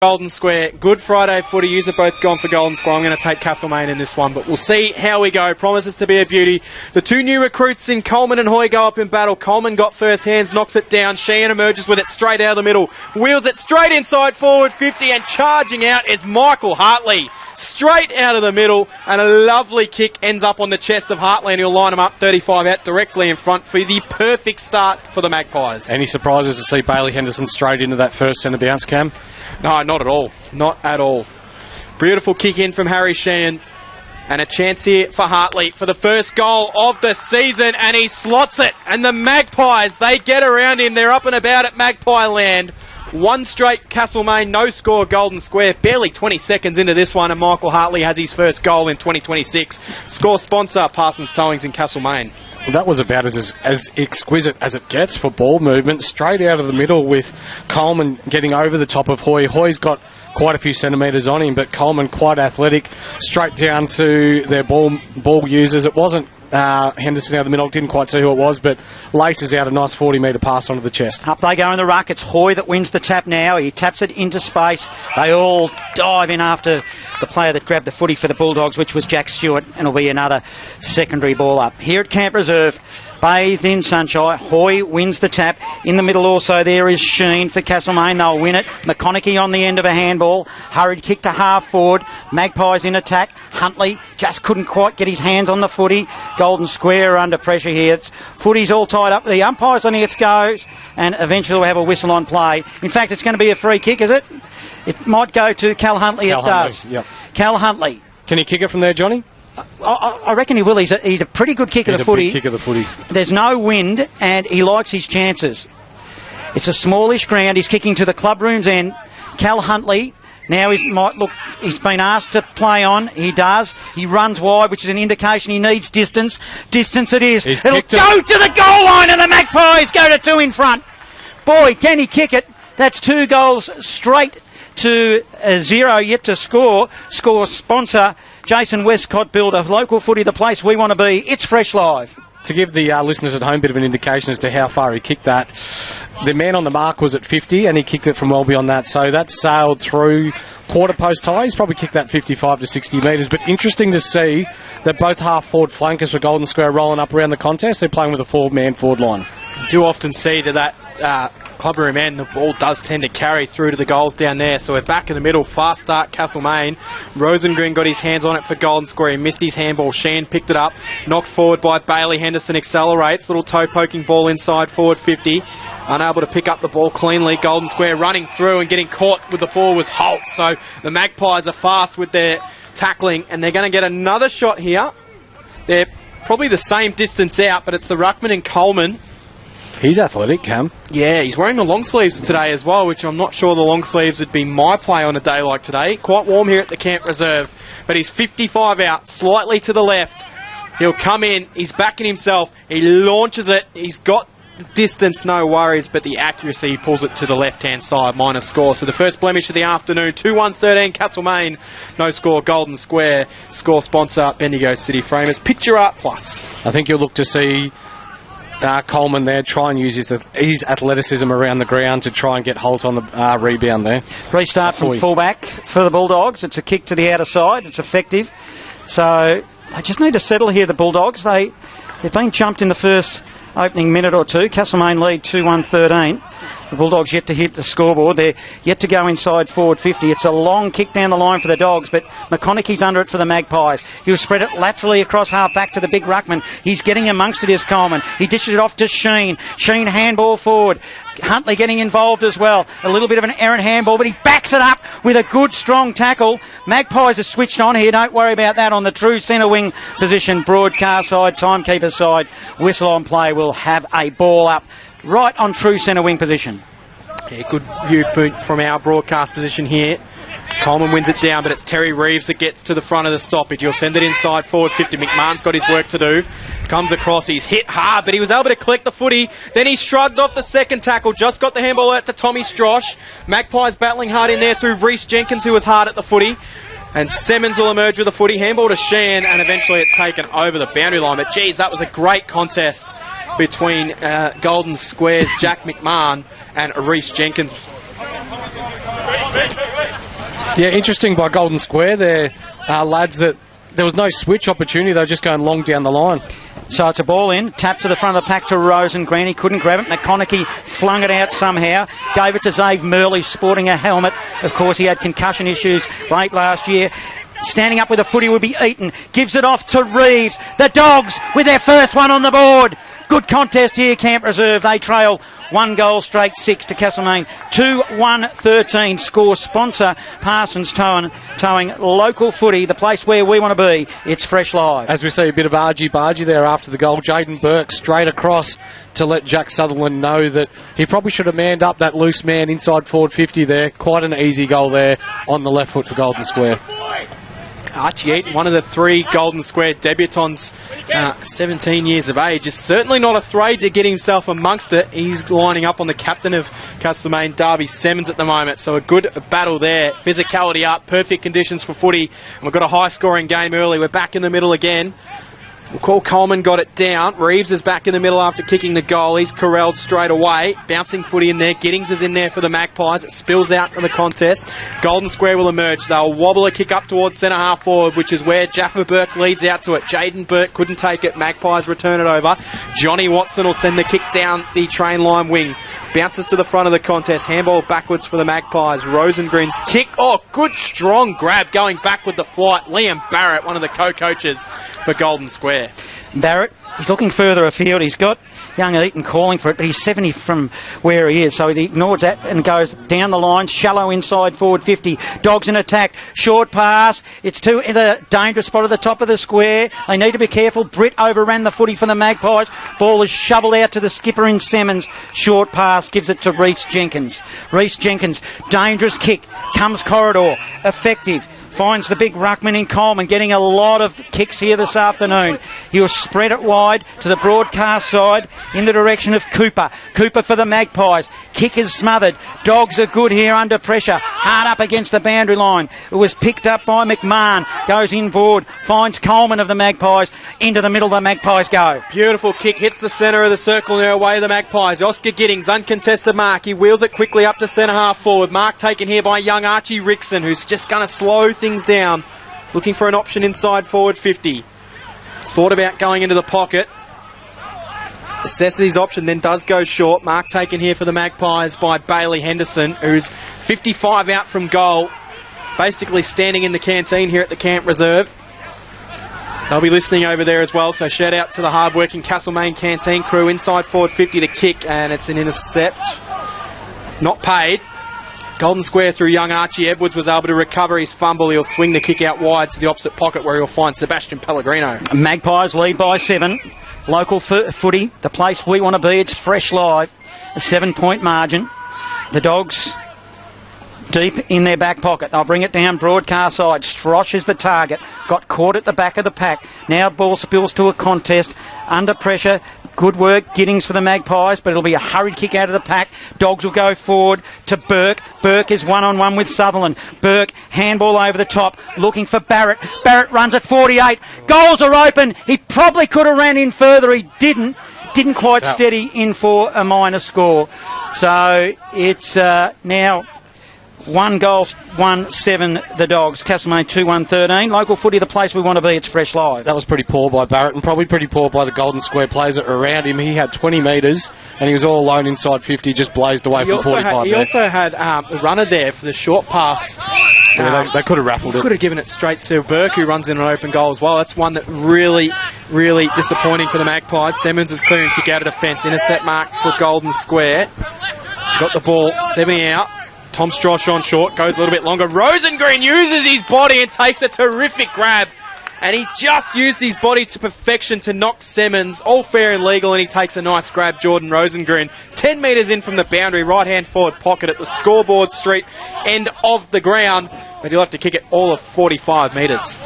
Golden Square. Good Friday footy. Yous have both gone for Golden Square. I'm going to take Castlemaine in this one, but we'll see how we go. Promises to be a beauty. The two new recruits in Coleman and Hoy go up in battle. Coleman got first hands, knocks it down. Sheehan emerges with it straight out of the middle. Wheels it straight inside forward 50, and charging out is Michael Hartley. Straight out of the middle, and a lovely kick ends up on the chest of Hartley, and he'll line him up 35 out directly in front for the perfect start for the Magpies. Any surprises to see Bailey Henderson straight into that first centre bounce, Cam? No, not at all. Not at all. Beautiful kick in from Harry Sheehan. And a chance here for Hartley for the first goal of the season, and he slots it. And the Magpies, they get around him. They're up and about at Magpie land. One straight Castlemaine, no score, Golden Square. Barely 20 seconds into this one, and Michael Hartley has his first goal in 2026. Score sponsor, Parsons Towings in Castlemaine. Well, that was about as exquisite as it gets for ball movement. Straight out of the middle with Coleman getting over the top of Hoy. Hoy's got quite a few centimetres on him, but Coleman quite athletic. Straight down to their ball users. It wasn't Henderson out of the middle. Didn't quite see who it was, but laces out a nice 40-metre pass onto the chest. Up they go in the ruck. It's Hoy that wins the tap now. He taps it into space. They all dive in after the player that grabbed the footy for the Bulldogs, which was Jack Stewart, and it'll be another secondary ball up. Here at Camp Reserve, bathed in sunshine, Hoy wins the tap. In the middle also there is Sheen for Castlemaine. They'll win it. McConaughey on the end of a handball. Hurried kick to half forward. Magpies in attack. Huntley just couldn't quite get his hands on the footy. Golden Square under pressure here. Footy's all tied up. The umpire's letting it go, and eventually we'll have a whistle on play. In fact, it's going to be a free kick, is it? It might go to Cal Huntley. It does. Yep. Cal Huntley. Can he kick it from there, Johnny? I reckon he will. He's a pretty good kick of the footy. He's a big kick of the footy. There's no wind, and he likes his chances. It's a smallish ground. He's kicking to the club room's end. Cal Huntley. Now he's been asked to play on. He does. He runs wide, which is an indication he needs distance. Distance it is. It'll go to the goal line, and the Magpies go to 2 in front. Boy, can he kick it. That's 2 goals straight to 0 yet to score. Score sponsor, Jason Westcott, builder, local footy, the place we want to be. It's Fresh Live. To give the listeners at home a bit of an indication as to how far he kicked that, the man on the mark was at 50 and he kicked it from well beyond that, so that sailed through quarter post high. He's probably kicked that 55 to 60 metres, but interesting to see that both half forward flankers for Golden Square rolling up around the contest. They're playing with a 4-man forward line. You do often see to that club room end, the ball does tend to carry through to the goals down there. So we're back in the middle. Fast start, Castlemaine. Rosengren got his hands on it for Golden Square. He missed his handball. Sheehan picked it up. Knocked forward by Bailey Henderson. Accelerates. Little toe poking ball inside forward 50. Unable to pick up the ball cleanly. Golden Square running through and getting caught with the ball was Holt. So the Magpies are fast with their tackling, and they're going to get another shot here. They're probably the same distance out, but it's the ruckman and Coleman. He's athletic, Cam. Yeah, he's wearing the long sleeves today as well, which I'm not sure the long sleeves would be my play on a day like today. Quite warm here at the Camp Reserve, but he's 55 out, slightly to the left. He'll come in, he's backing himself, he launches it, he's got distance, no worries, but the accuracy, he pulls it to the left-hand side, minus score. So the first blemish of the afternoon, 2-1-13, Castlemaine, no score, Golden Square. Score sponsor, Bendigo City Framers, Picture Art Plus. I think you'll look to see Coleman there try and use his athleticism around the ground to try and get Holt on the rebound there. Restart from fullback for the Bulldogs. It's a kick to the outer side. It's effective. So they just need to settle here, the Bulldogs. They've been jumped in the first opening minute or two. Castlemaine lead 2-1-13. The Bulldogs yet to hit the scoreboard. They're yet to go inside forward 50. It's a long kick down the line for the Dogs, but McConaughey's under it for the Magpies. He'll spread it laterally across half back to the big ruckman. He's getting amongst it, is Coleman. He dishes it off to Sheen. Sheen handball forward. Huntley getting involved as well. A little bit of an errant handball, but he backs it up with a good, strong tackle. Magpies are switched on here. Don't worry about that on the true centre wing position. Broadcast side, timekeeper side. Whistle on play will have a ball up right on true centre wing position. Yeah, good viewpoint from our broadcast position here. Coleman wins it down, but it's Terry Reeves that gets to the front of the stoppage. He'll send it inside forward 50. McMahon's got his work to do. Comes across, he's hit hard, but he was able to collect the footy. Then he shrugged off the second tackle, just got the handball out to Tommy Strosh. Magpies battling hard in there through Reece Jenkins, who was hard at the footy. And Simmons will emerge with the footy. Handball to Sheehan, and eventually it's taken over the boundary line. But geez, that was a great contest between Golden Square's Jack McMahon and Reece Jenkins. Yeah, interesting by Golden Square there, lads, that there was no switch opportunity. They were just going long down the line. So it's a ball in, tap to the front of the pack to Rosengren. He couldn't grab it. McConaughey flung it out somehow, gave it to Zave Murley, sporting a helmet. Of course, he had concussion issues late last year. Standing up with a footy would be Eaton. Gives it off to Reeves. The Dogs with their first one on the board. Good contest here, Camp Reserve. They trail 1 goal straight 6 to Castlemaine. 2-1-13 score. Sponsor Parsons Towing local footy, the place where we want to be. It's Fresh Live. As we see a bit of argy-bargy there after the goal, Jaden Burke straight across to let Jack Sutherland know that he probably should have manned up that loose man inside forward 50 there. Quite an easy goal there on the left foot for Golden Square. Archie Eaton, one of the 3 Golden Square debutants, 17 years of age, is certainly not afraid to get himself amongst it. He's lining up on the captain of Castlemaine, Darby Simmons, at the moment. So a good battle there. Physicality up, perfect conditions for footy. And we've got a high-scoring game early. We're back in the middle again. McCall Coleman got it down. Reeves is back in the middle after kicking the goal. He's corralled straight away. Bouncing footy in there. Giddings is in there for the Magpies. It spills out to the contest. Golden Square will emerge. They'll wobble a kick up towards centre half forward, which is where Jaffa Burke leads out to it. Jaden Burke couldn't take it. Magpies return it over. Johnny Watson will send the kick down the train line wing. Bounces to the front of the contest. Handball backwards for the Magpies. Rosengren's kick. Oh, good strong grab going back with the flight. Liam Barrett, one of the co-coaches for Golden Square. Barrett, he's looking further afield. He's got young Eaton calling for it, but he's 70 from where he is, so he ignores that and goes down the line, shallow inside forward 50. Dogs in attack, short pass. It's to the dangerous spot at the top of the square. They need to be careful. Britt overran the footy for the Magpies. Ball is shoveled out to the skipper in Simmons. Short pass, gives it to Reece Jenkins. Reece Jenkins, dangerous kick, comes corridor, effective. Finds the big ruckman in Coleman, getting a lot of kicks here this afternoon. He'll spread it wide to the broadcast side in the direction of Cooper. Cooper for the Magpies. Kick is smothered. Dogs are good here under pressure. Hard up against the boundary line. It was picked up by McMahon. Goes inboard. Finds Coleman of the Magpies. Into the middle, the Magpies go. Beautiful kick. Hits the centre of the circle now away the Magpies. Oscar Giddings, uncontested mark. He wheels it quickly up to centre half forward. Mark taken here by young Archie Rickson, who's just going to slow things down, looking for an option inside forward 50. Thought about going into the pocket, assesses his option, then does go short. Mark taken here for the Magpies by Bailey Henderson, who's 55 out from goal, basically standing in the canteen here at the Camp Reserve. They'll be listening over there as well, so shout out to the hard-working Castlemaine canteen crew. Inside forward 50 the kick, and it's an intercept, not paid. Golden Square through young Archie Edwards was able to recover his fumble. He'll swing the kick out wide to the opposite pocket where he'll find Sebastian Pellegrino. Magpies lead by 7. Local footy, the place we want to be. It's Fresh Live. A 7-point margin. The Dogs deep in their back pocket. They'll bring it down broadcast side. Strosh is the target. Got caught at the back of the pack. Now ball spills to a contest. Under pressure. Good work, Giddings for the Magpies, but it'll be a hurried kick out of the pack. Dogs will go forward to Burke. Burke is one-on-one with Sutherland. Burke, handball over the top, looking for Barrett. Barrett runs at 48. Goals are open. He probably could have ran in further. He didn't. Didn't quite steady in for a minor score. So it's now 1 goal, 1-7 the Dogs. Castlemaine 2-1-13. Local footy, the place we want to be. It's Fresh Live. That was pretty poor by Barrett and probably pretty poor by the Golden Square players that were around him. He had 20 metres and he was all alone inside 50, just blazed away from 45 He also had a runner there for the short pass. They could have raffled it. Could have given it straight to Burke, who runs in an open goal as well. That's one that really, really disappointing for the Magpies. Simmons is clearing kick out of defence. Intercept mark for Golden Square. Got the ball 70 out. Tom Strosh on short, goes a little bit longer. Rosengren uses his body and takes a terrific grab. And he just used his body to perfection to knock Simmons. All fair and legal, and he takes a nice grab, Jordan Rosengren. 10 metres in from the boundary, right-hand forward pocket at the scoreboard street end of the ground. But he'll have to kick it all of 45 metres.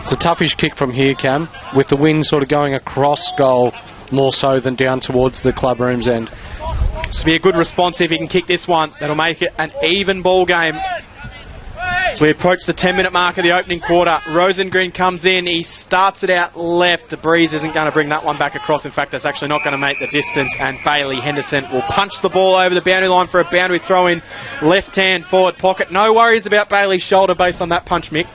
It's a toughish kick from here, Cam, with the wind sort of going across goal more so than down towards the club room's end. This will be a good response if he can kick this one. That'll make it an even ball game. As we approach the 10-minute mark of the opening quarter, Rosengren comes in. He starts it out left. The breeze isn't going to bring that one back across. In fact, that's actually not going to make the distance. And Bailey Henderson will punch the ball over the boundary line for a boundary throw in left-hand forward pocket. No worries about Bailey's shoulder based on that punch, Mick.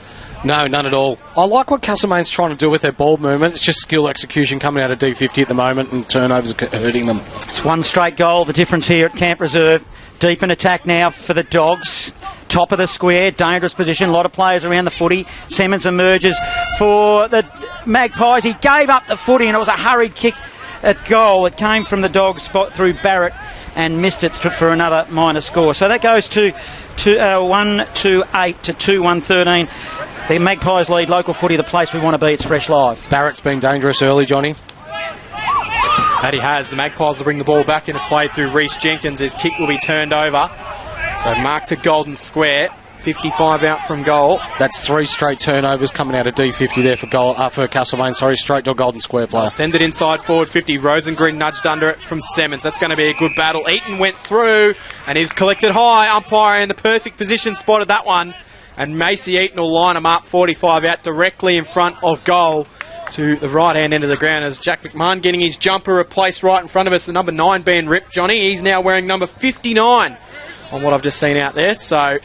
No, none at all. I like what Castlemaine's trying to do with their ball movement. It's just skill execution coming out of D50 at the moment, and turnovers are hurting them. It's one straight goal, the difference here at Camp Reserve. Deep in attack now for the Dogs. Top of the square, dangerous position, a lot of players around the footy. Simmons emerges for the Magpies. He gave up the footy and it was a hurried kick at goal. It came from the Dogs spot through Barrett and missed it for another minor score. So that goes to 1-2-8 to 2-1-13. The Magpies lead local footy, the place we want to be. It's Fresh Live. Barrett's been dangerous early, Johnny. That he has. The Magpies will bring the ball back into play through Reece Jenkins. His kick will be turned over. So mark to Golden Square. 55 out from goal. That's 3 straight turnovers coming out of D50 there for Castlemaine. Sorry, straight to a Golden Square player. Send it inside forward 50. Rosengren nudged under it from Simmons. That's going to be a good battle. Eaton went through and he's collected high. Umpire in the perfect position spotted that one. And Macy Eaton will line him up 45 out directly in front of goal to the right-hand end of the ground as Jack McMahon getting his jumper replaced right in front of us. The number 9 being ripped, Johnny. He's now wearing number 59 on what I've just seen out there. So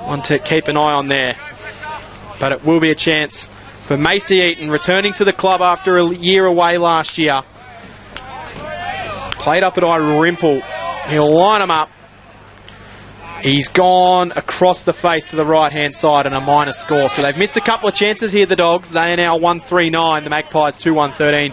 one to keep an eye on there. But it will be a chance for Macy Eaton returning to the club after a year away last year. Played up at Irimple. He'll line him up. He's gone across the face to the right-hand side and a minor score. So they've missed a couple of chances here, the Dogs. They are now 1-3-9. The Magpies 2-1-13.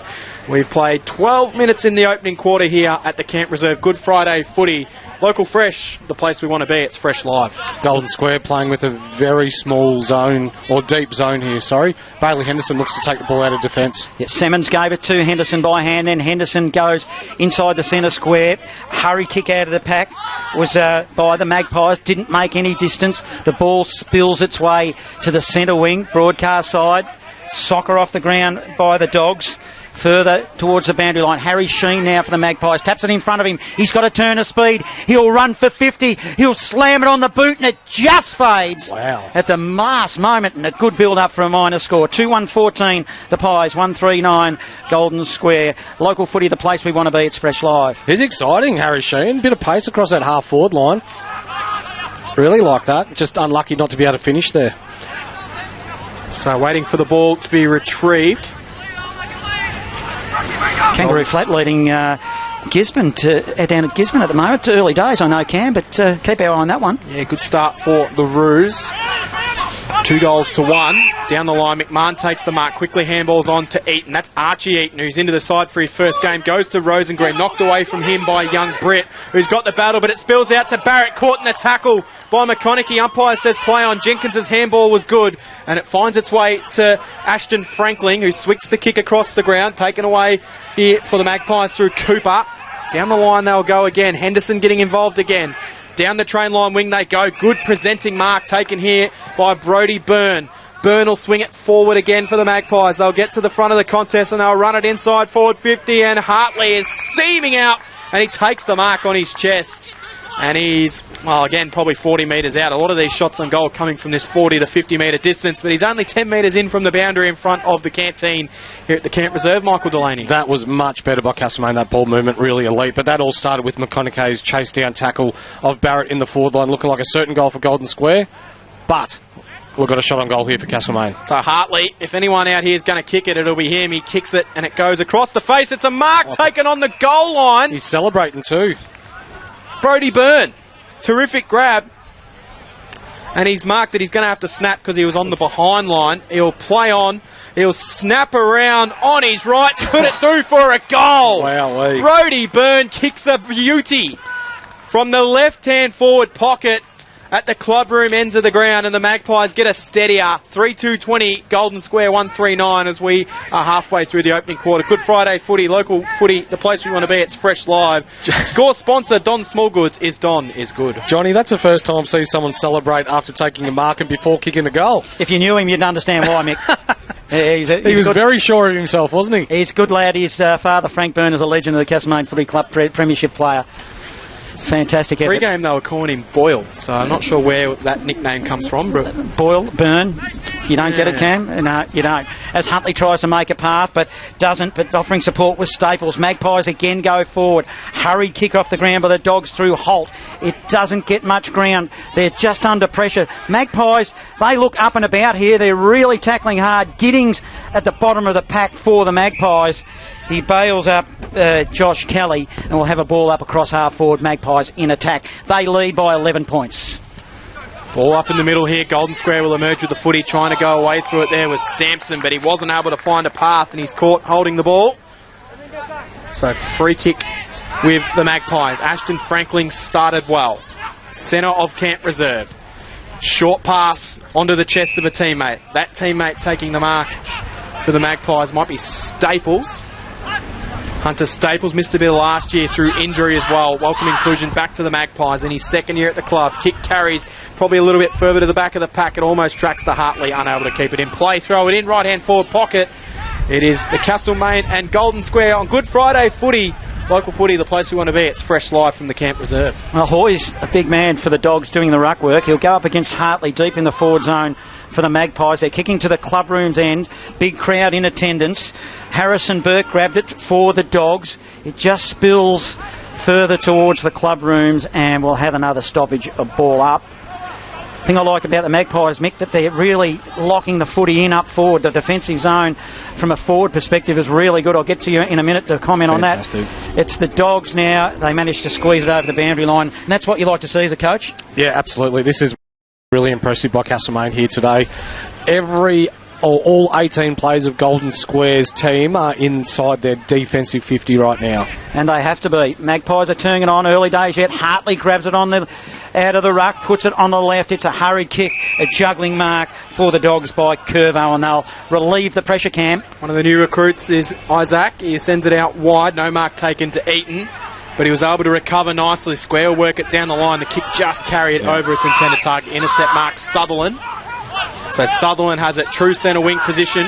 We've played 12 minutes in the opening quarter here at the Camp Reserve Good Friday footy. Local Fresh, the place we want to be. It's Fresh Live. Golden Square playing with a very small zone, or deep zone here, sorry. Bailey Henderson looks to take the ball out of defence. Yeah, Simmons gave it to Henderson by hand, then Henderson goes inside the centre square. Hurry kick out of the pack was by the Magpies. Didn't make any distance. The ball spills its way to the centre wing, broadcast side. Soccer off the ground by the Dogs. Further towards the boundary line. Harry Sheen now for the Magpies. Taps it in front of him. He's got a turn of speed. He'll run for 50. He'll slam it on the boot and it just fades. Wow. At the last moment, and a good build-up for a minor score. 2-1-14, the Pies. 1-3-9, Golden Square. Local footy, the place we want to be. It's Fresh Live. He's exciting, Harry Sheen. Bit of pace across that half-forward line. Really like that. Just unlucky not to be able to finish there. So waiting for the ball to be retrieved. Kangaroo Flat leading Gisborne down at Gisborne at the moment. Early days, I know, Cam, but keep our eye on that one. Yeah, good start for the Roos. 2-1. Down the line, McMahon takes the mark. Quickly handballs on to Eaton. That's Archie Eaton, who's into the side for his first game. Goes to Rosengren. Knocked away from him by young Britt, who's got the battle, but it spills out to Barrett. Caught in the tackle by McConaughey. Umpire says play on. Jenkins' handball was good, and it finds its way to Ashton Frankling, who swings the kick across the ground. Taken away here for the Magpies through Cooper. Down the line they'll go again. Henderson getting involved again. Down the train line wing they go. Good presenting mark taken here by Brodie Byrne. Byrne will swing it forward again for the Magpies. They'll get to the front of the contest and they'll run it inside forward 50, and Hartley is steaming out and he takes the mark on his chest. And he's, well, again, probably 40 metres out. A lot of these shots on goal coming from this 40 to 50 metre distance, but he's only 10 metres in from the boundary in front of the canteen here at the Camp Reserve. Michael Delaney. That was much better by Castlemaine, that ball movement, really elite. But that all started with McConaughey's chase down tackle of Barrett in the forward line, looking like a certain goal for Golden Square. But we've got a shot on goal here for Castlemaine. So Hartley, if anyone out here is going to kick it, it'll be him. He kicks it and it goes across the face. It's a mark taken on the goal line. He's celebrating too. Brodie Byrne. Terrific grab. And he's marked that he's going to have to snap because he was on the behind line. He'll play on. He'll snap around on his right. Put it through for a goal. Wow. Brodie Byrne kicks a beauty from the left-hand forward pocket at the clubroom ends of the ground, and the Magpies get a steadier. 3-2-20, Golden Square 1-3-9 as we are halfway through the opening quarter. Good Friday footy, local footy, the place we want to be. It's Fresh Live. Score sponsor, Don Smallgoods. Don is good. Johnny, that's the first time I've seen someone celebrate after taking a mark and before kicking a goal. If you knew him, you'd understand why, Mick. He was very sure of himself, wasn't he? He's a good lad. His father, Frank Byrne, is a legend of the Castlemaine Footy Club, premiership player. It's fantastic effort. Pre-game they were calling him Boyle, so I'm not sure where that nickname comes from. But Boyle, Burn. You don't get it, Cam? No, you don't. As Huntley tries to make a path, but doesn't, but offering support with Staples. Magpies again go forward. Hurried kick off the ground by the Dogs through Holt. It doesn't get much ground. They're just under pressure. Magpies, they look up and about here. They're really tackling hard. Giddings at the bottom of the pack for the Magpies. He bails up Josh Kelly and will have a ball up across half forward. Magpies in attack. They lead by 11 points. Ball up in the middle here. Golden Square will emerge with the footy. Trying to go away through it there was Sampson, but he wasn't able to find a path and he's caught holding the ball. So free kick with the Magpies. Ashton Franklin started well. Centre of Camp Reserve. Short pass onto the chest of a teammate. That teammate taking the mark for the Magpies might be Staples. Hunter Staples missed a bit last year through injury as well. Welcome inclusion back to the Magpies in his second year at the club. Kick carries probably a little bit further to the back of the pack. It almost tracks to Hartley, unable to keep it in play. Throw it in, right-hand forward pocket. It is the Castlemaine and Golden Square on Good Friday footy. Local footy, the place we want to be. It's fresh live from the Camp Reserve. Well, Hoy's a big man for the Dogs doing the ruck work. He'll go up against Hartley deep in the forward zone for the Magpies. They're kicking to the club room's end. Big crowd in attendance. Harrison Burke grabbed it for the Dogs. It just spills further towards the club rooms and we'll have another stoppage of ball up. The thing I like about the Magpies, Mick, that they're really locking the footy in up forward. The defensive zone from a forward perspective is really good. I'll get to you in a minute to comment Fantastic. on that. It's the Dogs now. They managed to squeeze it over the boundary line. And that's what you like to see as a coach? Yeah, absolutely. This is really impressive by Castlemaine here today. All 18 players of Golden Square's team are inside their defensive 50 right now. And they have to be. Magpies are turning it on early days yet. Hartley grabs it out of the ruck, puts it on the left. It's a hurried kick, a juggling mark for the Dogs by Curvo, and they'll relieve the pressure, Cam. One of the new recruits is Isaac. He sends it out wide. No mark taken to Eaton, but he was able to recover nicely. Square will work it down the line. The kick just carried over its intended target. Intercept mark Sutherland. So Sutherland has it true centre wing position.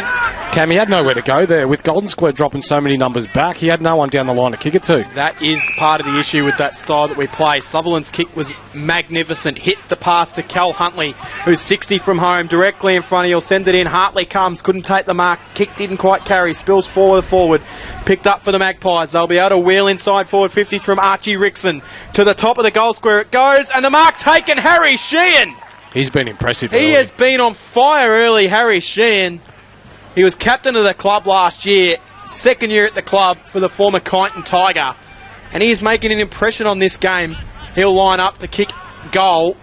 Cam, he had nowhere to go there. With Golden Square dropping so many numbers back, he had no one down the line to kick it to. That is part of the issue with that style that we play. Sutherland's kick was magnificent. Hit the pass to Cal Huntley, who's 60 from home, directly in front. He'll send it in. Hartley comes, couldn't take the mark. Kick didn't quite carry. Spills forward. Picked up for the Magpies. They'll be able to wheel inside forward 50 from Archie Rickson. To the top of the goal square it goes, and the mark taken, Harry Sheehan. He's been impressive. He has been on fire early, Harry Sheehan. He was captain of the club last year, second year at the club for the former Kyneton Tiger, and he is making an impression on this game. He'll line up to kick goal.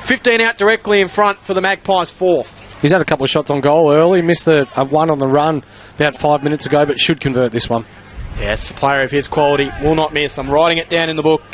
15 out directly in front for the Magpies' fourth. He's had a couple of shots on goal early. Missed a one on the run about 5 minutes ago, but should convert this one. Yes, a player of his quality will not miss. I'm writing it down in the book.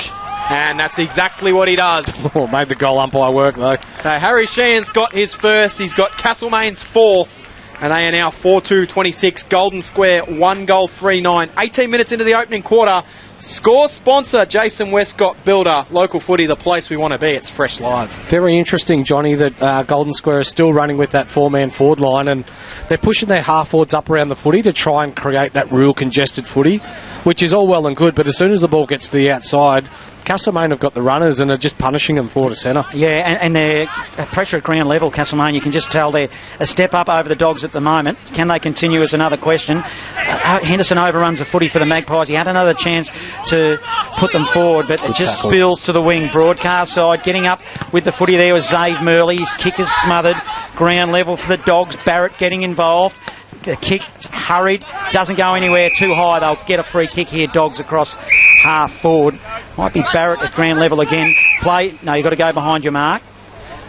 And that's exactly what he does. Oh, made the goal umpire work, though. So Harry Sheehan's got his first. He's got Castlemaine's fourth. And they are now 4-2-26. Golden Square, 1 goal, 3-9. 18 minutes into the opening quarter. Score sponsor, Jason Westcott Builder. Local footy, the place we want to be. It's fresh live. Very interesting, Johnny, that Golden Square is still running with that 4-man forward line, and they're pushing their half-forwards up around the footy to try and create that real congested footy, which is all well and good, but as soon as the ball gets to the outside, Castlemaine have got the runners and are just punishing them forward to centre. Yeah, and they're pressure at ground level, Castlemaine. You can just tell they're a step up over the Dogs at the moment. Can they continue is another question. Henderson overruns the footy for the Magpies. He had another chance to put them forward, but it just spills to the wing. Broadcast side, getting up with the footy there was Zave Murley. His kick is smothered. Ground level for the Dogs. Barrett getting involved. The kick hurried, doesn't go anywhere too high. They'll get a free kick here, Dogs across half forward. Might be Barrett at ground level again. No, you've got to go behind your mark.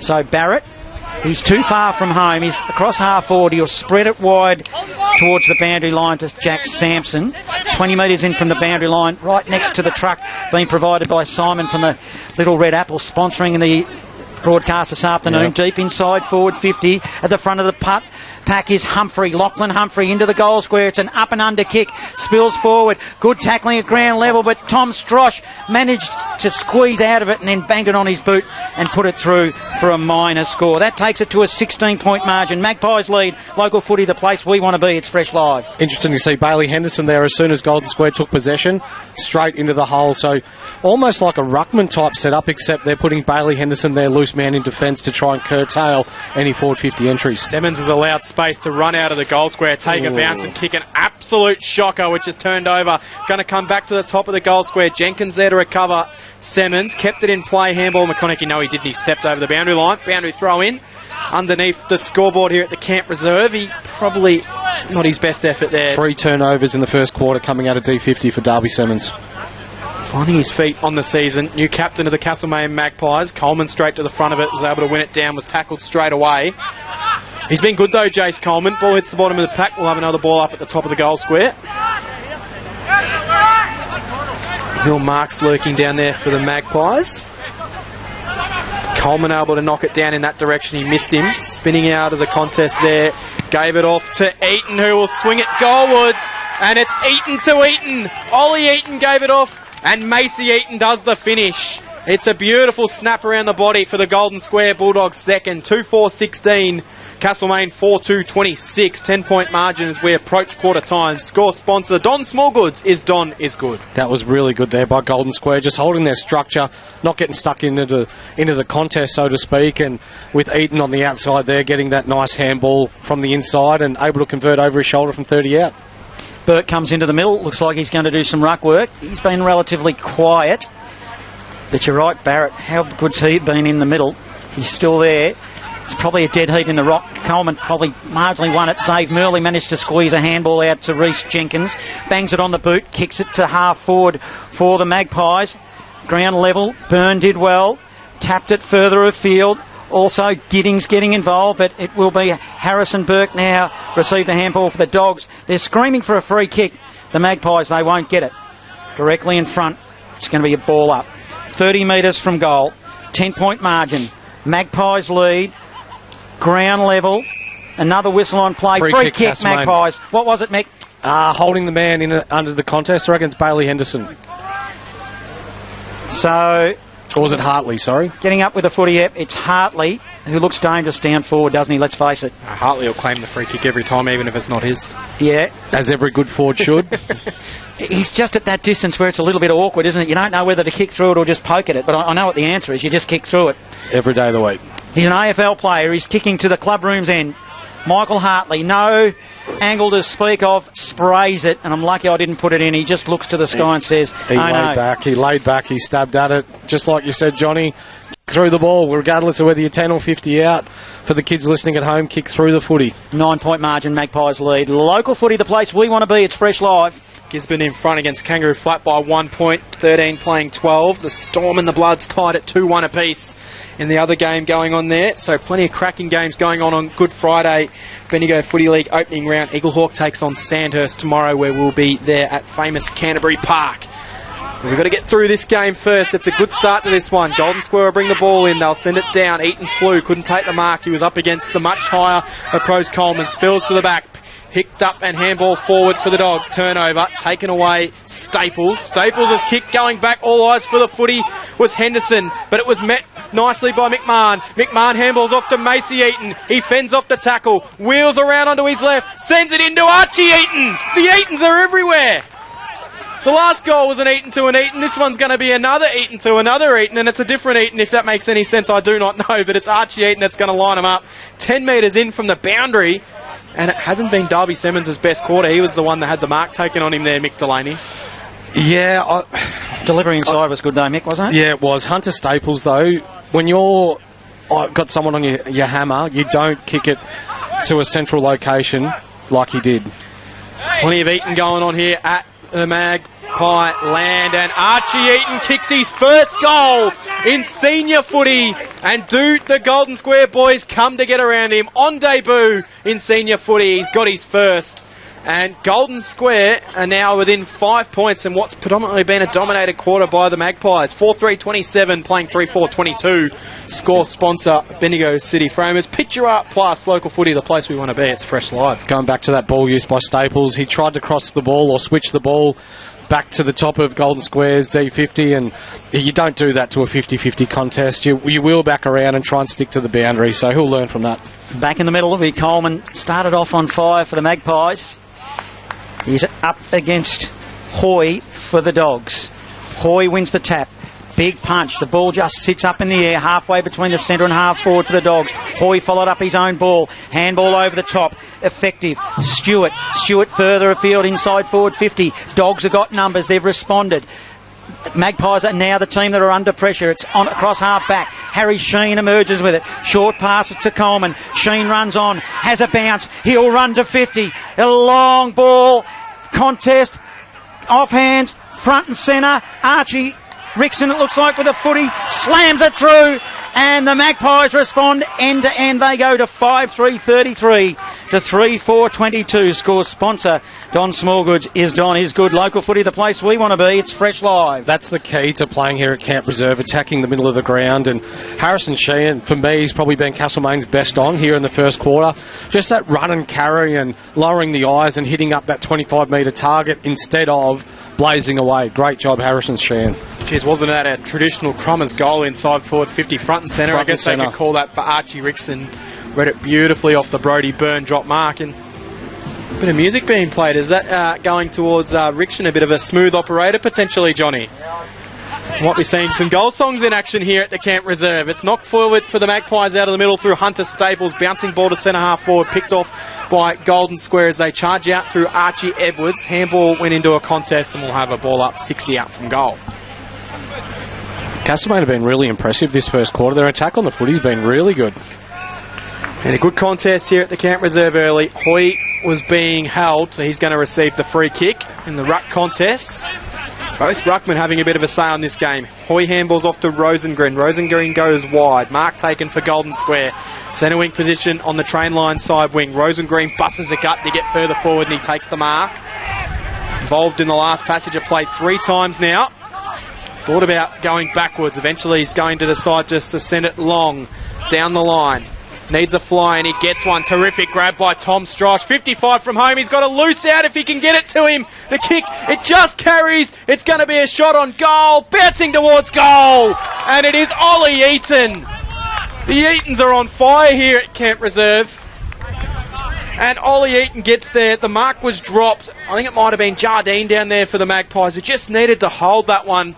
So Barrett, he's too far from home. He's across half forward. He'll spread it wide towards the boundary line to Jack Sampson. 20 metres in from the boundary line, right next to the truck being provided by Simon from the Little Red Apple, sponsoring the broadcast this afternoon. Yep. Deep inside forward 50 at the front of the pack is Humphrey. Lachlan Humphrey into the goal square. It's an up and under kick. Spills forward. Good tackling at ground level, but Tom Strosh managed to squeeze out of it and then banged it on his boot and put it through for a minor score. That takes it to a 16-point margin. Magpies lead. Local footy, the place we want to be. It's Fresh Live. Interesting to see Bailey Henderson there as soon as Golden Square took possession, straight into the hole. So almost like a ruckman type setup, except they're putting Bailey Henderson there, loose man in defence, to try and curtail any forward 50 entries. Simmons has allowed space to run out of the goal square, take a bounce and kick an absolute shocker, which is turned over. Going to come back to the top of the goal square. Jenkins there to recover. Simmons kept it in play. Handball. McConaughey, no, he didn't. He stepped over the boundary line. Boundary throw in. Underneath the scoreboard here at the Camp Reserve. He probably not his best effort there. 3 turnovers in the first quarter coming out of D50 for Darby Simmons. Finding his feet on the season. New captain of the Castlemaine Magpies. Coleman straight to the front of it. Was able to win it down. Was tackled straight away. He's been good though, Jace Coleman. Ball hits the bottom of the pack. We'll have another ball up at the top of the goal square. Will Marks lurking down there for the Magpies. Coleman able to knock it down in that direction. He missed him. Spinning out of the contest there. Gave it off to Eaton, who will swing it goalwards. And it's Eaton to Eaton. Ollie Eaton gave it off. And Macy Eaton does the finish. It's a beautiful snap around the body for the Golden Square Bulldogs second. 2-4-16. Castlemaine 4-2-26. 10-point margin as we approach quarter time. Score sponsor Don Smallgoods is Don is good. That was really good there by Golden Square, just holding their structure, not getting stuck into the contest, so to speak, and with Eaton on the outside there, getting that nice handball from the inside and able to convert over his shoulder from 30 out. Burke comes into the middle. Looks like he's going to do some ruck work. He's been relatively quiet. But you're right, Barrett. How good's he been in the middle? He's still there. It's probably a dead heat in the rock. Coleman probably marginally won it. Dave Murley managed to squeeze a handball out to Reece Jenkins. Bangs it on the boot. Kicks it to half forward for the Magpies. Ground level. Byrne did well. Tapped it further afield. Also, Giddings getting involved, but it will be Harrison Burke now receive the handball for the Dogs. They're screaming for a free kick. The Magpies, they won't get it. Directly in front. It's going to be a ball up. 30 metres from goal. 10-point margin. Magpies lead. Ground level. Another whistle on play. Free kick Magpies. What was it, Mick? Holding the man in under the contest. I reckon it's Bailey Henderson. So... Or was it Hartley, sorry? Getting up with the footy, it's Hartley, who looks dangerous down forward, doesn't he? Let's face it. Hartley will claim the free kick every time, even if it's not his. Yeah. As every good forward should. He's just at that distance where it's a little bit awkward, isn't it? You don't know whether to kick through it or just poke at it, but I know what the answer is. You just kick through it. Every day of the week. He's an AFL player. He's kicking to the club room's end. Michael Hartley, no angle to speak of, sprays it, and I'm lucky I didn't put it in. He just looks to the sky and says, he laid back, he stabbed at it, just like you said, Johnny. Through the ball, regardless of whether you're 10 or 50 out. For the kids listening at home, kick through the footy. 9-point margin, Magpies lead. Local footy, the place we want to be. It's Fresh Live. Gisborne in front against Kangaroo Flat by 1 point, 13 playing 12. The Storm and the Bloods tied at 2-1 apiece in the other game going on there. So plenty of cracking games going on Good Friday. Bendigo Footy League opening round. Eaglehawk takes on Sandhurst tomorrow, where we'll be there at famous Canterbury Park. We've got to get through this game first. It's a good start to this one. Golden Square will bring the ball in. They'll send it down. Eaton flew. Couldn't take the mark. He was up against the much higher approach Coleman. Spills to the back. Picked up and handball forward for the Dogs. Turnover. Taken away. Staples. Staples' kick going back. All eyes for the footy was Henderson. But it was met nicely by McMahon. McMahon handballs off to Macy Eaton. He fends off the tackle. Wheels around onto his left. Sends it into Archie Eaton. The Eatons are everywhere. The last goal was an Eaton to an Eaton. This one's going to be another Eaton to another Eaton, and it's a different Eaton, if that makes any sense. I do not know, but it's Archie Eaton that's going to line him up. 10 metres in from the boundary, and it hasn't been Darby Simmons' best quarter. He was the one that had the mark taken on him there, Mick Delaney. Yeah. Delivery inside was good though, Mick, wasn't it? Yeah, it was. Hunter Staples, though, when you're got someone on your hammer, you don't kick it to a central location like he did. Plenty of Eaton going on here at the Magpie land, and Archie Eaton kicks his first goal in senior footy, and do the Golden Square boys come to get around him on debut in senior footy. He's got his first, and Golden Square are now within 5 points in what's predominantly been a dominated quarter by the Magpies. 4-3-27 playing 3-4-22. Score sponsor Bendigo City Framers. Picture Art Plus, local footy, the place we want to be. It's Fresh Live. Going back to that ball use by Staples, he tried to cross the ball or switch the ball back to the top of Golden Square's D50, and you don't do that to a 50-50 contest. You will back around and try and stick to the boundary, so he'll learn from that. Back in the middle will be Coleman. Started off on fire for the Magpies. He's up against Hoy for the Dogs. Hoy wins the tap. Big punch. The ball just sits up in the air, halfway between the centre and half forward for the Dogs. Hoy followed up his own ball. Handball over the top. Effective. Stewart further afield, inside forward 50. Dogs have got numbers. They've responded. Magpies are now the team that are under pressure. It's on across half back. Harry Sheen emerges with it. Short passes to Coleman. Sheen runs on. Has a bounce. He'll run to 50. A long ball. Contest. Off hands. Front and centre. Archie Rickson, it looks like, with a footy, slams it through, and the Magpies respond end to end. They go to 5-3-33 to 3-4-22. Score sponsor, Don Smallgoods, is Don is good. Local footy, the place we want to be. It's fresh live. That's the key to playing here at Camp Reserve, attacking the middle of the ground. And Harrison Sheehan, for me, he's probably been Castlemaine's best on here in the first quarter. Just that run and carry and lowering the eyes and hitting up that 25-metre target instead of blazing away. Great job, Harrison Sheehan. Jeez, wasn't that a traditional Crummers goal inside forward 50 front and centre? I guess they could call that for Archie Rickson. Read it beautifully off the Brodie Byrne drop mark, and a bit of music being played. Is that going towards Rickson, a bit of a smooth operator potentially, Johnny? Might be seeing some goal songs in action here at the Camp Reserve. It's knocked forward for the Magpies out of the middle through Hunter Staples. Bouncing ball to centre half forward, picked off by Golden Square as they charge out through Archie Edwards. Handball went into a contest and we'll have a ball up 60 out from goal. Castlemaine have been really impressive this first quarter. Their attack on the footy's been really good. And a good contest here at the Camp Reserve early. Hoy was being held, so he's going to receive the free kick in the ruck contests. Both ruckmen having a bit of a say on this game. Hoy handballs off to Rosengren. Rosengren goes wide. Mark taken for Golden Square. Centre wing position on the train line side wing. Rosengren busts a gut to get further forward and he takes the mark. Involved in the last passage of play 3 times now. Thought about going backwards. Eventually he's going to decide just to send it long down the line. Needs a fly and he gets one. Terrific grab by Tom Strosh. 55 from home. He's got a loose out if he can get it to him. The kick, it just carries. It's going to be a shot on goal. Bouncing towards goal. And it is Ollie Eaton. The Eatons are on fire here at Camp Reserve. And Ollie Eaton gets there. The mark was dropped. I think it might have been Jardine down there for the Magpies. It just needed to hold that one.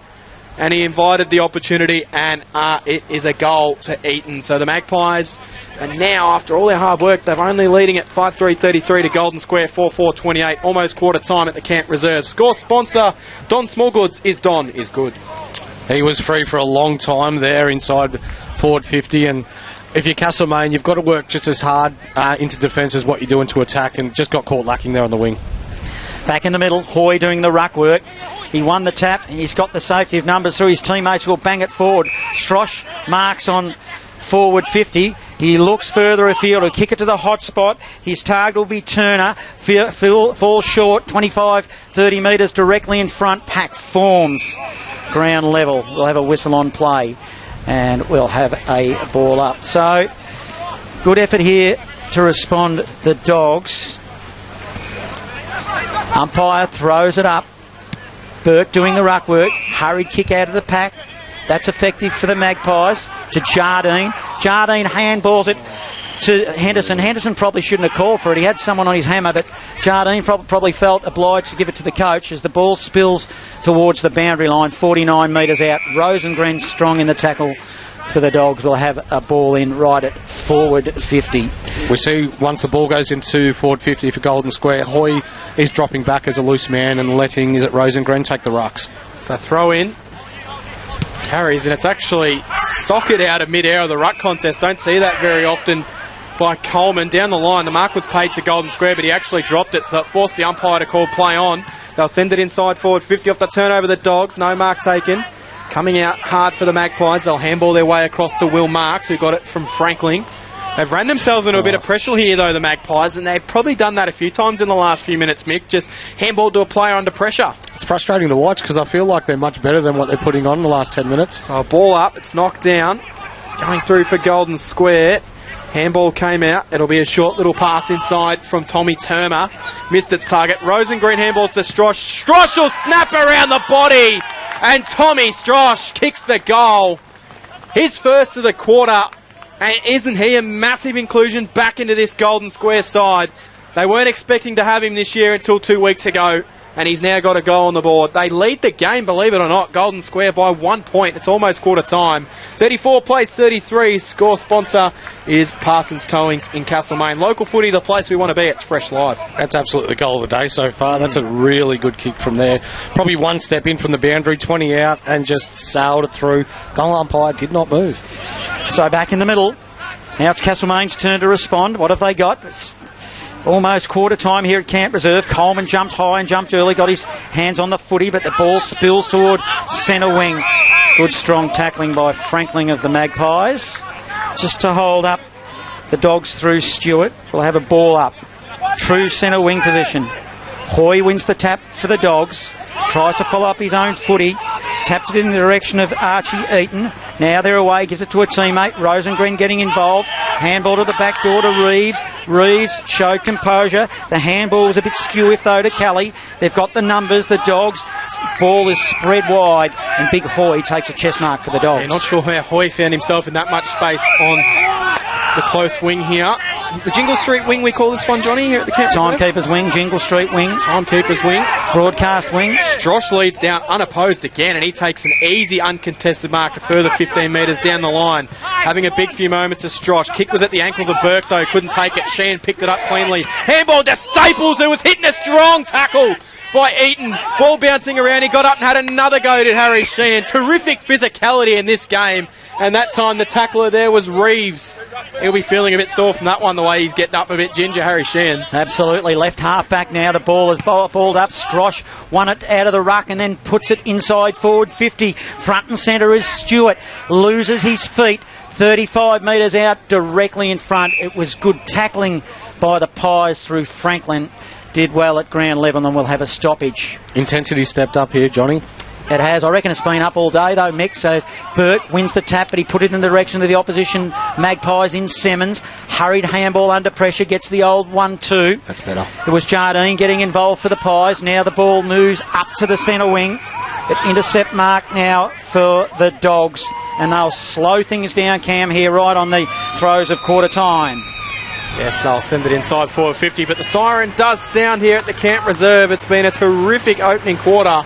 And he invited the opportunity, and it is a goal to Eaton. So the Magpies, and now after all their hard work, they're only leading at 5-3-33 to Golden Square, 4-4-28, almost quarter time at the Camp Reserve. Score sponsor, Don Smallgoods, is good. He was free for a long time there inside forward 50, and if you're Castlemaine, you've got to work just as hard into defence as what you do into attack, and just got caught lacking there on the wing. Back in the middle, Hoy doing the ruck work. He won the tap. He's got the safety of numbers through his teammates who will bang it forward. Strosh marks on forward 50. He looks further afield. He'll kick it to the hot spot. His target will be Turner. Falls short, 25-30 metres directly in front. Pack forms. Ground level. We'll have a whistle on play. And we'll have a ball up. So, good effort here to respond, the Dogs. Umpire throws it up. Burke doing the ruck work. Hurried kick out of the pack. That's effective for the Magpies. To Jardine. Jardine handballs it to Henderson. Henderson probably shouldn't have called for it. He had someone on his hammer, but Jardine probably felt obliged to give it to the coach as the ball spills towards the boundary line, 49 metres out. Rosengren strong in the tackle for the Dogs. Will have a ball in right at forward 50. We see once the ball goes into forward 50 for Golden Square, Hoy is dropping back as a loose man and letting, is it Rosengren, take the rucks. So throw in, carries, and it's actually socket out of mid-air of the ruck contest. Don't see that very often by Coleman. Down the line, the mark was paid to Golden Square, but he actually dropped it, so it forced the umpire to call play on. They'll send it inside forward 50 off the turnover the Dogs. No mark taken. Coming out hard for the Magpies. They'll handball their way across to Will Marks, who got it from Franklin. They've ran themselves into a bit of pressure here, though, the Magpies, and they've probably done that a few times in the last few minutes, Mick. Just handball to a player under pressure. It's frustrating to watch because I feel like they're much better than what they're putting on in the last 10 minutes. So a ball up, it's knocked down. Going through for Golden Square. Handball came out. It'll be a short little pass inside from Tommy Termer. Missed its target. Rosengreen handballs to Strosh. Strosh will snap around the body. And Tommy Strosh kicks the goal. His first of the quarter. And isn't he a massive inclusion back into this Golden Square side? They weren't expecting to have him this year until 2 weeks ago. And he's now got a goal on the board. They lead the game, believe it or not, Golden Square by 1 point. It's almost quarter time. 34 plays 33. Score sponsor is Parsons Towings in Castlemaine. Local footy, the place we want to be. It's Fresh Live. That's absolutely the goal of the day so far. That's a really good kick from there. Probably one step in from the boundary, 20 out, and just sailed it through. Goal umpire did not move. So back in the middle. Now it's Castlemaine's turn to respond. What have they got? Almost quarter time here at Camp Reserve. Coleman jumped high and jumped early, got his hands on the footy, but the ball spills toward centre wing. Good strong tackling by Franklin of the Magpies. Just to hold up the Dogs through Stewart. We'll have a ball up. True centre wing position. Hoy wins the tap for the Dogs. Tries to follow up his own footy. Tapped it in the direction of Archie Eaton. Now they're away, gives it to a teammate. Rosengreen getting involved. Handball to the back door to Reeves. Reeves showed composure. The handball was a bit skew though to Kelly. They've got the numbers. The Dogs. Ball is spread wide. And Big Hoy takes a chest mark for the Dogs. Yeah, not sure how Hoy found himself in that much space on the close wing here. The Jingle Street wing, we call this one, Johnny, here at the Camp. Timekeeper's wing, Jingle Street wing. Timekeeper's wing. Broadcast wing. Strosh leads down unopposed again, and he takes an easy, uncontested mark a further 15 metres down the line. Having a big few moments of Strosh. Kick was at the ankles of Burke, though. Couldn't take it. Sheehan picked it up cleanly. Handball to Staples, who was hitting a strong tackle by Eaton. Ball bouncing around. He got up and had another go to Harry Sheehan. Terrific physicality in this game. And that time the tackler there was Reeves. He'll be feeling a bit sore from that one, the way he's getting up a bit ginger, Harry Sheehan. Absolutely. Left half back now. The ball is balled up. Strosh won it out of the ruck and then puts it inside forward 50. Front and centre is Stewart. Loses his feet. 35 metres out directly in front. It was good tackling by the Pies through Franklin. Did well at ground level and will have a stoppage. Intensity stepped up here, Johnny. It has. I reckon it's been up all day, though, Mick. So Burke wins the tap, but he put it in the direction of the opposition Magpies in Simmons. Hurried handball under pressure, gets the old 1-2. That's better. It was Jardine getting involved for the Pies. Now the ball moves up to the centre wing. But intercept mark now for the Dogs. And they'll slow things down, Cam, here right on the throes of quarter time. Yes, they'll send it inside forward 50, but the siren does sound here at the Camp Reserve. It's been a terrific opening quarter.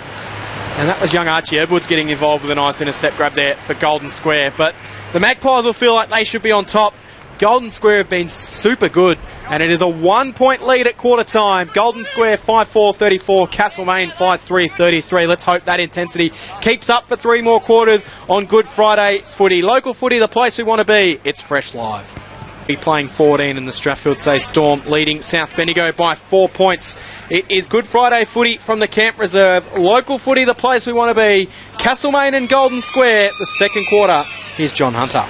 And that was young Archie Edwards getting involved with a nice intercept grab there for Golden Square. But the Magpies will feel like they should be on top. Golden Square have been super good, and it is a 1 point lead at quarter time. Golden Square 5-4-34, Castlemaine 5-3-33. Let's hope that intensity keeps up for 3 more quarters on Good Friday footy. Local footy, the place we want to be. It's Fresh Live. Be playing 14 in the Strathfield Say Storm, leading South Bendigo by 4 points. It is Good Friday footy from the Camp Reserve. Local footy, the place we want to be. Castlemaine and Golden Square, the second quarter. Here's John Hunter.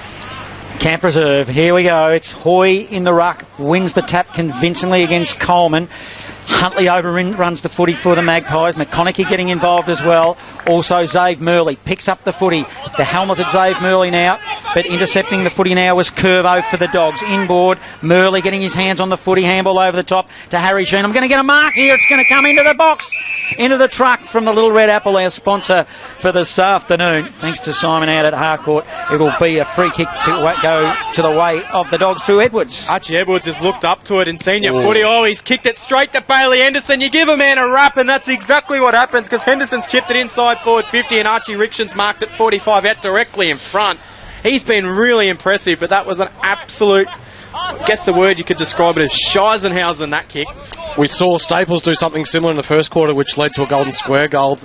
Camp Reserve, here we go. It's Hoy in the ruck, wins the tap convincingly against Coleman. Huntley overruns the footy for the Magpies. McConaughey getting involved as well. Also Zave Murley picks up the footy. The helmeted Zave Murley now, but intercepting the footy now was Curvo for the Dogs. Inboard, Murley getting his hands on the footy. Handball over the top to Harry Sheen. I'm going to get a mark here. It's going to come into the box, into the truck from the Little Red Apple, our sponsor for this afternoon. Thanks to Simon out at Harcourt. It will be a free kick to go to the way of the Dogs to Edwards. Archie Edwards has looked up to it in senior footy. Oh, he's kicked it straight to Bailey Henderson. You give a man a rap, and that's exactly what happens, because Henderson's chipped it inside forward 50 and Archie Rickson's marked it 45 out directly in front. He's been really impressive, but that was an absolute, I guess the word you could describe it as Scheisenhausen, that kick. We saw Staples do something similar in the first quarter, which led to a Golden Square goal.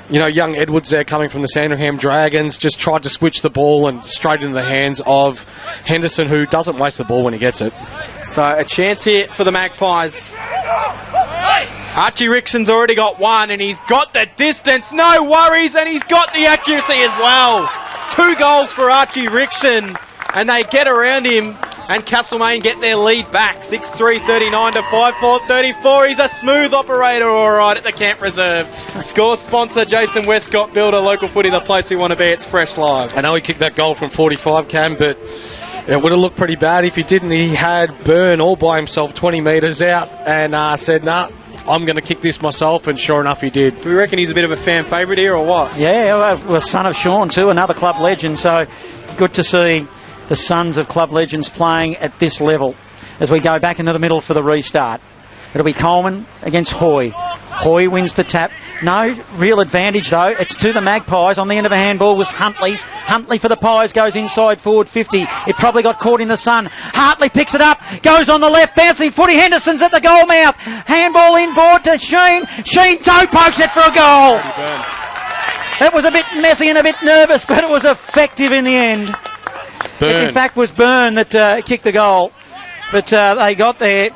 You know, young Edwards there coming from the Sandringham Dragons just tried to switch the ball and straight into the hands of Henderson, who doesn't waste the ball when he gets it. So a chance here for the Magpies. Archie Rickson's already got one, and he's got the distance, no worries, and he's got the accuracy as well. 2 goals for Archie Rickson, and they get around him, and Castlemaine get their lead back. 6-3-39 to 5-4-34. He's a smooth operator, all right, at the Camp Reserve. Score sponsor, Jason Westcott, Builder, Local Footy, the place we want to be. It's Fresh Live. I know he kicked that goal from 45, Cam, but It would have looked pretty bad if he didn't. He had Byrne all by himself 20 metres out and said, nah, I'm going to kick this myself, and sure enough he did. Do we reckon he's a bit of a fan favourite here or what? Yeah, well, son of Sean too, another club legend, so good to see the sons of club legends playing at this level as we go back into the middle for the restart. It'll be Coleman against Hoy. Hoy wins the tap. No real advantage though. It's to the Magpies. On the end of a handball was Huntley. Huntley for the Pies goes inside forward 50. It probably got caught in the sun. Hartley picks it up. Goes on the left. Bouncing footy. Henderson's at the goal mouth. Handball inboard to Sheen. Sheen toe pokes it for a goal. It was a bit messy and a bit nervous, but it was effective in the end. It, in fact, was Byrne that kicked the goal. But they got there.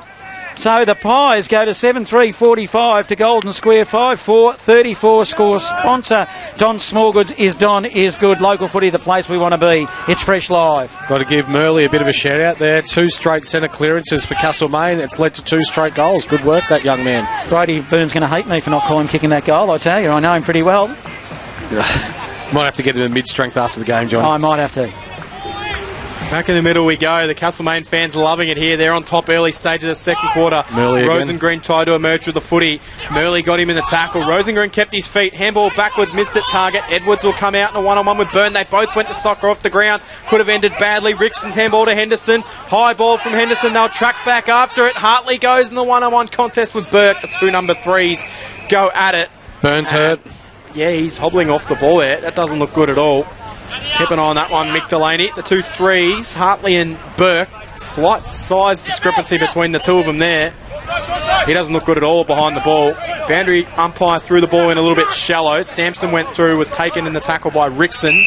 So the Pies go to 7-3-45 to Golden Square 5-4-34 score. Sponsor Don Smallgoods is Don is good. Local footy, the place we want to be. It's Fresh Live. Got to give Murley a bit of a shout out there. 2 straight centre clearances for Castlemaine. It's led to 2 straight goals. Good work, that young man. Brody Byrne's going to hate me for not calling him kicking that goal, I tell you. I know him pretty well. Might have to get him in mid-strength after the game, John. I might have to. Back in the middle we go. The Castlemaine fans are loving it here. They're on top early stage of the second quarter. Murley Rosengreen tried to emerge with the footy. Murley got him in the tackle. Rosengreen kept his feet. Handball backwards, missed at target. Edwards will come out in a one-on-one with Byrne. They both went to soccer off the ground. Could have ended badly. Rickson's handball to Henderson. High ball from Henderson. They'll track back after it. Hartley goes in the one-on-one contest with Burke. The 2 number 3s go at it. Byrne's hurt. Yeah, he's hobbling off the ball there. That doesn't look good at all. Keep an eye on that one, Mick Delaney. The 2 3s, Hartley and Burke. Slight size discrepancy between the 2 of them there. He doesn't look good at all behind the ball. Boundary umpire threw the ball in a little bit shallow. Sampson went through, was taken in the tackle by Rickson.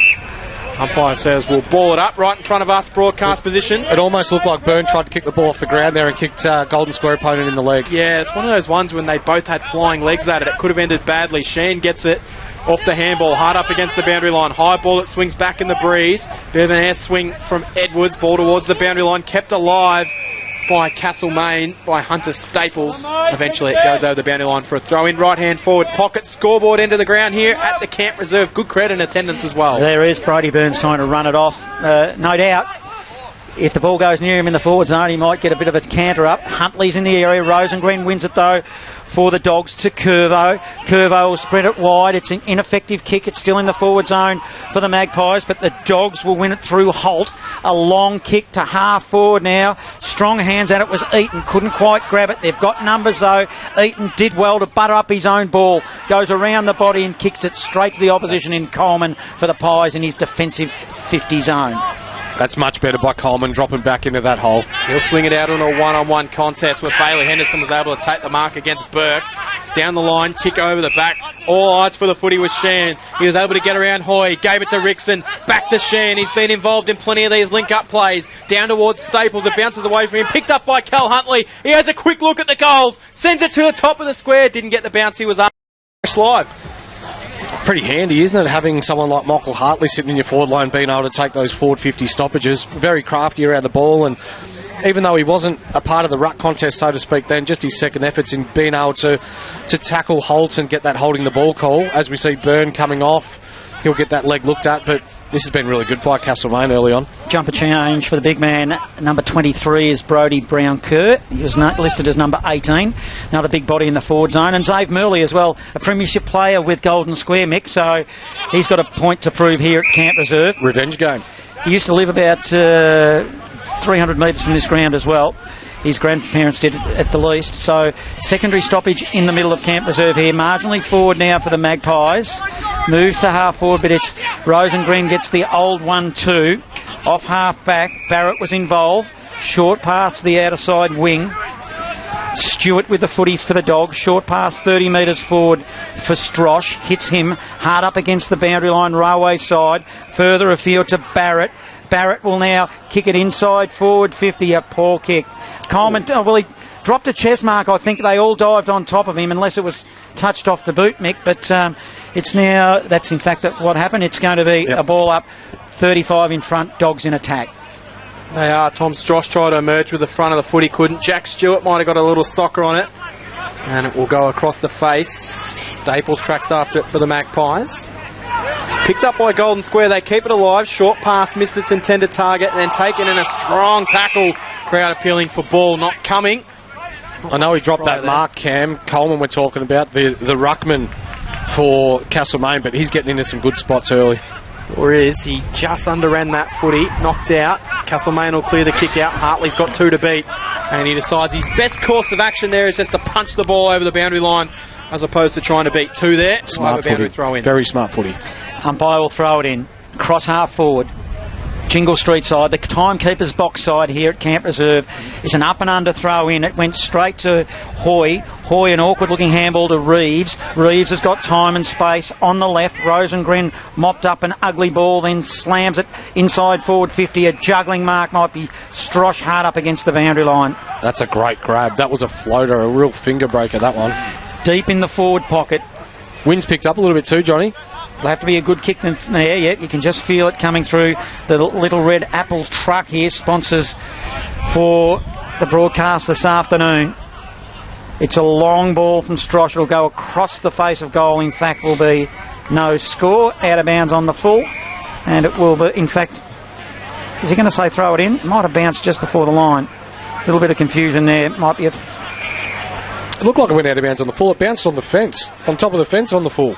Umpire says we'll ball it up right in front of us, broadcast position. It almost looked like Byrne tried to kick the ball off the ground there and kicked Golden Square opponent in the leg. Yeah, it's one of those ones when they both had flying legs at it. It could have ended badly. Sheen gets it off the handball, hard up against the boundary line. High ball, it swings back in the breeze. Bit of an air swing from Edwards. Ball towards the boundary line, kept alive by Castlemaine, by Hunter Staples. Eventually it goes over the boundary line for a throw in. Right hand forward pocket, scoreboard into the ground here at the Camp Reserve. Good credit and attendance as well. There is Brody Byrne's trying to run it off. No doubt, if the ball goes near him in the forward zone, he might get a bit of a canter up. Huntley's in the area. Rosengreen wins it though for the Dogs to Curvo. Curvo will spread it wide. It's an ineffective kick. It's still in the forward zone for the Magpies, but the Dogs will win it through Holt. A long kick to half forward now. Strong hands at it was Eaton. Couldn't quite grab it. They've got numbers though. Eaton did well to butter up his own ball. Goes around the body and kicks it straight to the opposition in Coleman for the Pies in his defensive 50 zone. That's much better by Coleman, dropping back into that hole. He'll swing it out on a one-on-one contest where Bailey Henderson was able to take the mark against Burke. Down the line, kick over the back. All eyes for the footy was Shan. He was able to get around Hoy, gave it to Rickson, back to Shan. He's been involved in plenty of these link-up plays. Down towards Staples, it bounces away from him. Picked up by Cal Huntley. He has a quick look at the goals, sends it to the top of the square. Didn't get the bounce, he was up. Live. Pretty handy, isn't it, having someone like Michael Hartley sitting in your forward line being able to take those forward 50 stoppages. Very crafty around the ball, and even though he wasn't a part of the ruck contest, so to speak, then just his second efforts in being able to tackle Holt and get that holding the ball call. As we see Byrne coming off, he'll get that leg looked at, but this has been really good by Castlemaine early on. Jumper change for the big man. Number 23 is Brodie Brown-Kerr. He was listed as number 18. Another big body in the forward zone. And Dave Murley as well, a premiership player with Golden Square, Mick. So he's got a point to prove here at Camp Reserve. Revenge game. He used to live about 300 metres from this ground as well. His grandparents did at the least. So secondary stoppage in the middle of Camp Reserve here. Marginally forward now for the Magpies. Moves to half forward, but it's Rosengreen gets the old 1-2. Off half back. Barrett was involved. Short pass to the outer side wing. Stewart with the footy for the Dogs. Short pass 30 metres forward for Strosh. Hits him hard up against the boundary line, railway side. Further afield to Barrett. Barrett will now kick it inside forward 50. A poor kick. Coleman, he dropped a chest mark. I think they all dived on top of him unless it was touched off the boot, Mick. But it's now, that's in fact what happened. It's going to be a ball up, 35 in front, Dogs in attack. They are. Tom Strosh tried to emerge with the front of the footy, couldn't. Jack Stewart might have got a little soccer on it. And it will go across the face. Staples tracks after it for the Magpies. Picked up by Golden Square. They keep it alive. Short pass, missed its intended target, and then taken in a strong tackle. Crowd appealing for ball not coming. I know he dropped that mark, Cam. Coleman we're talking about, the ruckman for Castlemaine, but he's getting into some good spots early. Or is he just underran that footy, knocked out. Castlemaine will clear the kick out. Hartley's got 2 to beat, and he decides his best course of action there is just to punch the ball over the boundary line as opposed to trying to beat 2 there. Smart footy. Throw in. Very smart footy. Umpire will throw it in. Cross half forward. Jingle Street side. The timekeeper's box side here at Camp Reserve is an up and under throw in. It went straight to Hoy. Hoy, an awkward looking handball to Reeves. Reeves has got time and space on the left. Rosengren mopped up an ugly ball, then slams it inside forward 50. A juggling mark might be Strosh hard up against the boundary line. That's a great grab. That was a floater, a real finger breaker, that one. Deep in the forward pocket. Wind's picked up a little bit too, Johnny. It'll have to be a good kick there, yeah. You can just feel it coming through the little red Apple truck here, sponsors for the broadcast this afternoon. It's a long ball from Strosh. It'll go across the face of goal. In fact, will be no score. Out of bounds on the full. And it will be, in fact, is he going to say throw it in? It might have bounced just before the line. A little bit of confusion there. Might be a... It looked like it went out of bounds on the full. It bounced on the fence. On top of the fence on the full.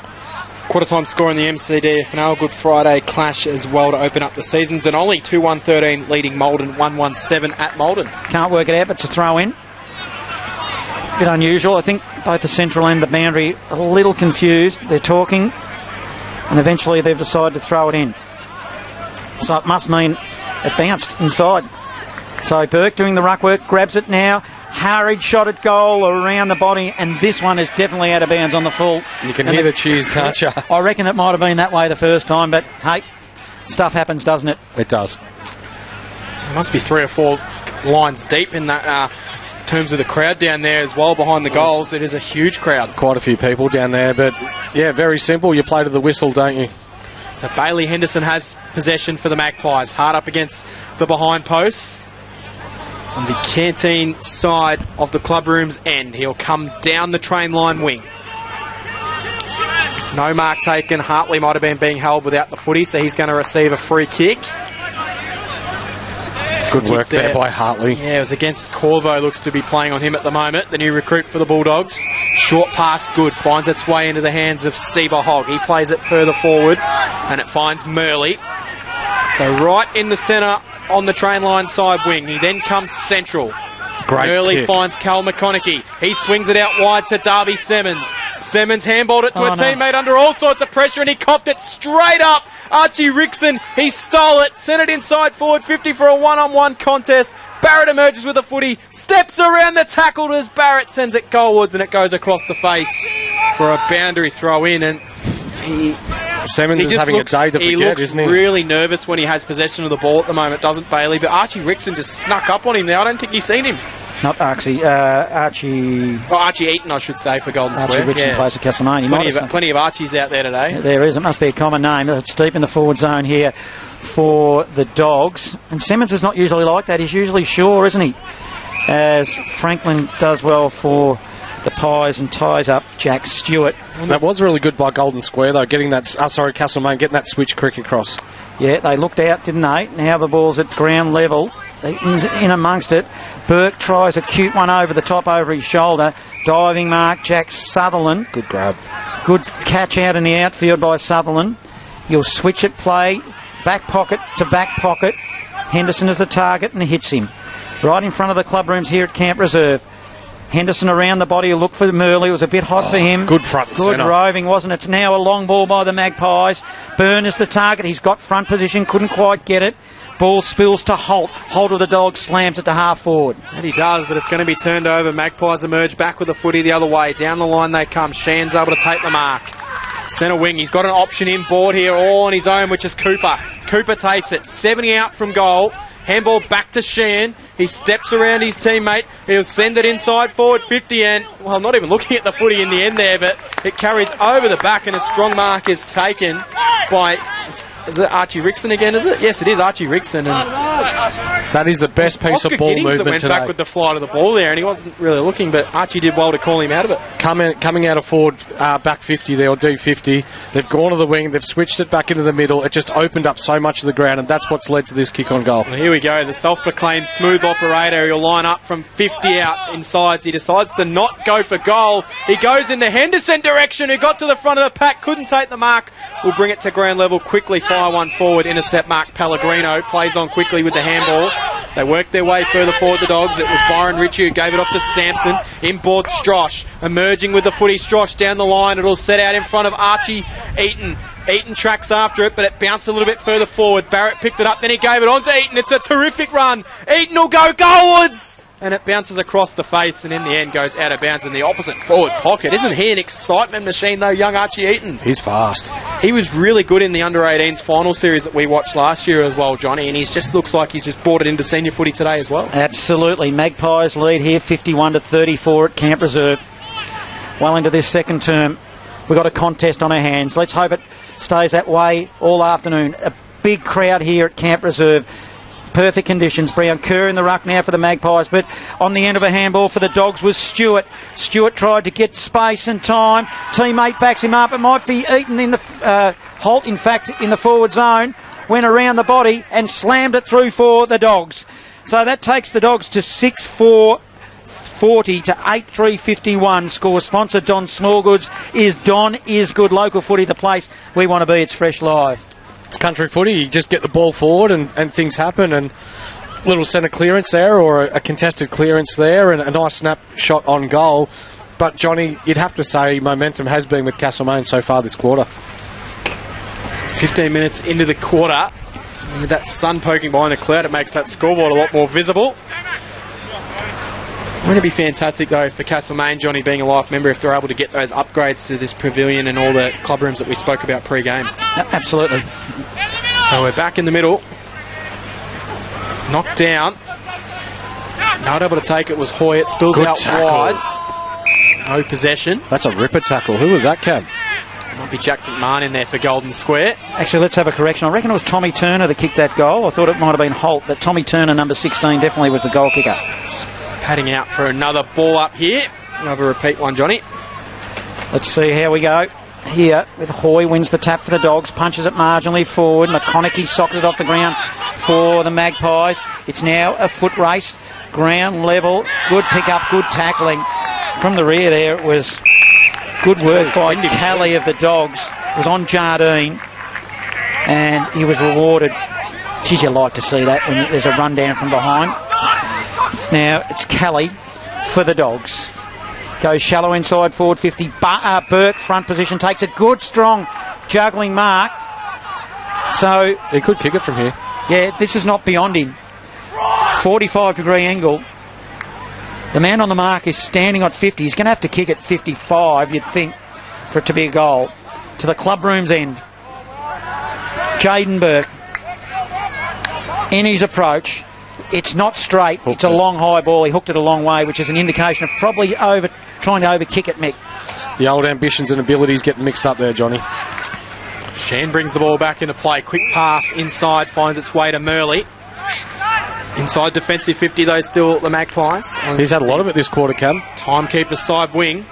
Quarter time score in the MCDFNL. Good Friday clash as well to open up the season. Denali 2-1-13 leading Malden 1-1-7 at Malden. Can't work it out, but it's a throw in. A bit unusual. I think both the central and the boundary a little confused. They're talking and eventually they've decided to throw it in. So it must mean it bounced inside. So Burke doing the ruck work, grabs it now. Hurried shot at goal around the body, and this one is definitely out of bounds on the full. You can hear the cheers, can't you? I reckon it might have been that way the first time, but hey, stuff happens, doesn't it? It does. There must be 3 or 4 lines deep in that terms of the crowd down there as well behind the goals. It is a huge crowd. Quite a few people down there, but yeah, very simple. You play to the whistle, don't you? So Bailey Henderson has possession for the Magpies. Hard up against the behind posts. On the canteen side of the clubroom's end. He'll come down the train line wing. No mark taken. Hartley might have been being held without the footy, so he's going to receive a free kick. Good work there by Hartley. Yeah, it was against Corvo. Looks to be playing on him at the moment. The new recruit for the Bulldogs. Short pass, good. Finds its way into the hands of Seba Hogg. He plays it further forward, and it finds Murley. So right in the centre on the train line side wing. He then comes central. Great Early kick. finds Cal McConaughey. He swings it out wide to Darby Simmons. Simmons handballed it to a teammate under all sorts of pressure, and he coughed it straight up. Archie Rickson, he stole it, sent it inside forward 50 for a one-on-one contest. Barrett emerges with a footy, steps around the tackle as Barrett sends it goalwards, and it goes across the face for a boundary throw in. And Simmons is having a day to forget, isn't he? He looks really nervous when he has possession of the ball at the moment, doesn't Bailey? But Archie Rickson just snuck up on him now. I don't think you've seen him. Not Archie. Archie Eaton, I should say, for Golden Archie Square. Rickson plays for Castlemaine. Plenty of Archies out there today. There is. It must be a common name. It's deep in the forward zone here for the Dogs. And Simmons is not usually like that. He's usually sure, isn't he? As Franklin does well for the Pies and ties up Jack Stewart. That was really good by Golden Square, though, getting that. Castlemaine getting that switch crick across. Yeah, they looked out, didn't they? Now the ball's at ground level. Eaton's in amongst it. Burke tries a cute one over the top, over his shoulder. Diving mark, Jack Sutherland. Good grab. Good catch out in the outfield by Sutherland. He'll switch it play, back pocket to back pocket. Henderson is the target and hits him. Right in front of the club rooms here at Camp Reserve. Henderson around the body, he'll look for Murley. It was a bit hot for him. Good front and Good centre. roving, wasn't it? It's now a long ball by the Magpies. Byrne is the target. He's got front position, couldn't quite get it. Ball spills to Holt. Holt of the Dogs slams it to half forward. And he does, but it's going to be turned over. Magpies emerge back with the footy the other way. Down the line they come. Shan's able to take the mark. Centre wing, he's got an option in board here, all on his own, which is Cooper. Cooper takes it. 70 out from goal. Handball back to Shan. He steps around his teammate. He'll send it inside forward 50 and, well, not even looking at the footy in the end there, but it carries over the back and a strong mark is taken by Is it Archie Rickson again, is it? Yes, it is Archie Rickson. And that is the best piece Oscar of ball Giddings movement that went today. back with the flight of the ball there, and he wasn't really looking, but Archie did well to call him out of it. Coming out of forward back 50 there, or D50, they've gone to the wing, they've switched it back into the middle. It just opened up so much of the ground, and that's what's led to this kick on goal. Well, here we go, the self-proclaimed smooth operator. He'll line up from 50 out inside. He decides to not go for goal. He goes in the Henderson direction, who got to the front of the pack, couldn't take the mark. Will bring it to ground level, quickly fire one forward, intercept mark. Pellegrino plays on quickly with the handball. They worked their way further forward, the Dogs. It was Byron Ritchie who gave it off to Sampson. Inboard Strosh, emerging with the footy. Strosh down the line. It'll set out in front of Archie Eaton. Eaton tracks after it, but it bounced a little bit further forward. Barrett picked it up, then he gave it on to Eaton. It's a terrific run. Eaton will go goalwards! And it bounces across the face and in the end goes out of bounds in the opposite forward pocket. Isn't he an excitement machine though, young Archie Eaton? He's fast. He was really good in the under-18s final series that we watched last year as well, Johnny, and he just looks like he's just brought it into senior footy today as well. Absolutely. Magpies lead here 51-34 at Camp Reserve. Well into this second term. We've got a contest on our hands. Let's hope it stays that way all afternoon. A big crowd here at Camp Reserve. Perfect conditions. Brown Kerr in the ruck now for the Magpies, but on the end of a handball for the Dogs was Stewart. Stewart tried to get space and time. Teammate backs him up. It might be Eaton in the Holt, in fact, in the forward zone. Went around the body and slammed it through for the Dogs. So that takes the Dogs to 6-4. 40 to 8-3-51 score. Sponsor Don Smallgoods is Don is good. Local footy, the place we want to be. It's Fresh Live. It's country footy. You just get the ball forward and things happen, and a little centre clearance there, or a contested clearance there, and a nice snap shot on goal. But Johnny, you'd have to say momentum has been with Castlemaine so far this quarter. 15 minutes into the quarter, and with that sun poking behind the cloud, it makes that scoreboard a lot more visible. Wouldn't it be fantastic, though, for Castlemaine, Johnny, being a life member, if they're able to get those upgrades to this pavilion and all the club rooms that we spoke about pre-game? Absolutely. So we're back in the middle. Knocked down. Not able to take it was Hoy. It spills Good out tackle. wide. No possession. That's a ripper tackle. Who was that, Cam? Might be Jack McMahon in there for Golden Square. Actually, let's have a correction. I reckon it was Tommy Turner that kicked that goal. I thought it might have been Holt, but Tommy Turner, number 16, definitely was the goal kicker. Padding out for another ball up here. Another repeat one, Johnny. Let's see how we go. Here with Hoy, wins the tap for the Dogs, punches it marginally forward. McConaughey socked it off the ground for the Magpies. It's now a foot race, ground level. Good pick up, good tackling from the rear there. It was good work by Kelly of the Dogs. It was on Jardine, and he was rewarded. Geez, you like to see that when there's a run down from behind. Now it's Kelly for the Dogs. Goes shallow inside forward 50. Burke front position takes a good strong juggling mark. So He could kick it from here. yeah, this is not beyond him. 45-degree angle. The man on the mark is standing on 50. He's going to have to kick at 55, you'd think, for it to be a goal. To the club room's end. Jaden Burke in his approach. It's not straight. It's a long high ball. He hooked it a long way, which is an indication of probably trying to overkick it, Mick. The old ambitions and abilities getting mixed up there, Johnny. Shan brings the ball back into play. Quick pass inside, finds its way to Murley. Inside defensive 50, though, still the Magpies. He's had a lot of it this quarter, Cam. Timekeeper side wing.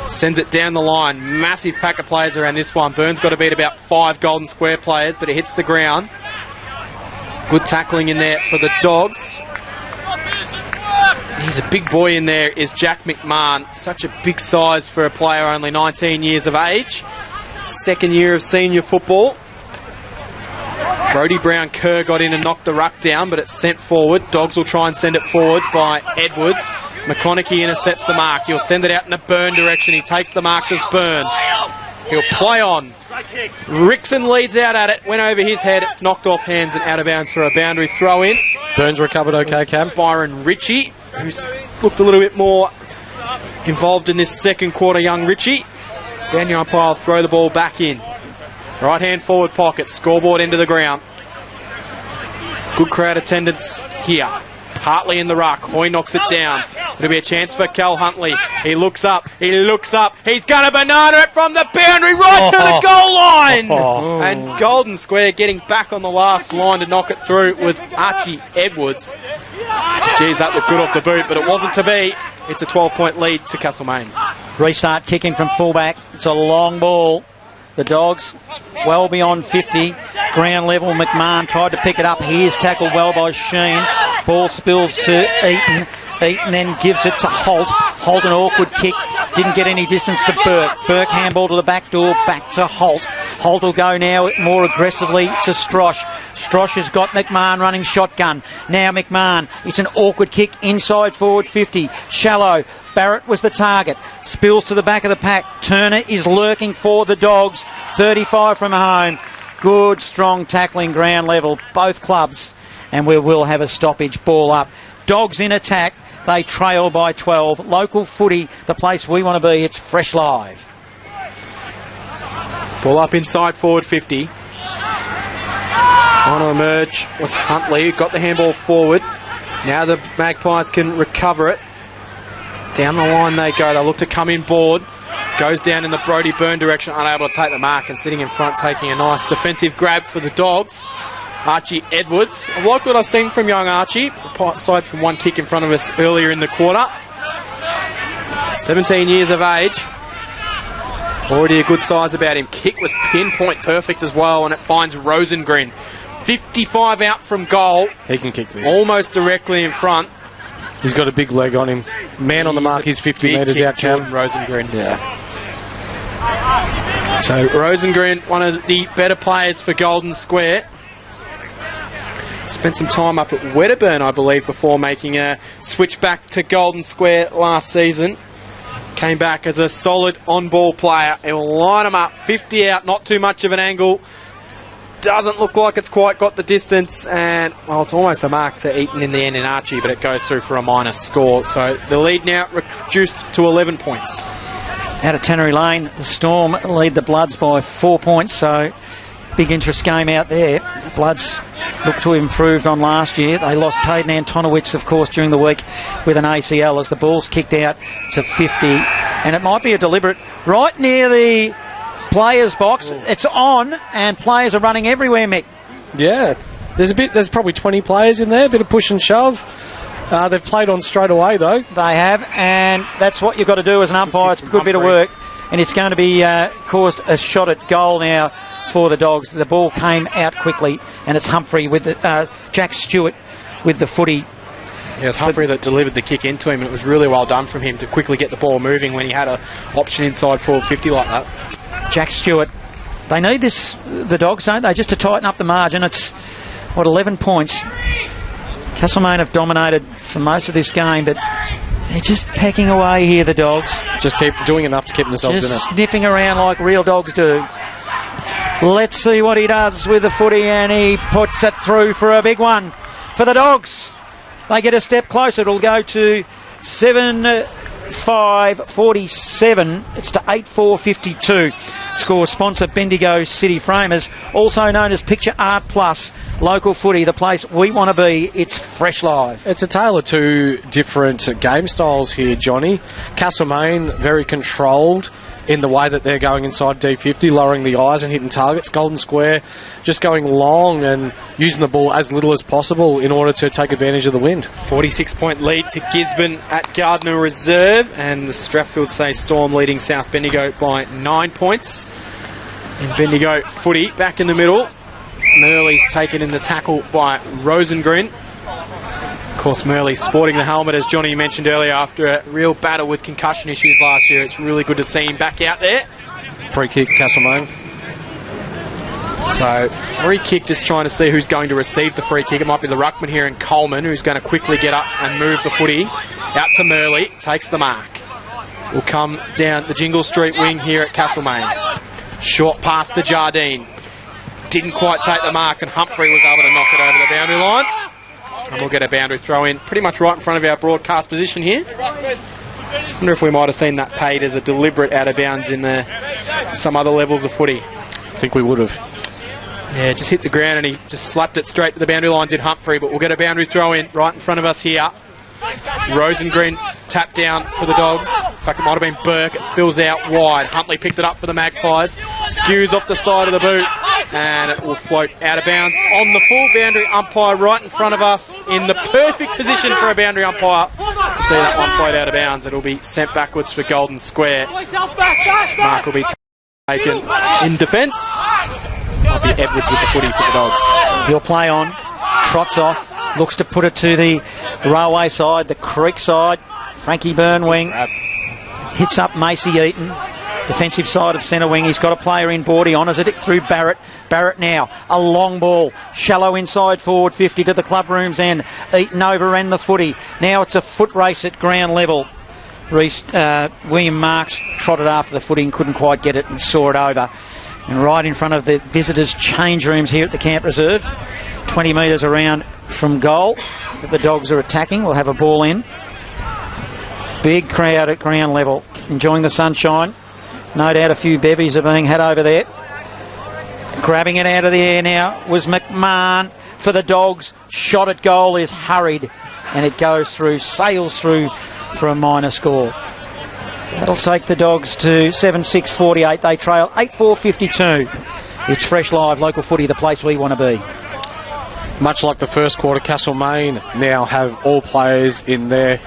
Sends it down the line. Massive pack of players around this one. Burns got to beat about 5 Golden Square players, but it hits the ground. Good tackling in there for the Dogs. He's a big boy in there, is Jack McMahon. Such a big size for a player only 19 years of age. Second year of senior football. Brodie Brown Kerr got in and knocked the ruck down, but it's sent forward. Dogs will try and send it forward by Edwards. McConaughey intercepts the mark. He'll send it out in a Burn direction. He takes the mark as Burn. He'll play on. Rickson leads out at it. Went over his head. It's knocked off hands and out of bounds for a boundary throw in. Burns recovered okay, Cam. Byron Ritchie, who's looked a little bit more involved in this second quarter, young Ritchie. Down your umpire will throw the ball back in. Right hand forward pocket. Scoreboard into the ground. Good crowd attendance here. Hartley in the ruck. Hoy knocks it down. It'll be a chance for Cal Huntley. He looks up. He's going to banana it from the boundary right to the goal line. And Golden Square getting back on the last line to knock it through was Archie Edwards. Geez, that looked good off the boot, but it wasn't to be. It's a 12-point lead to Castlemaine. Restart kicking from fullback. It's a long ball. The Dogs well beyond 50. Ground level. McMahon tried to pick it up. He is tackled well by Sheen. Ball spills to Eaton. Eaton then gives it to Holt. Holt an awkward kick. Didn't get any distance to Burke. Burke handball to the back door. Back to Holt. Holt will go now more aggressively to Strosh. Strosh has got McMahon running shotgun. Now McMahon. It's an awkward kick inside forward 50. Shallow. Barrett was the target. Spills to the back of the pack. Turner is lurking for the Dogs. 35 from home. Good, strong tackling ground level. Both clubs. And we will have a stoppage. Ball up. Dogs in attack. They trail by 12. Local footy, the place we want to be. It's Fresh Live. Ball up inside forward 50. Trying to emerge was Huntley, who got the handball forward. Now the Magpies can recover it. Down the line they go. They look to come in board. Goes down in the Brodie Byrne direction, unable to take the mark, and sitting in front taking a nice defensive grab for the Dogs. Archie Edwards. I like what I've seen from young Archie, aside from one kick in front of us earlier in the quarter. 17 years of age. Already a good size about him. Kick was pinpoint perfect as well, and it finds Rosengren. 55 out from goal. He can kick this. Almost directly in front. He's got a big leg on him. Man on the mark, he's 50 metres out, Cam. Rosengren. Yeah. So Rosengren, one of the better players for Golden Square. Spent some time up at Wedderburn, I believe, before making a switch back to Golden Square last season. Came back as a solid on-ball player. He'll line them up. 50 out, not too much of an angle. Doesn't look like it's quite got the distance. And, well, it's almost a mark to Eaton in the end in Archie, but it goes through for a minus score. So the lead now reduced to 11 points. Out of Tannery Lane, the Storm lead the Bloods by 4 points. So big interest game out there. The Bloods look to have improved on last year. They lost Caden Antonowicz, of course, during the week with an ACL as the ball's kicked out to 50. And it might be a deliberate... Right near the players' box, it's on, and players are running everywhere, Mick. Yeah. There's probably 20 players in there, a bit of push and shove. They've played on straight away, though. They have, and that's what you've got to do as an umpire. It's a good bit of work. And it's going to be caused a shot at goal now for the Dogs. The ball came out quickly, and it's Humphrey with Jack Stewart with the footy. Yeah, it's Humphrey that delivered the kick into him, and it was really well done from him to quickly get the ball moving when he had an option inside forward 50 like that. Jack Stewart. They need this, the Dogs, don't they, just to tighten up the margin. It's, 11 points. Castlemaine have dominated for most of this game, but they're just pecking away here, the Dogs. Just keep doing enough to keep themselves in it. Just sniffing around like real dogs do. Let's see what he does with the footy, and he puts it through for a big one for the Dogs. They get a step closer. It'll go to 7-5-47. It's to 8-4-52. Score sponsor Bendigo City Framers, also known as Picture Art Plus. Local footy, the place we want to be. It's Fresh Live. It's a tale of two different game styles here, Johnny. Castlemaine, very controlled in the way that they're going inside D50, lowering the eyes and hitting targets. Golden Square just going long and using the ball as little as possible in order to take advantage of the wind. 46-point lead to Gisborne at Gardner Reserve, and the Strathfield Say Storm leading South Bendigo by 9 points. In Bendigo footy, back in the middle. Murley's taken in the tackle by Rosengren. Of course, Murley sporting the helmet, as Johnny mentioned earlier, after a real battle with concussion issues last year. It's really good to see him back out there. Free kick, Castlemaine. So, free kick, just trying to see who's going to receive the free kick. It might be the ruckman here in Coleman, who's going to quickly get up and move the footy. Out to Murley, takes the mark. Will come down the Jingle Street wing here at Castlemaine. Short pass to Jardine. Didn't quite take the mark, and Humphrey was able to knock it over the boundary line. And we'll get a boundary throw in pretty much right in front of our broadcast position here. I wonder if we might have seen that paid as a deliberate out of bounds in some other levels of footy. I think we would have. Yeah, just hit the ground and he just slapped it straight to the boundary line, did Humphrey, but we'll get a boundary throw in right in front of us here. Rosengren tapped down for the Dogs. In fact, it might have been Burke. It spills out wide. Huntley picked it up for the Magpies. Skews off the side of the boot, and it will float out of bounds on the full boundary umpire right in front of us in the perfect position for a boundary umpire to see that one float out of bounds. It'll be sent backwards for Golden Square. Mark will be taken in defence. Might be Edwards with the footy for the Dogs. He'll play on, trots off, looks to put it to the railway side, the creek side. Frankie Byrne wing hits up Macy Eaton, defensive side of centre wing. He's got a player in board. He honours it through Barrett. Barrett now, a long ball, shallow inside forward 50 to the club room's end. Eaton overran the footy. Now it's a foot race at ground level. William Marks trotted after the footy and couldn't quite get it and saw it over. And right in front of the visitors' change rooms here at the Camp Reserve, 20 metres around from goal that the Dogs are attacking. We'll have a ball in. Big crowd at ground level, enjoying the sunshine. No doubt a few bevies are being had over there. Grabbing it out of the air now was McMahon for the Dogs. Shot at goal is hurried, and it goes through, sails through for a minor score. That'll take the Dogs to 7-6-48. They trail 8-4-52. It's Fresh Live, local footy, the place we want to be. Much like the first quarter, Castlemaine now have all players in their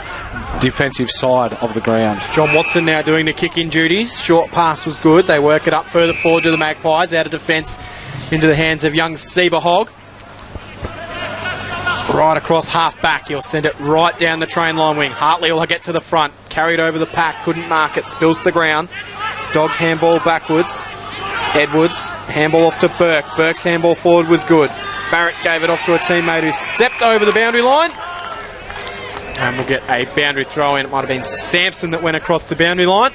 defensive side of the ground. John Watson now doing the kick-in duties. Short pass was good. They work it up further forward to the Magpies, out of defence into the hands of young Seba Hogg. Right across half-back. He'll send it right down the train line wing. Hartley will get to the front. Carried over the pack. Couldn't mark it. Spills to ground. Dogs handball backwards. Edwards. Handball off to Burke. Burke's handball forward was good. Barrett gave it off to a teammate who stepped over the boundary line. And we'll get a boundary throw in. It might have been Sampson that went across the boundary line.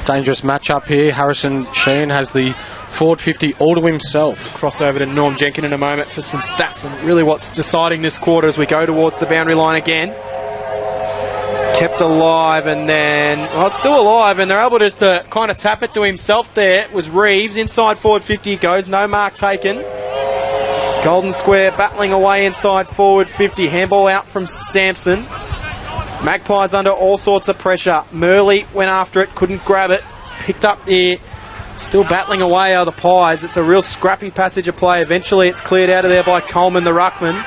Dangerous matchup here. Harrison Sheen has the forward 50 all to himself. Cross over to Norm Jenkin in a moment for some stats and really what's deciding this quarter as we go towards the boundary line again. Kept alive and then, well, it's still alive and they're able just to kind of tap it to himself there. It was Reeves, inside forward 50 he goes, no mark taken. Golden Square battling away inside forward 50, handball out from Sampson. Magpies under all sorts of pressure. Murley went after it, couldn't grab it, picked up there. Still battling away are the Pies. It's a real scrappy passage of play. Eventually it's cleared out of there by Coleman, the ruckman.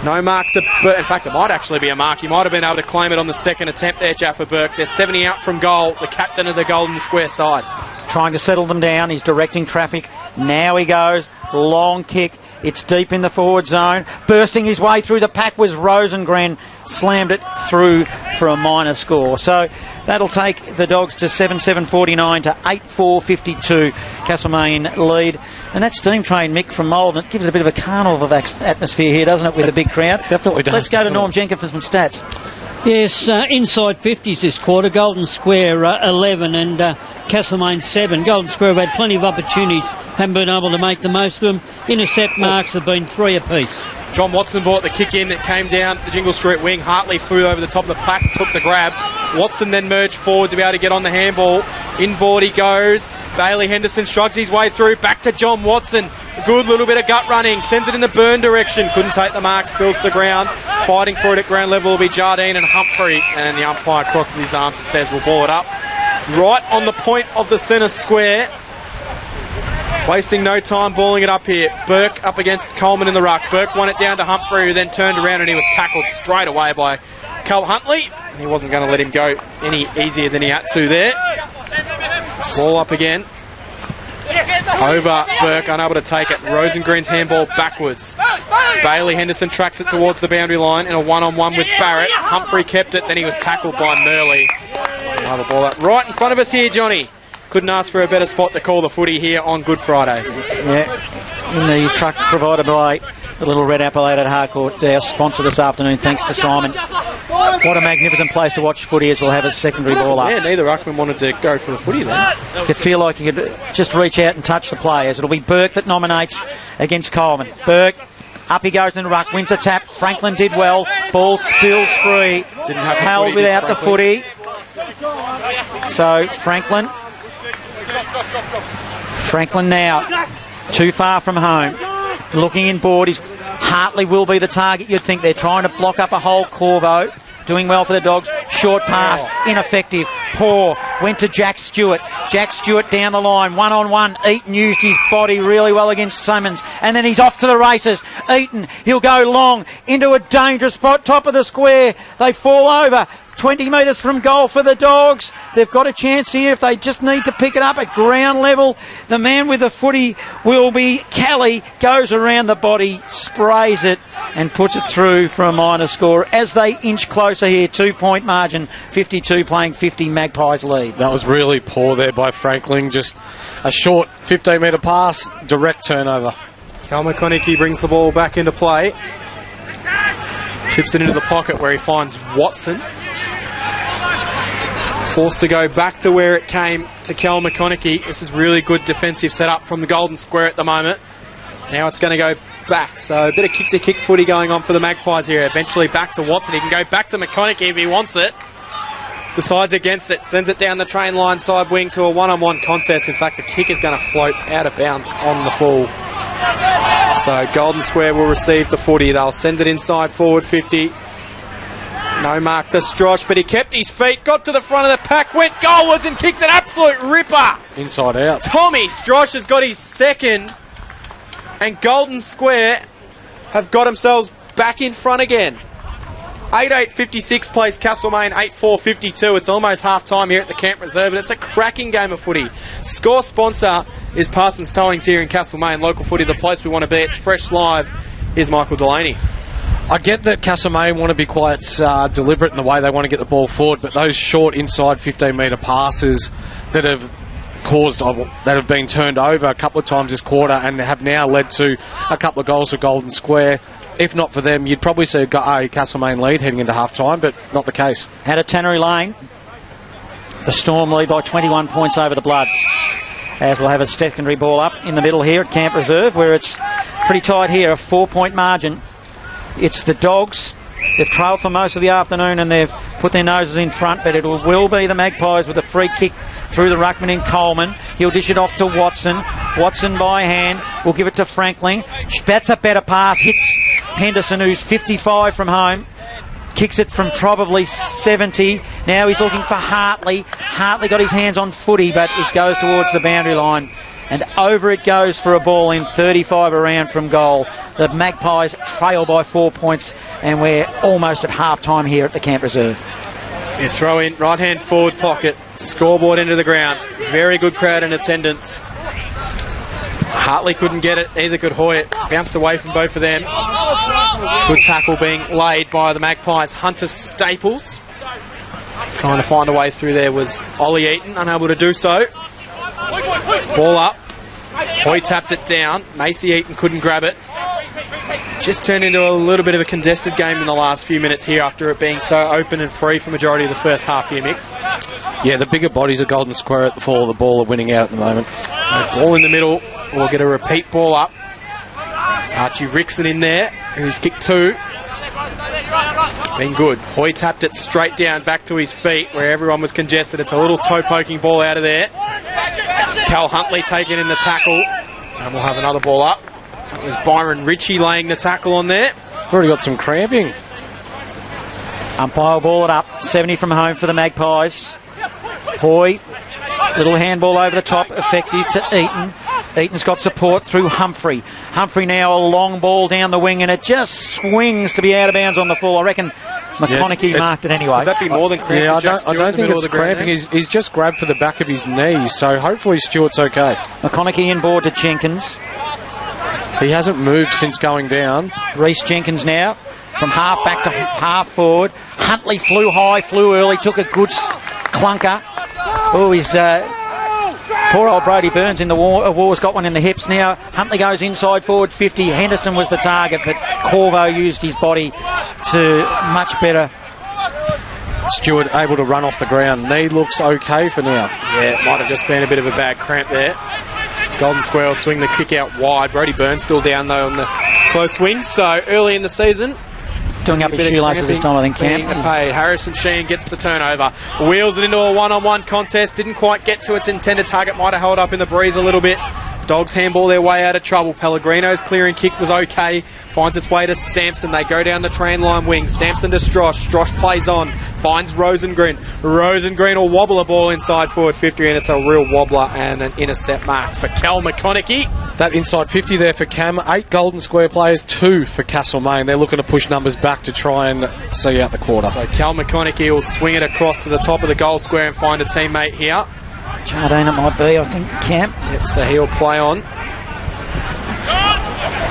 No mark to Burke. In fact, it might actually be a mark. He might have been able to claim it on the second attempt there, Jaffa Burke. They're 70 out from goal, the captain of the Golden Square side. Trying to settle them down. He's directing traffic. Now he goes. Long kick. It's deep in the forward zone. Bursting his way through the pack was Rosengren. Slammed it through for a minor score. So that'll take the Dogs to 7-7-49 to 8-4-52. Castlemaine lead. And that steam train, Mick, from Molden, it gives it a bit of a carnival of atmosphere here, doesn't it, with a big crowd? Definitely does. Let's go to Norm Jenkin for some stats. Yes, inside 50s this quarter. Golden Square 11 and Castlemaine 7. Golden Square have had plenty of opportunities, haven't been able to make the most of them. Intercept marks have been 3 apiece. John Watson brought the kick in that came down the Jingle Street wing. Hartley flew over the top of the pack, took the grab. Watson then merged forward to be able to get on the handball. Inboard he goes. Bailey Henderson shrugs his way through. Back to John Watson. Good little bit of gut running. Sends it in the Burn direction. Couldn't take the mark. Spills to ground. Fighting for it at ground level will be Jardine and Humphrey. And the umpire crosses his arms and says we'll ball it up. Right on the point of the centre square. Wasting no time balling it up here. Burke up against Coleman in the ruck. Burke won it down to Humphrey, who then turned around and he was tackled straight away by Cal Huntley. And he wasn't going to let him go any easier than he had to there. Ball up again. Over Burke, unable to take it. Rosengren's handball backwards. Bailey Henderson tracks it towards the boundary line in a one-on-one with Barrett. Humphrey kept it, then he was tackled by Murley. Another ball up right in front of us here, Johnny. Couldn't ask for a better spot to call the footy here on Good Friday. Yeah, in the truck provided by the Little Red Apple at Harcourt, our sponsor this afternoon, thanks to Simon. What a magnificent place to watch footy as we'll have a secondary ball up. Yeah, neither ruckman wanted to go for the footy then. You could feel like you could just reach out and touch the players. It'll be Burke that nominates against Coleman. Burke, up he goes in the ruck, wins a tap. Franklin did well. Ball spills free. Didn't have held footy, without the footy. So Franklin now Too far from home. Looking inboard. Hartley will be the target. You'd think they're trying to block up a hole. Corvo doing well for the Dogs. Short pass, ineffective. Poor. Went to Jack Stewart. Jack Stewart down the line. 1-on-1. Eaton used his body really well against Simmons. And then he's off to the races. Eaton, he'll go long into a dangerous spot. Top of the square. They fall over. 20 metres from goal for the Dogs. They've got a chance here if they just need to pick it up at ground level. The man with the footy will be Kelly. Goes around the body, sprays it and puts it through for a minor score as they inch closer here. 2-point margin, 52 playing 50, Magpies lead. That was really poor there by Franklin. Just a short 15-metre pass, direct turnover. Cal McConaughey brings the ball back into play. Chips it into the pocket where he finds Watson. Forced to go back to where it came to Cal McConaughey. This is really good defensive setup from the Golden Square at the moment. Now it's going to go back. So a bit of kick-to-kick footy going on for the Magpies here. Eventually back to Watson. He can go back to McConaughey if he wants it. Decides against it. Sends it down the train line side wing to a one-on-one contest. In fact, the kick is going to float out of bounds on the full. So Golden Square will receive the footy. They'll send it inside forward 50. No mark to Strosh, but he kept his feet, got to the front of the pack, went goalwards and kicked an absolute ripper. Inside out. Tommy Strosh has got his second, and Golden Square have got themselves back in front again. 8-8-56 plays Castlemaine, 8-4-52. It's almost half-time here at the Camp Reserve, and it's a cracking game of footy. Score sponsor is Parsons Towings here in Castlemaine. Local footy, the place we want to be. It's Fresh Live. Here's Michael Delaney. I get that Castlemaine want to be quite deliberate in the way they want to get the ball forward, but those short inside 15-metre passes that have been turned over a couple of times this quarter and have now led to a couple of goals for Golden Square. If not for them, you'd probably see a Castlemaine lead heading into half-time, but not the case. Out of Tannery Lane, the Storm lead by 21 points over the Bloods. As we'll have a secondary ball up in the middle here at Camp Reserve, where it's pretty tight here, a 4-point margin. It's the Dogs. They've trailed for most of the afternoon and they've put their noses in front, but it will be the Magpies with a free kick through the ruckman in Coleman. He'll dish it off to Watson. Watson by hand. We'll give it to Franklin. That's a better pass. Hits Henderson, who's 55 from home. Kicks it from probably 70. Now he's looking for Hartley. Hartley got his hands on footy, but it goes towards the boundary line. And over it goes for a ball in 35 around from goal. The Magpies trail by 4 points, and we're almost at half-time here at the Camp Reserve. You throw in right-hand forward pocket, scoreboard into the ground. Very good crowd in attendance. Hartley couldn't get it, neither could Hoyt. Bounced away from both of them. Good tackle being laid by the Magpies. Hunter Staples trying to find a way through there was Ollie Eaton, unable to do so. Ball up. Hoy tapped it down. Macy Eaton couldn't grab it. Just turned into a little bit of a contested game in the last few minutes here after it being so open and free for majority of the first half here, Mick. Yeah, the bigger bodies of Golden Square at the fall of the ball are winning out at the moment. So ball in the middle. We'll get a repeat ball up. It's Archie Rickson in there, who's kicked two. Been good. Hoy tapped it straight down back to his feet where everyone was congested. It's a little toe-poking ball out of there. Cal Huntley taking in the tackle. And we'll have another ball up. That was Byron Ritchie laying the tackle on there. Already got some cramping. Umpire will ball it up. 70 from home for the Magpies. Hoy, little handball over the top, effective to Eaton. Eaton's got support through Humphrey. Humphrey now a long ball down the wing and it just swings to be out of bounds on the full. I reckon McConaughey marked it anyway. Would that be more than cramping? Yeah, I don't think it's cramping. He's just grabbed for the back of his knee, so hopefully Stewart's okay. McConaughey inboard to Jenkins. He hasn't moved since going down. Reece Jenkins now from half back to half forward. Huntley flew high, flew early, took a good clunker. Oh, he's... poor old Brodie Burns in the war's got one in the hips now. Huntley goes inside forward 50. Henderson was the target, but Corvo used his body to much better. Stewart able to run off the ground. Knee looks okay for now. Yeah, it might have just been a bit of a bad cramp there. Golden Square will swing the kick out wide. Brodie Burns still down though on the close wing. So early in the season, doing up his shoelaces this time, I think, Camp. Paid. Harrison Sheen gets the turnover. Wheels it into a one-on-one contest. Didn't quite get to its intended target. Might have held up in the breeze a little bit. Dogs handball their way out of trouble. Pellegrino's clearing kick was okay. Finds its way to Sampson. They go down the train line wing. Sampson to Strosh. Strosh plays on. Finds Rosengren. Rosengren will wobble a ball inside forward 50, and it's a real wobbler and an intercept mark for Cal McConaughey. That inside 50 there for Cam. 8 Golden Square players, 2 for Castlemaine. They're looking to push numbers back to try and see out the quarter. So Cal McConaughey will swing it across to the top of the goal square and find a teammate here. Jardine it might be, I think, Cam. Yep, so he'll play on.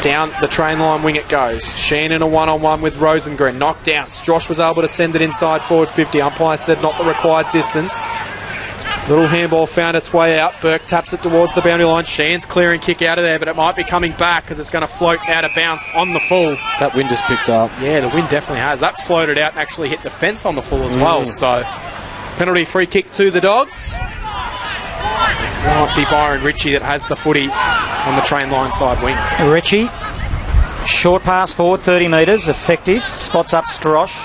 Down the train line wing it goes. Shannon a one-on-one with Rosengren. Knocked down. Strosh was able to send it inside forward 50. Umpire said not the required distance. Little handball found its way out. Burke taps it towards the boundary line. Shan's clearing kick out of there, but it might be coming back because it's going to float out of bounds on the full. That wind has picked up. Yeah, the wind definitely has. That floated out and actually hit the fence on the full as well. So, penalty free kick to the Dogs. It might be Byron Ritchie that has the footy on the train line side wing. Ritchie, short pass forward, 30 metres, effective. Spots up Strosh.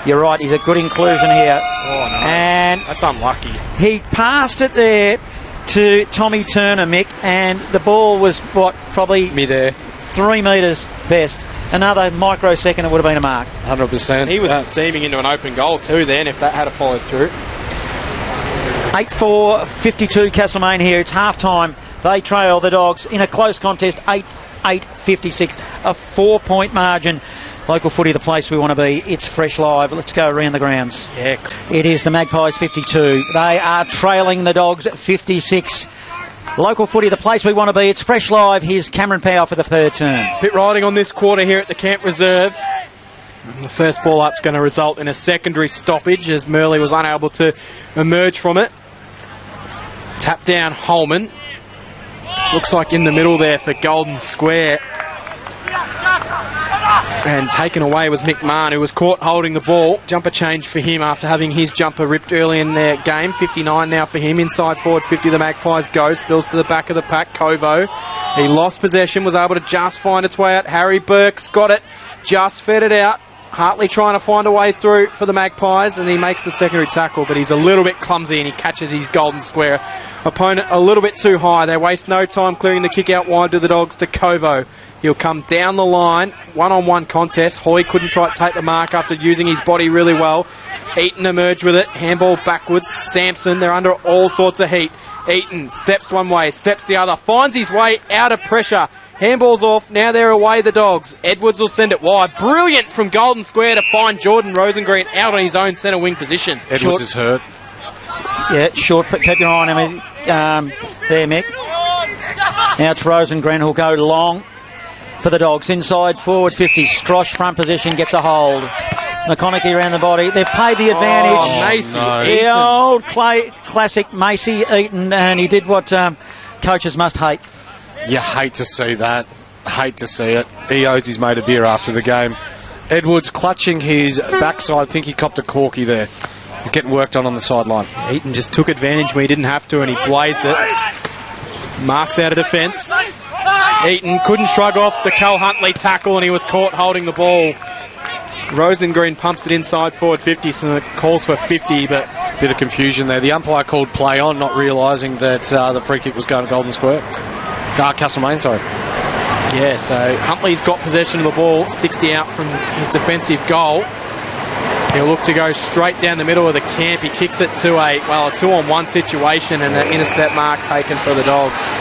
You're right, he's a good inclusion here. Oh, no. And that's unlucky. he passed it there to Tommy Turner, Mick, and the ball was, probably Mid-air. 3 metres best. Another microsecond, it would have been a mark. 100%. He was steaming into an open goal too then, if that had followed through. 8-4-52 Castlemaine here. It's half-time. They trail the Dogs in a close contest, 8-56. A 4-point margin. Local footy, the place we want to be. It's Fresh Live. Let's go around the grounds. Yeah. It is the Magpies 52. They are trailing the Dogs at 56. Local footy, the place we want to be. It's Fresh Live. Here's Cameron Power for the third term. Bit riding on this quarter here at the Camp Reserve. And the first ball up's going to result in a secondary stoppage as Murley was unable to emerge from it. Tap down Holman. Looks like in the middle there for Golden Square. And taken away was Mick Mahon, who was caught holding the ball. Jumper change for him after having his jumper ripped early in their game. 59 now for him. Inside forward 50, the Magpies go. Spills to the back of the pack. Kovo. He lost possession, was able to just find its way out. Harry Burke's got it. Just fed it out. Hartley trying to find a way through for the Magpies, and he makes the secondary tackle, but he's a little bit clumsy and he catches his Golden Square opponent a little bit too high. They waste no time clearing the kick out wide to the Dogs to Kovo. He'll come down the line, one-on-one contest. Hoy couldn't try to take the mark after using his body really well. Eaton emerged with it, handball backwards. Sampson, they're under all sorts of heat. Eaton steps one way, steps the other, finds his way out of pressure. Handball's off, now they're away the Dogs. Edwards will send it wide. Brilliant from Golden Square to find Jordan Rosengren out on his own centre wing position. Edwards is hurt. Yeah, short, but keep your eye on him there, Mick. Now it's Rosengren who'll go long for the Dogs. Inside forward 50. Strosh front position gets a hold. McConaughey around the body. They've paid the advantage. Oh, Macy. No. The old classic Macy Eaton, and he did what coaches must hate. You hate to see that. Hate to see it. He owes his mate a beer after the game. Edwards clutching his backside. I think he copped a corky there. He's getting worked on the sideline. Eaton just took advantage when he didn't have to, and he blazed it. Marks out of defence. Eaton couldn't shrug off the Cal Huntley tackle, and he was caught holding the ball. Rosengren pumps it inside forward 50, so it calls for 50, but Bit of confusion there. The umpire called play on, not realising that the free kick was going to Golden Square. Castlemaine, sorry. yeah, so Huntley's got possession of the ball, 60 out from his defensive goal. He'll look to go straight down the middle of the camp. He kicks it to a 2-on-1 situation, and an intercept mark taken for the Dogs.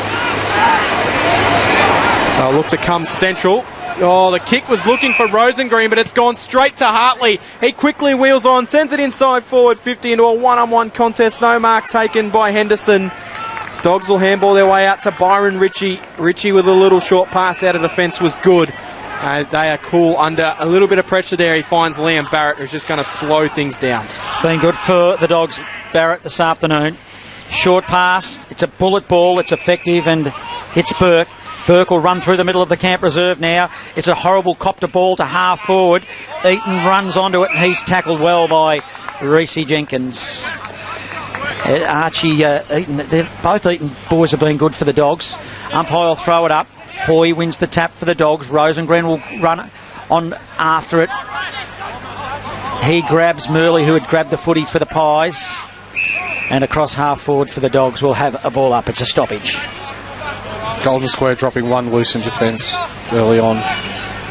They'll look to come central. Oh, the kick was looking for Rosengren, but it's gone straight to Hartley. He quickly wheels on, sends it inside forward 50 into a one-on-one contest. No mark taken by Henderson. Dogs will handball their way out to Byron Ritchie. Ritchie with a little short pass out of defence was good. They are cool under a little bit of pressure there. He finds Liam Barrett, who's just going to slow things down. It's been good for the Dogs, Barrett, this afternoon. Short pass. It's a bullet ball. It's effective and hits Burke. Burke will run through the middle of the Camp Reserve now. It's a horrible copter ball to half forward. Eaton runs onto it, and he's tackled well by Reece Jenkins. Archie Eaton, both Eaton boys have been good for the Dogs. Umpire will throw it up. Hoy wins the tap for the Dogs. Rosengren will run on after it. He grabs Murley, who had grabbed the footy for the Pies. And across half forward for the Dogs will have a ball up. It's a stoppage. Golden Square dropping one loose in defence early on.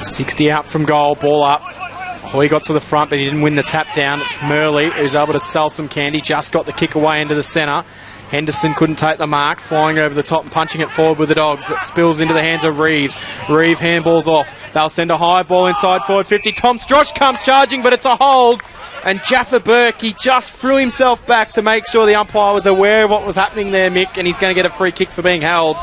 60 out from goal, ball up. Hoy got to the front, but he didn't win the tap down. It's Murley who's able to sell some candy. Just got the kick away into the centre. Henderson couldn't take the mark, flying over the top and punching it forward with the Dogs. It spills into the hands of Reeves. Reeves handballs off. They'll send a high ball inside forward 50. Tom Strosh comes charging, but it's a hold. And Jaffa Burke, he just threw himself back to make sure the umpire was aware of what was happening there, Mick, and he's going to get a free kick for being held.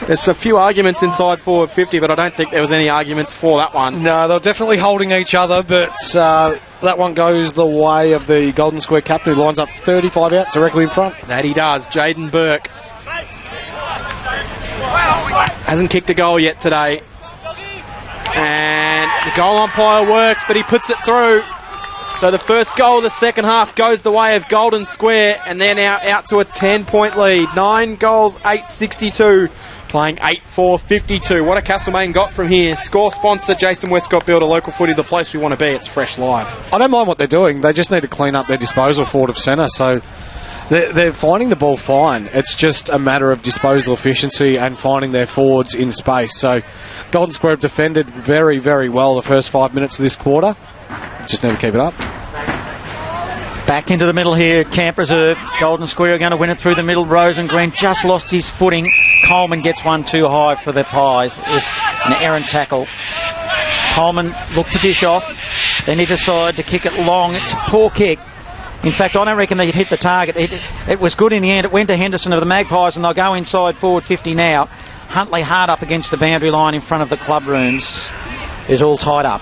There's a few arguments inside forward 50, but I don't think there was any arguments for that one. No, they're definitely holding each other, but that one goes the way of the Golden Square captain, who lines up 35 out directly in front. That he does. Jaden Burke hasn't kicked a goal yet today. And the goal umpire works, but he puts it through. So the first goal of the second half goes the way of Golden Square, and they're now out to a 10-point lead. 9 goals, 862. Playing 8-4-52. What a Castlemaine got from here. Score sponsor, Jason Westcott Builder, local footy, the place we want to be. It's Fresh Live. I don't mind what they're doing. They just need to clean up their disposal forward of centre. So they're finding the ball fine. It's just a matter of disposal efficiency and finding their forwards in space. So Golden Square have defended very, very well the first 5 minutes of this quarter. Just need to keep it up. Back into the middle here, Camp Reserve. Golden Square are going to win it through the middle. Rosengreen just lost his footing. Coleman gets one too high for the Pies. It's an errant tackle. Coleman looked to dish off. Then he decided to kick it long. It's a poor kick. In fact, I don't reckon they hit the target. It was good in the end. It went to Henderson of the Magpies, and they'll go inside forward 50 now. Huntley hard up against the boundary line in front of the club rooms is all tied up.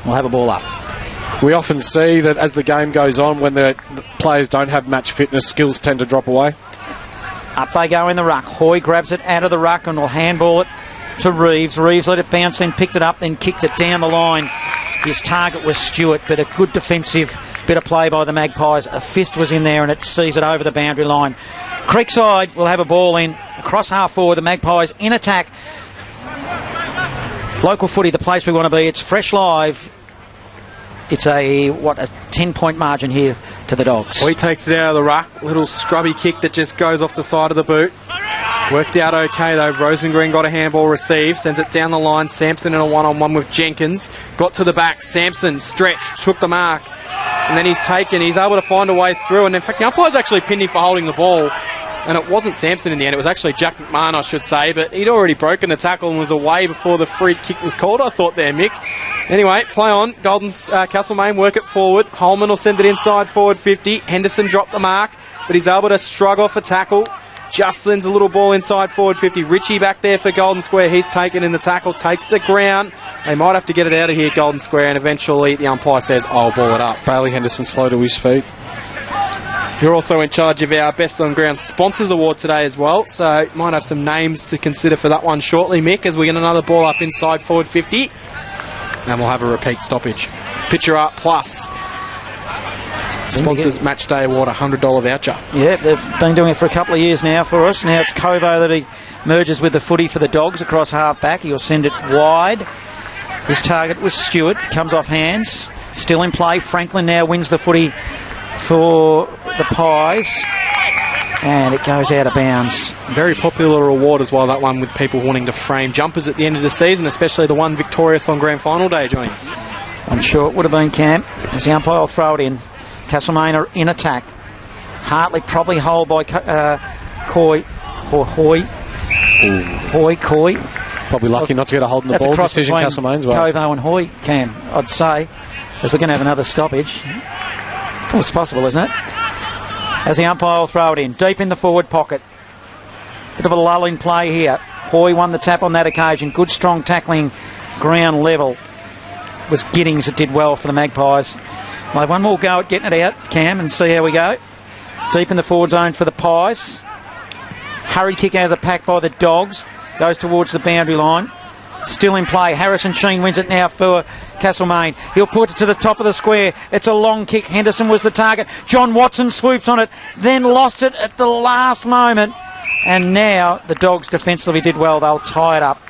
We'll have a ball up. We often see that as the game goes on, when the players don't have match fitness, skills tend to drop away. Up they go in the ruck. Hoy grabs it out of the ruck and will handball it to Reeves. Reeves let it bounce, then picked it up, then kicked it down the line. His target was Stewart, but a good defensive bit of play by the Magpies. A fist was in there and it sees it over the boundary line. Creekside will have a ball in across half forward. The Magpies in attack. Local footy, the place we want to be. It's Fresh Live. It's a 10-point margin here to the Dogs. He takes it out of the ruck. Little scrubby kick that just goes off the side of the boot. Worked out okay though. Rosengreen got a handball received. Sends it down the line. Sampson in a one-on-one with Jenkins. Got to the back. Sampson stretched. Took the mark. And then he's able to find a way through. And in fact, the umpire's actually pinned him for holding the ball. And it wasn't Sampson in the end. It was actually Jack McMahon, I should say. But he'd already broken the tackle and was away before the free kick was called, I thought there, Mick. Anyway, play on. Castlemaine work it forward. Holman will send it inside forward 50. Henderson dropped the mark, but he's able to shrug off a tackle. Just sends a little ball inside forward 50. Richie back there for Golden Square. He's taken in the tackle, takes the ground. They might have to get it out of here, Golden Square, and eventually the umpire says, I'll ball it up. Bailey Henderson slow to his feet. You're also in charge of our Best on Ground Sponsors Award today as well, so might have some names to consider for that one shortly, Mick, as we get another ball up inside forward 50. And we'll have a repeat stoppage. Picture Art Plus. Sponsors Match Day Award, $100 voucher. Yeah, they've been doing it for a couple of years now for us. Now it's Kovo that he merges with the footy for the Dogs across half back. He'll send it wide. His target was Stewart. Comes off hands. Still in play. Franklin now wins the footy for the Pies. And it goes out of bounds. Very popular award as well, that one, with people wanting to frame jumpers at the end of the season, especially the one victorious on Grand Final Day, Johnny. I'm sure it would have been Camp. As the umpire will throw it in. Castlemaine are in attack. Hartley probably hold by Coy. Probably lucky not to get a hold in the That's ball. a cross Decision between Castlemaine's well. Kovo and Hoy, Cam, I'd say, as we're going to have another stoppage. Oh, it's possible, isn't it? As the umpire will throw it in, deep in the forward pocket. Bit of a lull in play here. Hoy won the tap on that occasion. Good strong tackling, ground level. It was Giddings that did well for the Magpies. We'll have one more go at getting it out, Cam, and see how we go. Deep in the forward zone for the Pies. Hurry kick out of the pack by the Dogs. Goes towards the boundary line. Still in play. Harrison Sheen wins it now for Castlemaine. He'll put it to the top of the square. It's a long kick. Henderson was the target. John Watson swoops on it, then lost it at the last moment. And now the Dogs defensively did well. They'll tie it up.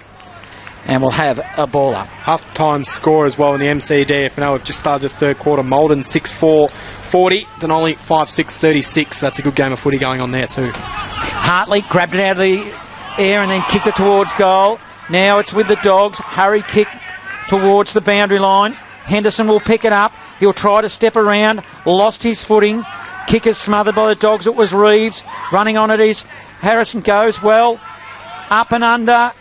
And we'll have a baller. Half-time score as well in the MCDFNL. We've just started the third quarter. Malden 6-4-40. Denali 5-6-36. That's a good game of footy going on there too. Hartley grabbed it out of the air and then kicked it towards goal. Now it's with the Dogs. Hurry kick towards the boundary line. Henderson will pick it up. He'll try to step around. Lost his footing. Kick is smothered by the Dogs. It was Reeves. Running on it is Harrison. Goes well. Up and under.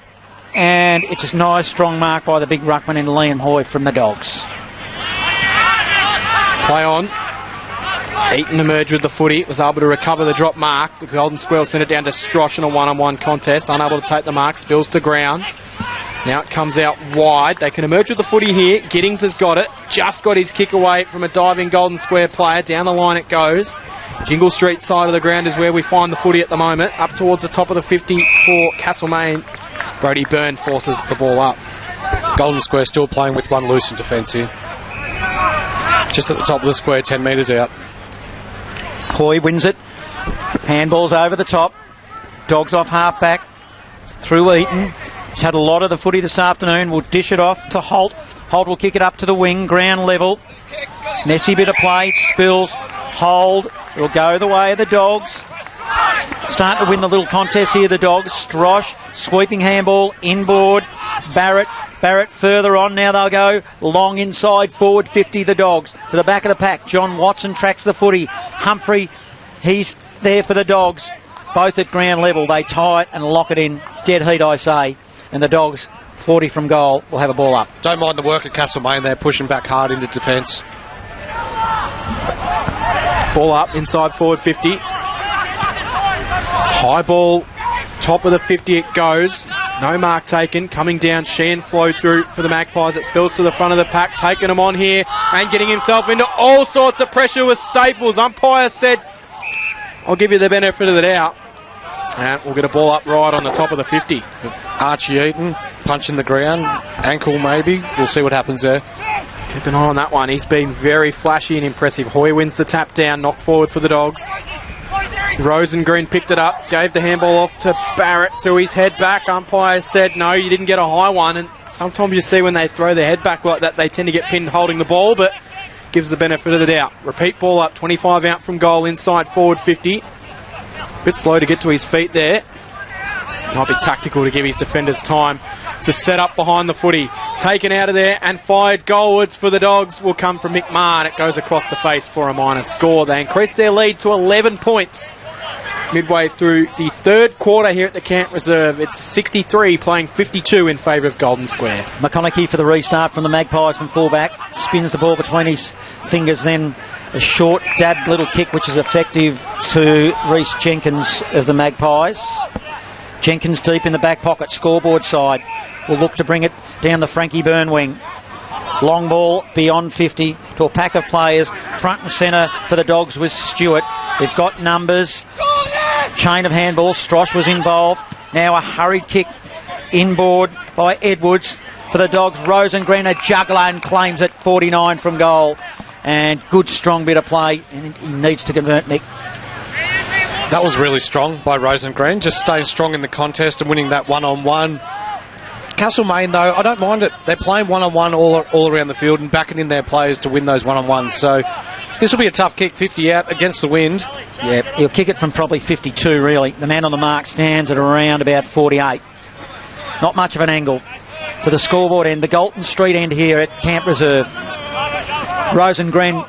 And it's a nice strong mark by the big ruckman in Liam Hoy from the Dogs. Play on. Eaton emerged with the footy, was able to recover the drop mark. The Golden Squirrel sent it down to Strosh in a one-on-one contest, unable to take the mark, spills to ground. Now it comes out wide. They can emerge with the footy here. Giddings has got it, just got his kick away from a diving Golden Square player. Down the line it goes. Jingle Street side of the ground is where we find the footy at the moment. Up towards the top of the 50 for Castlemaine. Brodie Byrne forces the ball up. Golden Square still playing with one loose in defence here. Just at the top of the square, 10 metres out. Hoy wins it. Handball's over the top. Dogs off half-back. Through Eaton. He's had a lot of the footy this afternoon. We'll dish it off to Holt. Holt will kick it up to the wing. Ground level. Messy bit of play. Spills. Hold. It'll go the way of the Dogs. Starting to win the little contest here, the Dogs. Strosh. Sweeping handball. Inboard. Barrett further on. Now they'll go long inside forward 50, the Dogs. To the back of the pack. John Watson tracks the footy. Humphrey, he's there for the Dogs. Both at ground level. They tie it and lock it in. Dead heat, I say. And the Dogs, 40 from goal, will have a ball up. Don't mind the work at Castlemaine. They're pushing back hard into defence. Ball up inside forward 50. It's high ball. Top of the 50 it goes. No mark taken. Coming down, Sheehan flowed through for the Magpies. It spills to the front of the pack. Taking him on here and getting himself into all sorts of pressure with Staples. Umpire said, I'll give you the benefit of the doubt. And we'll get a ball up right on the top of the 50. Archie Eaton punching the ground. Ankle maybe. We'll see what happens there. Keep an eye on that one. He's been very flashy and impressive. Hoy wins the tap down. Knock forward for the Dogs. Rosengreen picked it up, gave the handball off to Barrett, threw his head back. Umpire said, no, you didn't get a high one. And sometimes you see when they throw their head back like that, they tend to get pinned holding the ball, but gives the benefit of the doubt. Repeat ball up, 25 out from goal, inside forward 50. Bit slow to get to his feet there. Might be tactical to give his defenders time to set up behind the footy. Taken out of there and fired goalwards for the Dogs will come from Mick Marr, and it goes across the face for a minor score. They increase their lead to 11 points midway through the third quarter here at the Camp Reserve. It's 63 playing 52 in favour of Golden Square. McConaughey for the restart from the Magpies from fullback. Spins the ball between his fingers, then a short dabbed little kick which is effective to Reece Jenkins of the Magpies. Jenkins deep in the back pocket, scoreboard side. Will look to bring it down the Frankie Byrne wing. Long ball beyond 50 to a pack of players. Front and centre for the Dogs was Stewart. They've got numbers. Chain of handball. Strosh was involved. Now a hurried kick inboard by Edwards for the Dogs. Rosengren, a juggler, and claims it 49 from goal. And good strong bit of play. And he needs to convert, Mick. That was really strong by Rosengren, just staying strong in the contest and winning that one-on-one. Castlemaine, though, I don't mind it. They're playing one-on-one all around the field and backing in their players to win those one-on-ones. So this will be a tough kick, 50 out against the wind. Yeah, he'll kick it from probably 52, really. The man on the mark stands at around about 48. Not much of an angle. To the scoreboard end, the Galton Street end here at Camp Reserve. Rosengren.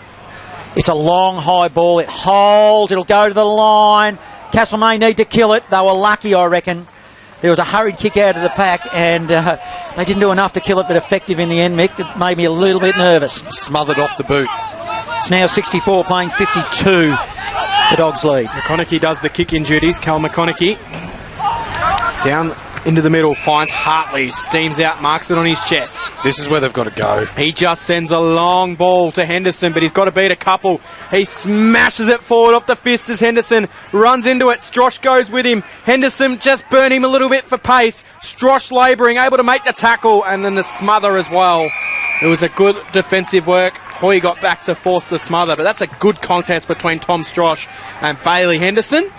It's a long, high ball. It holds. It'll go to the line. Castlemaine need to kill it. They were lucky, I reckon. There was a hurried kick out of the pack, and they didn't do enough to kill it, but effective in the end, Mick. It made me a little bit nervous. Smothered off the boot. It's now 64, playing 52. The Dogs lead. McConaughey does the kick-in duties. Cal McConaughey down into the middle, finds Hartley, steams out, marks it on his chest. This is where they've got to go. He just sends a long ball to Henderson, but he's got to beat a couple. He smashes it forward off the fist as Henderson runs into it. Strosh goes with him. Henderson just burned him a little bit for pace. Strosh labouring, able to make the tackle, and then the smother as well. It was a good defensive work. Hoy got back to force the smother, but that's a good contest between Tom Strosh and Bailey Henderson.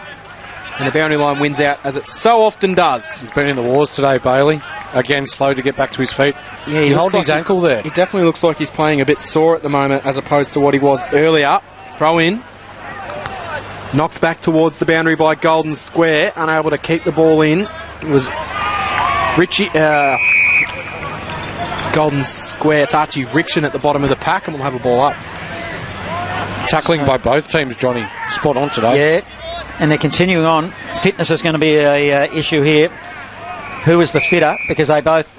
And the boundary line wins out, as it so often does. He's been in the wars today, Bailey. Again, slow to get back to his feet. Yeah, he holds his ankle there. He definitely looks like he's playing a bit sore at the moment, as opposed to what he was earlier. Throw in. Knocked back towards the boundary by Golden Square. Unable to keep the ball in. It was Richie, Golden Square. It's Archie Rickson at the bottom of the pack, and we'll have a ball up. Tackling by both teams, Johnny. Spot on today. Yeah, and they're continuing on. Fitness is going to be a issue here. Who is the fitter? Because they both,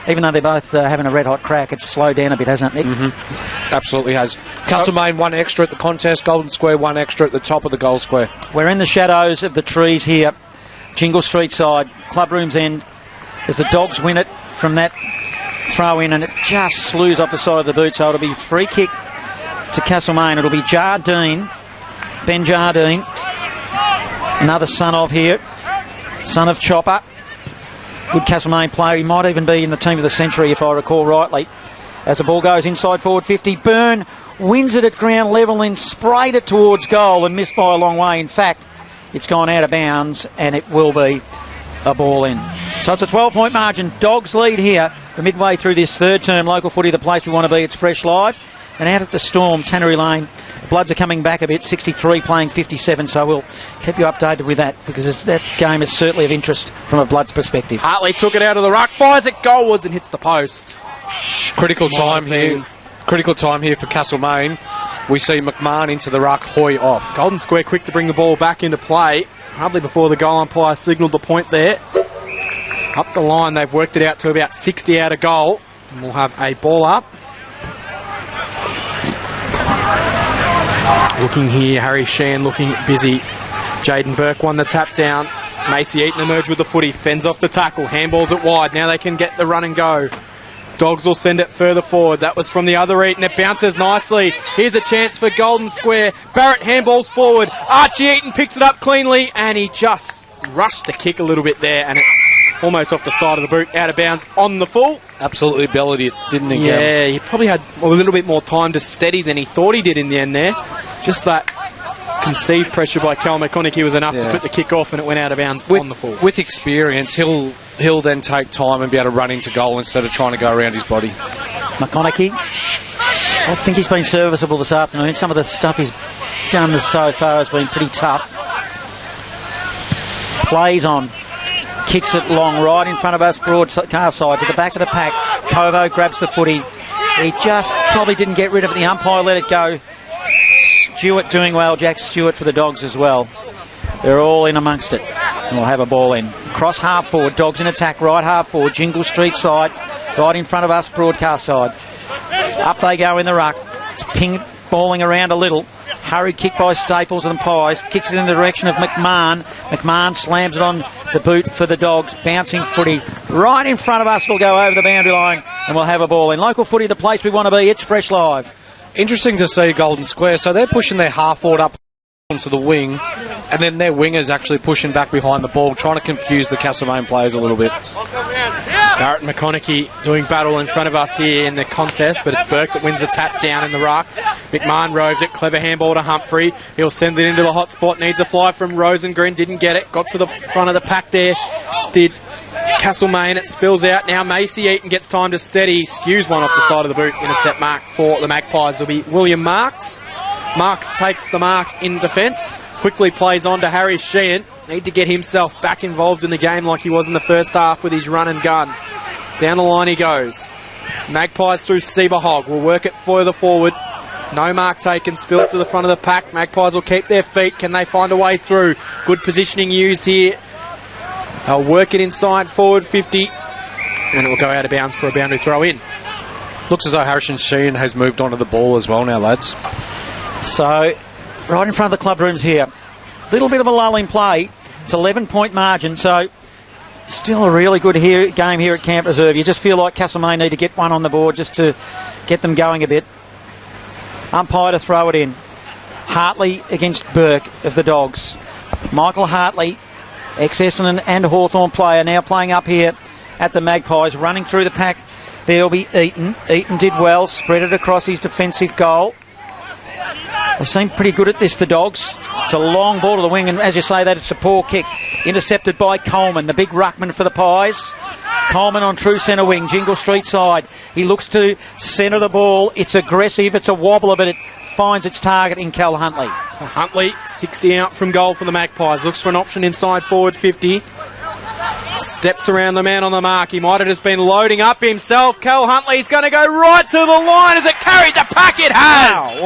even though they're both having a red-hot crack, it's slowed down a bit, hasn't it, Nick? Mm-hmm. Absolutely has. Castlemaine 1 extra at the contest. Golden Square 1 extra at the top of the goal square. We're in the shadows of the trees here. Jingle Street side, Clubroom's end. As the Dogs win it from that throw in, and it just slews off the side of the boot, so it'll be free kick to Castlemaine. It'll be Jardine, Ben Jardine, another son of here, son of Chopper. Good Castlemaine player. He might even be in the team of the century if I recall rightly. As the ball goes inside forward 50, Byrne wins it at ground level and sprayed it towards goal and missed by a long way. In fact, it's gone out of bounds and it will be a ball in. So it's a 12-point margin. Dogs lead here. We're midway through this third term. Local footy, the place we want to be. It's Fresh Live. And out at the Storm, Tannery Lane, the Bloods are coming back a bit, 63 playing 57, so we'll keep you updated with that because that game is certainly of interest from a Bloods perspective. Hartley took it out of the ruck, fires it goalwards and hits the post. Critical time here for Castlemaine. We see McMahon into the ruck, Hoy off. Golden Square quick to bring the ball back into play. Hardly before the goal umpire signalled the point there. Up the line, they've worked it out to about 60 out of goal. And we'll have a ball up. Looking here, Harry Sheehan looking busy. Jaden Burke won the tap down. Macy Eaton emerged with the footy, fends off the tackle, handballs it wide. Now they can get the run and go. Dogs will send it further forward. That was from the other Eaton. It bounces nicely. Here's a chance for Golden Square. Barrett handballs forward. Archie Eaton picks it up cleanly, and he just rushed the kick a little bit there, and it's almost off the side of the boot, out of bounds on the full. Absolutely bellied it, didn't he? Yeah, he probably had a little bit more time to steady than he thought he did in the end there. Just that conceived pressure by Cal McConaughey was enough to put the kick off, and it went out of bounds on the full. With experience, he'll then take time and be able to run into goal instead of trying to go around his body. McConaughey, I think he's been serviceable this afternoon. Some of the stuff he's done so far has been pretty tough. Plays on. Kicks it long, right in front of us, broadcast side to the back of the pack. Kovo grabs the footy. He just probably didn't get rid of it. The umpire let it go. Stewart doing well. Jack Stewart for the Dogs as well. They're all in amongst it. And we'll have a ball in. Cross half forward. Dogs in attack. Right half forward. Jingle Street side. Right in front of us. Broadcast side. Up they go in the ruck. It's ping balling around a little. Hurried kick by Staples and Pies. Kicks it in the direction of McMahon. McMahon slams it on the boot for the Dogs. Bouncing footy. Right in front of us. Will go over the boundary line. And we'll have a ball in. Local footy, the place we want to be. It's Fresh Live. Interesting to see Golden Square. So they're pushing their half forward up onto the wing, and then their wingers actually pushing back behind the ball, trying to confuse the Castlemaine players a little bit. Barrett and McConaughey doing battle in front of us here in the contest, but it's Burke that wins the tap down in the ruck. McMahon roved it, clever handball to Humphrey. He'll send it into the hot spot, needs a fly from Rosengren, didn't get it, got to the front of the pack there, did Castlemaine. It spills out now. Macy Eaton gets time to steady, skews one off the side of the boot. Intercept mark for the Magpies will be William Marks. Marks takes the mark in defence, quickly plays on to Harry Sheehan. Need to get himself back involved in the game like he was in the first half with his run and gun. Down the line he goes. Magpies through Seberhog. Will work it further forward. No mark taken. Spills to the front of the pack. Magpies will keep their feet. Can they find a way through? Good positioning used here. They'll work it inside forward 50. And it will go out of bounds for a boundary throw in. Looks as though Harrison Sheehan has moved on to the ball as well now, lads. So, right in front of the club rooms here. Little bit of a lull in play. It's 11-point margin, so still a really good game here at Camp Reserve. You just feel like Castlemaine need to get one on the board just to get them going a bit. Umpire to throw it in. Hartley against Burke of the Dogs. Michael Hartley, ex-Essendon and Hawthorn player, now playing up here at the Magpies. Running through the pack, there'll be Eaton. Eaton did well, spread it across his defensive goal. They seem pretty good at this, the Dogs. It's a long ball to the wing, and as you say that, it's a poor kick. Intercepted by Coleman, the big ruckman for the Pies. Coleman on true centre wing, Jingle Street side. He looks to centre the ball. It's aggressive, it's a wobbler, but it finds its target in Cal Huntley. Huntley, 60 out from goal for the Magpies. Looks for an option inside forward 50. Steps around the man on the mark. He might have just been loading up himself. Cal Huntley's going to go right to the line. Has it carried the pack? It has.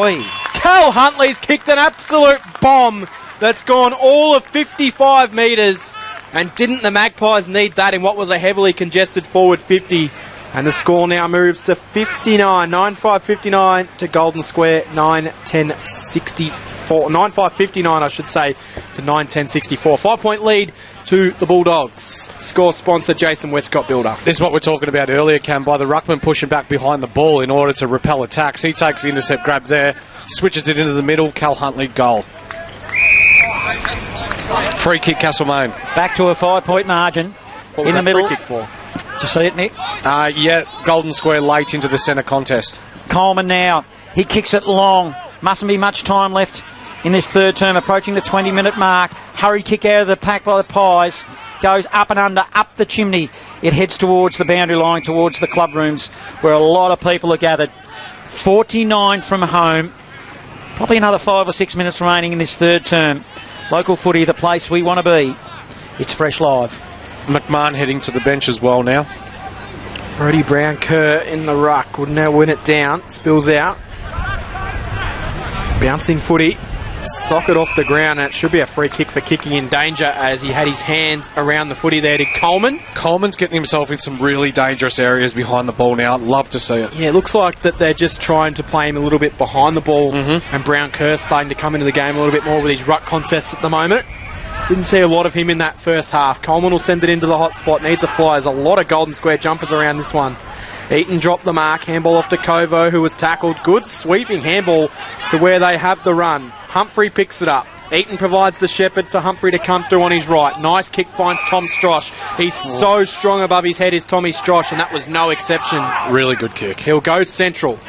Cal Huntley's kicked an absolute bomb that's gone all of 55 metres. And didn't the Magpies need that in what was a heavily congested forward 50? And the score now moves to 59. 9-5-59 to Golden Square. 9-10-64. 9-5-59, I should say, to 9-10-64. 5-point lead to the Bulldogs. Score sponsor Jason Westcott Builder. This is what we're talking about earlier, Cam, by the ruckman pushing back behind the ball in order to repel attacks. He takes the intercept grab there, switches it into the middle. Cal Huntley, goal. Free kick, Castlemaine. Back to a 5-point margin. What was in the middle. Free kick for? Did you see it, Nick? Yeah, Golden Square late into the centre contest. Coleman now. He kicks it long. Mustn't be much time left in this third term. Approaching the 20-minute mark. Hurry kick out of the pack by the Pies. Goes up and under, up the chimney. It heads towards the boundary line, towards the club rooms, where a lot of people are gathered. 49 from home. Probably another 5 or 6 minutes remaining in this third term. Local footy, the place we want to be. It's Fresh Live. McMahon heading to the bench as well now. Brodie Brown-Kerr in the ruck. Would now win it down. Spills out. Bouncing footy. Socket off the ground, and it should be a free kick for kicking in danger as he had his hands around the footy there. Did Coleman? Coleman's getting himself in some really dangerous areas behind the ball now. I'd love to see it. Yeah, it looks like that they're just trying to play him a little bit behind the ball, and Brown-Kerr's starting to come into the game a little bit more with his ruck contests at the moment. Didn't see a lot of him in that first half. Coleman will send it into the hot spot. Needs a fly. There's a lot of Golden Square jumpers around this one. Eaton dropped the mark. Handball off to Kovo, who was tackled. Good sweeping handball to where they have the run. Humphrey picks it up. Eaton provides the shepherd for Humphrey to come through on his right. Nice kick finds Tom Strosh. He's so strong above his head is Tommy Strosh, and that was no exception. Really good kick. He'll go central.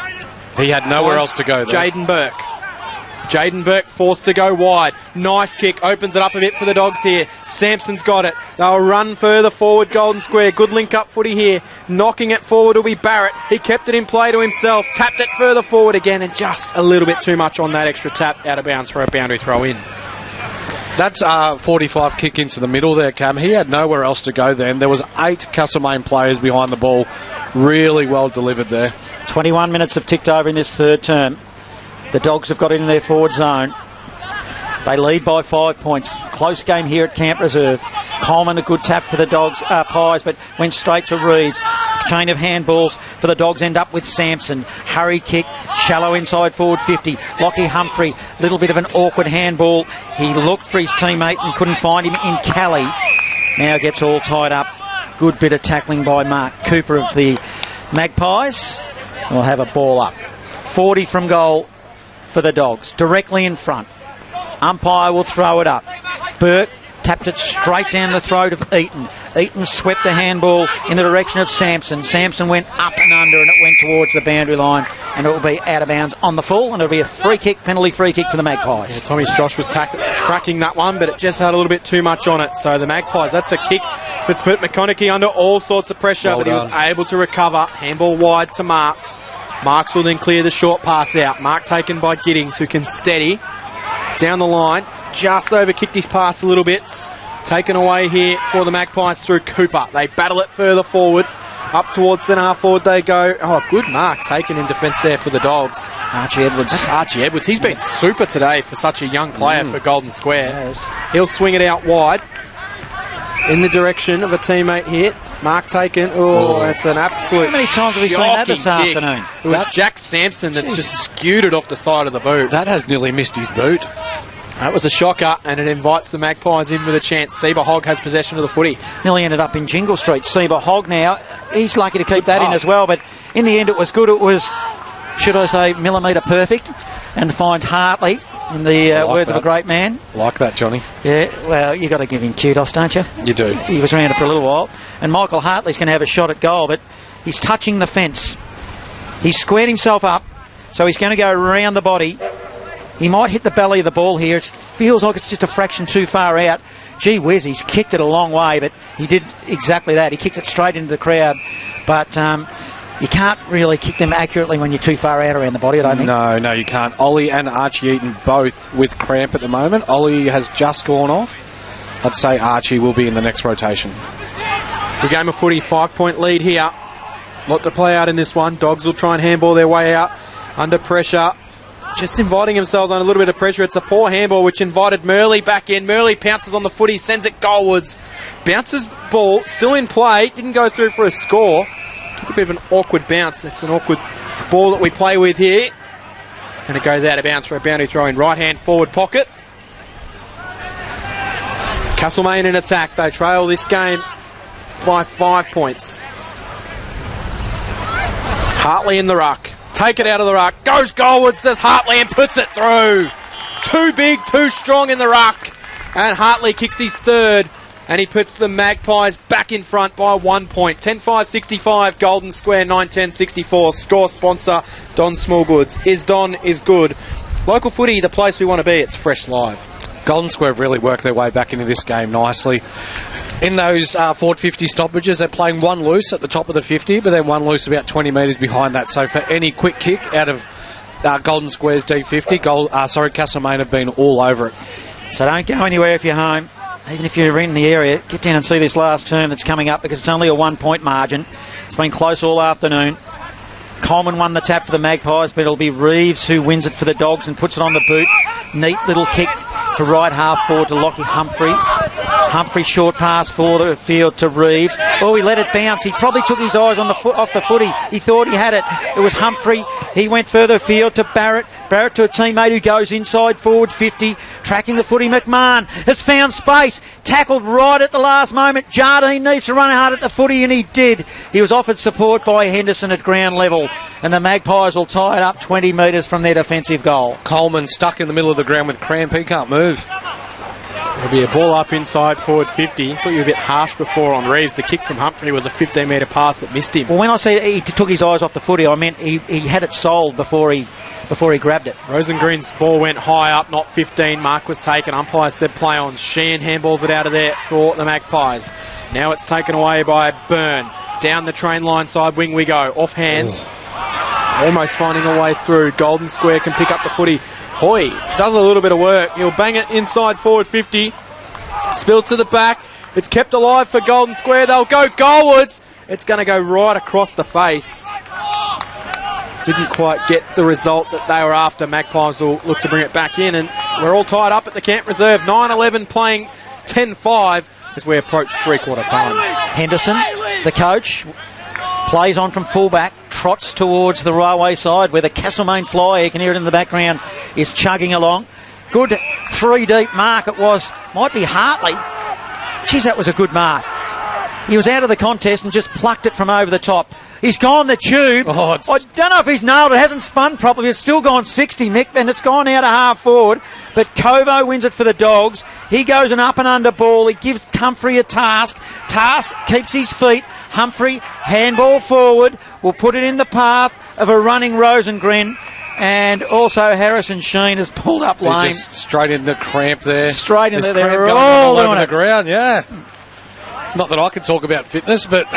He had nowhere else to go there. Jaden Burke. Jaden Burke forced to go wide. Nice kick. Opens it up a bit for the Dogs here. Sampson's got it. They'll run further forward, Golden Square. Good link-up footy here. Knocking it forward will be Barrett. He kept it in play to himself. Tapped it further forward again, and just a little bit too much on that extra tap. Out of bounds for a boundary throw in. That's a 45 kick into the middle there, Cam. He had nowhere else to go then. There was 8 Castlemaine players behind the ball. Really well delivered there. 21 minutes have ticked over in this third term. The Dogs have got in their forward zone. They lead by 5 points. Close game here at Camp Reserve. Coleman, a good tap for the Dogs, Pies, but went straight to Reeves. Chain of handballs for the Dogs end up with Sampson. Hurry kick, shallow inside forward 50. Lockie Humphrey, little bit of an awkward handball. He looked for his teammate and couldn't find him in Cali. Now gets all tied up. Good bit of tackling by Mark Cooper of the Magpies. We'll have a ball up. 40 from goal for the Dogs, directly in front. Umpire will throw it up. Burke tapped it straight down the throat of Eaton. Eaton swept the handball in the direction of Sampson. Sampson went up and under, and it went towards the boundary line, and it will be out of bounds on the full, and it'll be a free kick, penalty free kick to the Magpies. Yeah, Tommy Strosh was tracking that one, but it just had a little bit too much on it. So the Magpies, that's a kick that's put McConaughey under all sorts of pressure, but he was able to recover. Handball wide to Marks. Marks will then clear the short pass out. Mark taken by Giddings, who can steady down the line. Just over-kicked his pass a little bit. Taken away here for the Magpies through Cooper. They battle it further forward. Up towards centre half forward they go. Oh, good mark taken in defence there for the Dogs. Archie Edwards. That's Archie Edwards. He's been super today for such a young player for Golden Square. Yes. He'll swing it out wide in the direction of a teammate here. Mark taken. Oh, it's an absolute. How many times have we seen that this afternoon? It was Jack Sampson that's just skewed it off the side of the boot. That has nearly missed his boot. That was a shocker, and it invites the Magpies in with a chance. Seba Hogg has possession of the footy. Nearly ended up in Jingle Street. Seba Hogg now, he's lucky to keep that in as well, but in the end it was good. It was, should I say, millimetre perfect, and finds Hartley, in the words of a great man. Like that, Johnny. Yeah, well, you got to give him kudos, don't you? You do. He was around it for a little while, and Michael Hartley's going to have a shot at goal, but he's touching the fence. He's squared himself up, so he's going to go around the body. He might hit the belly of the ball here. It feels like it's just a fraction too far out. Gee whiz, he's kicked it a long way, but he did exactly that. He kicked it straight into the crowd. But you can't really kick them accurately when you're too far out around the body, I don't think. No, you can't. Ollie and Archie Eaton both with cramp at the moment. Ollie has just gone off. I'd say Archie will be in the next rotation. Good game of footy, 5-point lead here. Lot to play out in this one. Dogs will try and handball their way out under pressure. Just inviting themselves on a little bit of pressure. It's a poor handball which invited Murley back in. Murley pounces on the footy, sends it goalwards. Bounces ball, still in play, didn't go through for a score. Took a bit of an awkward bounce. It's an awkward ball that we play with here. And it goes out of bounds for a boundary throw in right hand forward pocket. Castlemaine in attack. They trail this game by 5 points. Hartley in the ruck. Take it out of the ruck. Goes goalwards, does Hartley and puts it through. Too big, too strong in the ruck. And Hartley kicks his third. And he puts the Magpies back in front by 1 point. 10-5-65, Golden Square 9-10-64. Score sponsor, Don Smallgoods. Is Don is good. Local footy, the place we want to be. It's Fresh Live. Golden Square have really worked their way back into this game nicely. In those forward 50 stoppages, they're playing one loose at the top of the 50, but then one loose about 20 metres behind that. So for any quick kick out of Golden Square's D50, Castlemaine have been all over it. So don't go anywhere if you're home. Even if you're in the area, get down and see this last term that's coming up because it's only a 1 point margin. It's been close all afternoon. Coleman won the tap for the Magpies, but it'll be Reeves who wins it for the Dogs and puts it on the boot. Neat little kick to right half forward to Lockie Humphrey. Humphrey short pass for the field to Reeves. Oh, he let it bounce. He probably took his eyes on the off the footy. He thought he had it. It was Humphrey. He went further field to Barrett. Barrett to a teammate who goes inside forward 50. Tracking the footy. McMahon has found space. Tackled right at the last moment. Jardine needs to run hard at the footy, and he did. He was offered support by Henderson at ground level. And the Magpies will tie it up 20 metres from their defensive goal. Coleman stuck in the middle of the ground with cramp. He can't move. It'll be a ball up inside forward 50. Thought you were a bit harsh before on Reeves. The kick from Humphrey was a 15-metre pass that missed him. Well, when I say he took his eyes off the footy, I meant he had it sold before he grabbed it. Rosengreen's ball went high up, not 15. Mark was taken. Umpire said play on. Sheehan handballs it out of there for the Magpies. Now it's taken away by Byrne. Down the train line side wing we go. Off hands. Almost finding a way through. Golden Square can pick up the footy. Hoy does a little bit of work. He'll bang it inside forward 50. Spills to the back. It's kept alive for Golden Square. They'll go goalwards. It's going to go right across the face. Didn't quite get the result that they were after. Magpies will look to bring it back in, and we're all tied up at the camp reserve. 9-11 playing 10-5 as we approach three-quarter time. Henderson, the coach, plays on from fullback, trots towards the railway side where the Castlemaine Flyer, you can hear it in the background, is chugging along. Good 3 deep mark it was. Might be Hartley. Geez, that was a good mark. He was out of the contest and just plucked it from over the top. He's gone the tube. I don't know if he's nailed it. It hasn't spun properly. It's still gone 60, Mick, and it's gone out of half forward. But Covo wins it for the Dogs. He goes an up and under ball. He gives Humphrey a task. Task keeps his feet. Humphrey, handball forward, will put it in the path of a running Rosengren. And also Harrison Sheen has pulled up lane. He's just straight in the cramp there. Straight in there. They're all over the ground, yeah. Not that I can talk about fitness, but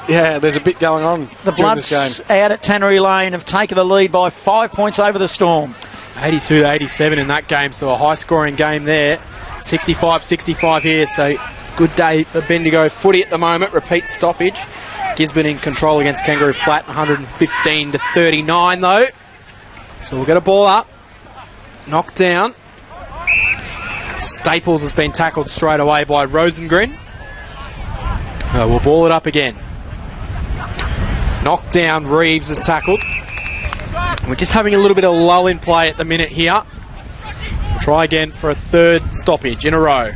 yeah, there's a bit going on the during this Bloods game. Out at Tannery Lane have taken the lead by 5 points over the Storm. 82-87 in that game, so a high-scoring game there. 65-65 here, so good day for Bendigo footy at the moment. Repeat stoppage. Gisborne in control against Kangaroo Flat, 115-39 though. So we'll get a ball up. Knocked down. Staples has been tackled straight away by Rosengren. We'll ball it up again. Knocked down. Reeves is tackled. We're just having a little bit of lull in play at the minute here. We'll try again for a third stoppage in a row.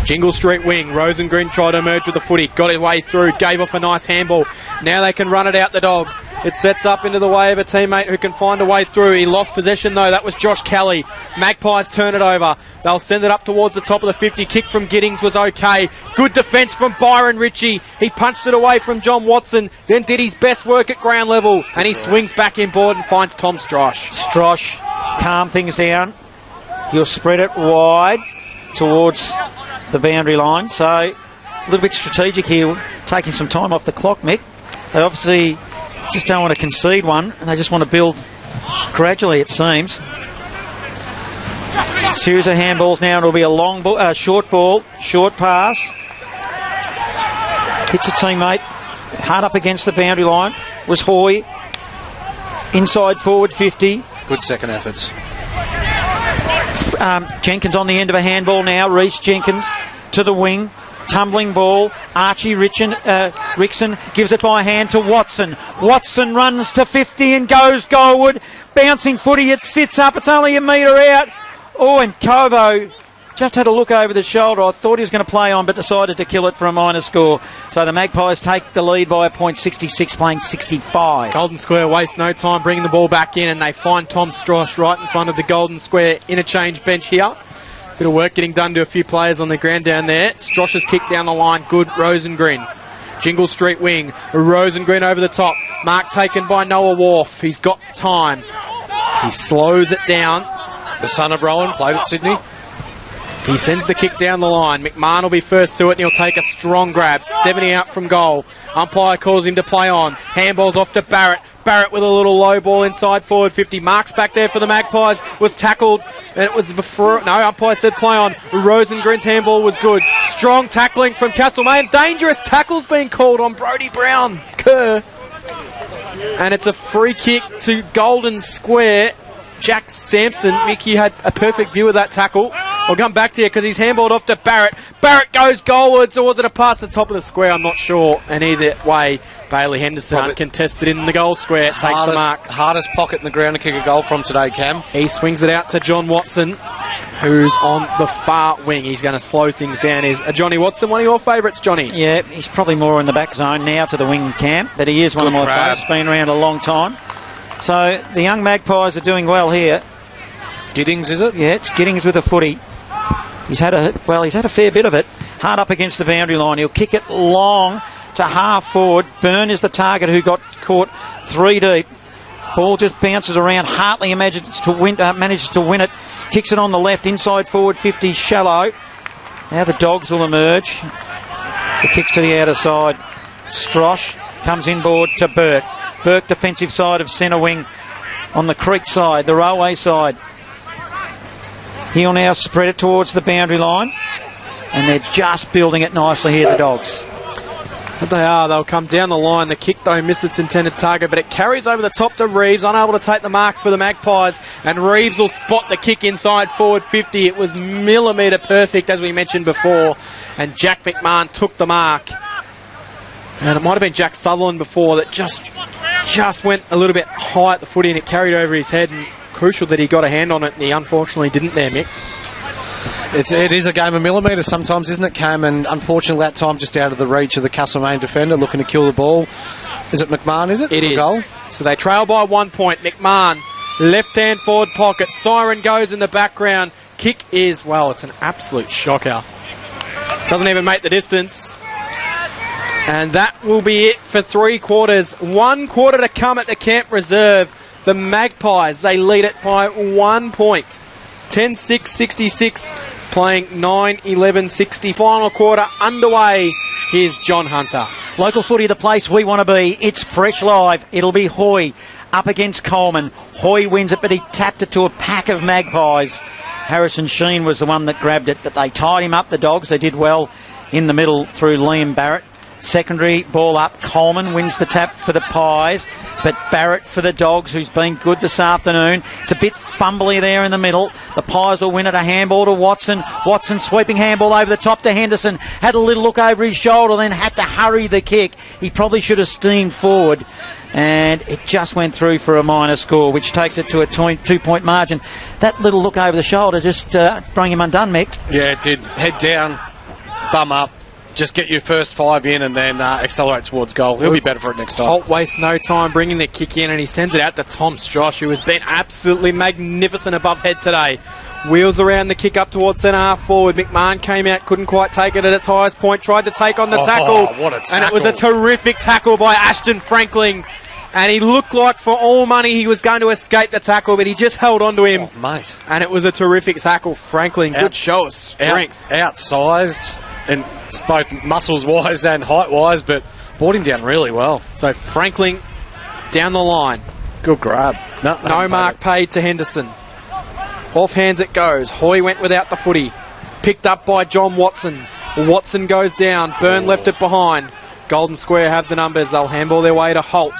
Jingle Street wing. Rosengren tried to emerge with the footy. Got his way through. Gave off a nice handball. Now they can run it out the Dogs. It sets up into the way of a teammate who can find a way through. He lost possession though. That was Josh Kelly. Magpies turn it over. They'll send it up towards the top of the 50. Kick from Giddings was okay. Good defence from Byron Ritchie. He punched it away from John Watson. Then did his best work at ground level. And he swings back inboard and finds Tom Strosh. Strosh, calm things down. He'll spread it wide towards the boundary line. So a little bit strategic here, taking some time off the clock, Mick. They obviously just don't want to concede one, and they just want to build gradually, it seems. Series of handballs now, and it'll be a long ball, short ball, short pass. Hits a teammate. Hard up against the boundary line was Hoy. Inside forward 50. Good second efforts. Jenkins on the end of a handball now. Reece Jenkins to the wing. Tumbling ball. Archie Rickson gives it by hand to Watson. Watson runs to 50 and goes goalward. Bouncing footy, it sits up. It's only a metre out. Oh, and Covo just had a look over the shoulder. I thought he was going to play on, but decided to kill it for a minor score. So the Magpies take the lead by a point, 66 playing 65. Golden Square waste no time bringing the ball back in, and they find Tom Strosh right in front of the Golden Square interchange bench here. Bit of work getting done to a few players on the ground down there. Strosh's kick down the line. Good. Rosengren. Jingle Street wing. Rosengren over the top. Mark taken by Noah Wharf. He's got time. He slows it down. The son of Rowan played at Sydney. He sends the kick down the line. McMahon will be first to it, and he'll take a strong grab. 70 out from goal. Umpire calls him to play on. Handball's off to Barrett. Barrett with a little low ball inside forward 50. Marks back there for the Magpies. Was tackled, and it was before... No, umpire said play on. Rosengren's handball was good. Strong tackling from Castlemaine. Dangerous tackles being called on Brodie Brown. Kerr. And it's a free kick to Golden Square. Jack Sampson. Mick, you had a perfect view of that tackle. I'll come back to you because he's handballed off to Barrett. Barrett goes goalwards, or was it a pass to the top of the square? I'm not sure. And he's away. Bailey Henderson uncontested in the goal square. It takes the mark. Hardest pocket in the ground to kick a goal from today, Cam. He swings it out to John Watson, who's on the far wing. He's going to slow things down. Is Johnny Watson one of your favourites, Johnny? Yeah, he's probably more in the back zone now to the wing camp, but he is one of my favourites. Been around a long time. So the young Magpies are doing well here. Giddings, is it? Yeah, it's Giddings with a footy. He's had a fair bit of it. Hard up against the boundary line. He'll kick it long to half forward. Byrne is the target who got caught 3 deep. Ball just bounces around. Hartley manages to win it. Kicks it on the left, inside forward 50, shallow. Now the Dogs will emerge. The kick's to the outer side. Strosh comes inboard to Burke. Burke defensive side of centre wing on the Creek side, the Railway side. He'll now spread it towards the boundary line, and they're just building it nicely here, the Dogs. But they are. They'll come down the line. The kick, though, missed its intended target, but it carries over the top to Reeves, unable to take the mark for the Magpies, and Reeves will spot the kick inside forward 50. It was millimetre perfect, as we mentioned before, and Jack McMahon took the mark. And it might have been Jack Sutherland before that just went a little bit high at the footy, and it carried over his head, and crucial that he got a hand on it, and he unfortunately didn't there, Mick. It is a game of millimetres sometimes, isn't it, Cam? And unfortunately that time just out of the reach of the Castlemaine defender looking to kill the ball. Is it McMahon, is it? It is. Goal? So they trail by 1 point. McMahon, left-hand forward pocket. Siren goes in the background. Kick is, well, it's an absolute shocker. Doesn't even make the distance. And that will be it for 3 quarters. 1 quarter to come at the Camp Reserve. The Magpies, they lead it by 1 point. 10-6-66, playing 9-11-60. Final quarter underway. Here's John Hunter. Local footy, the place we want to be. It's fresh live. It'll be Hoy up against Coleman. Hoy wins it, but he tapped it to a pack of Magpies. Harrison Sheen was the one that grabbed it, but they tied him up, the Dogs. They did well in the middle through Liam Barrett. Secondary ball up. Coleman wins the tap for the Pies, but Barrett for the Dogs, who's been good this afternoon. It's a bit fumbly there in the middle. The Pies will win it. A handball to Watson. Watson sweeping handball over the top to Henderson. Had a little look over his shoulder, then had to hurry the kick. He probably should have steamed forward, and it just went through for a minor score, which takes it to a 2-point margin. That little look over the shoulder just brought him undone, Mick. Yeah, it did. Head down, bum up. Just get your first 5 in and then accelerate towards goal. He'll be better for it next time. Holt wastes no time bringing the kick in, and he sends it out to Tom Strosh, who has been absolutely magnificent above head today. Wheels around the kick up towards centre half forward. McMahon came out, couldn't quite take it at its highest point, tried to take on the tackle. What a tackle. And it was a terrific tackle by Ashton Frankling. And he looked like for all money he was going to escape the tackle, but he just held on to him. Oh, mate. And it was a terrific tackle. Frankling, good show of strength. Outsized, and both muscles-wise and height-wise, but brought him down really well. So Frankling down the line. Good grab. No mark paid to Henderson. Off hands it goes. Hoy went without the footy. Picked up by John Watson. Watson goes down. Byrne left it behind. Golden Square have the numbers. They'll handball their way to Holt.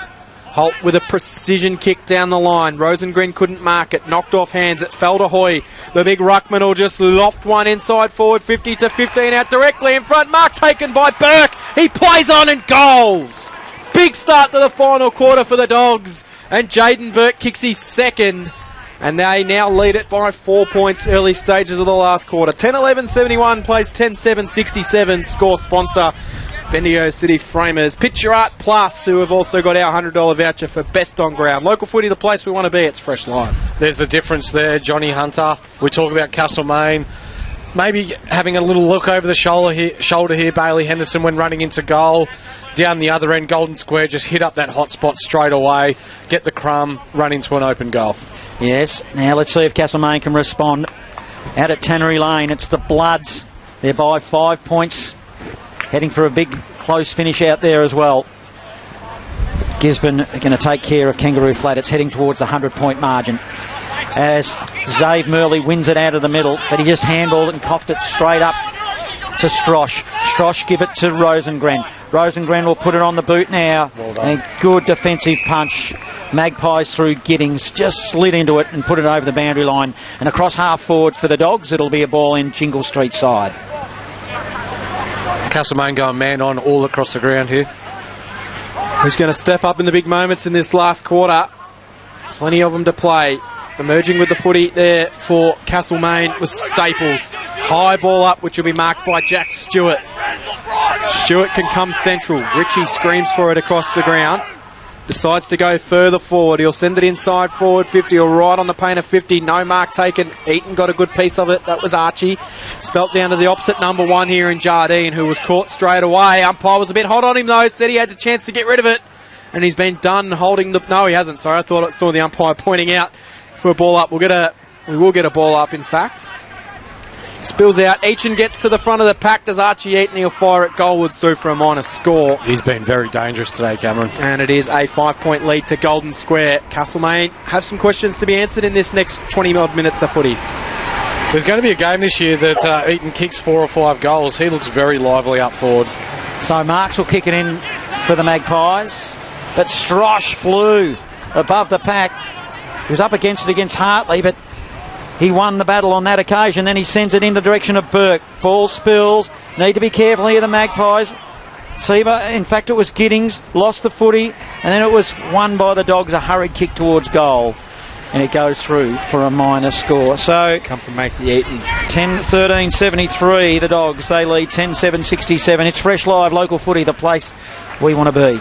Holt with a precision kick down the line. Rosengren couldn't mark it. Knocked off hands. It fell to Hoy. The big ruckman will just loft one inside forward. 50 to 15 out directly in front. Mark taken by Burke. He plays on and goals. Big start to the final quarter for the Dogs. And Jaden Burke kicks his second. And they now lead it by 4 points early stages of the last quarter. 10-11-71 plays 10-7-67. Score sponsor Bendigo City Framers. Picture Art Plus, who have also got our $100 voucher for best on ground. Local footy, the place we want to be. It's Fresh Live. There's the difference there, Johnny Hunter. We talk about Castlemaine. Maybe having a little look over the shoulder here, Bailey Henderson, when running into goal. Down the other end, Golden Square just hit up that hot spot straight away, get the crumb, run into an open goal. Yes, now let's see if Castlemaine can respond. Out at Tannery Lane, it's the Bloods. They're by 5 points, heading for a big close finish out there as well. Gisborne are going to take care of Kangaroo Flat. It's heading towards the 100-point margin. As Zave Murley wins it out of the middle, but he just handballed it and coughed it straight up to Strosh. Strosh give it to Rosengren. Rosengren will put it on the boot now. Well done. A good defensive punch. Magpies through Giddings, just slid into it and put it over the boundary line. And across half forward for the Dogs, it'll be a ball in Jingle Street side. Castlemaine going man on all across the ground here. Who's going to step up in the big moments in this last quarter? Plenty of them to play. Emerging with the footy there for Castlemaine was Staples. High ball up, which will be marked by Jack Stewart. Stewart can come central. Richie screams for it across the ground. Decides to go further forward. He'll send it inside forward 50 or right on the paint of 50. No mark taken. Eaton got a good piece of it. That was Archie. Spelt down to the opposite number 1 here in Jardine, who was caught straight away. Umpire was a bit hot on him though. Said he had the chance to get rid of it. And he's been done holding the... No, he hasn't. Sorry, I thought I saw the umpire pointing out for a ball up. We will get a ball up, in fact. Spills out. Eachin gets to the front of the pack. Does Archie Eaton? He'll fire at Goldwood through for a minor score. He's been very dangerous today, Cameron. And it is a 5-point lead to Golden Square. Castlemaine have some questions to be answered in this next 20-odd minutes of footy. There's going to be a game this year that Eaton kicks 4 or 5 goals. He looks very lively up forward. So Marks will kick it in for the Magpies. But Strosh flew above the pack. He was up against it against Hartley, but he won the battle on that occasion. Then he sends it in the direction of Burke. Ball spills. Need to be careful here, the Magpies. Seba, in fact, it was Giddings, lost the footy, and then it was won by the Dogs, a hurried kick towards goal. And it goes through for a minor score. So, come from Macy Eaton. 10-13-73, the Dogs. They lead 10-7-67. It's Fresh Live, local footy, the place we want to be.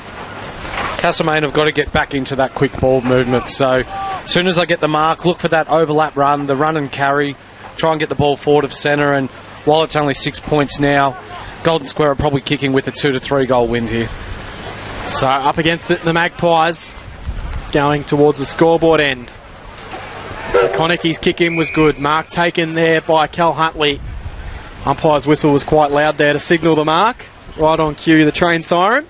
Castlemaine have got to get back into that quick ball movement. So as soon as they get the mark, look for that overlap run, the run and carry, try and get the ball forward of centre. And while it's only 6 points now, Golden Square are probably kicking with a 2 to 3 goal win here. So up against it, the Magpies going towards the scoreboard end. Konicki's kick in was good. Mark taken there by Cal Huntley. Umpire's whistle was quite loud there to signal the mark. Right on cue, the train siren.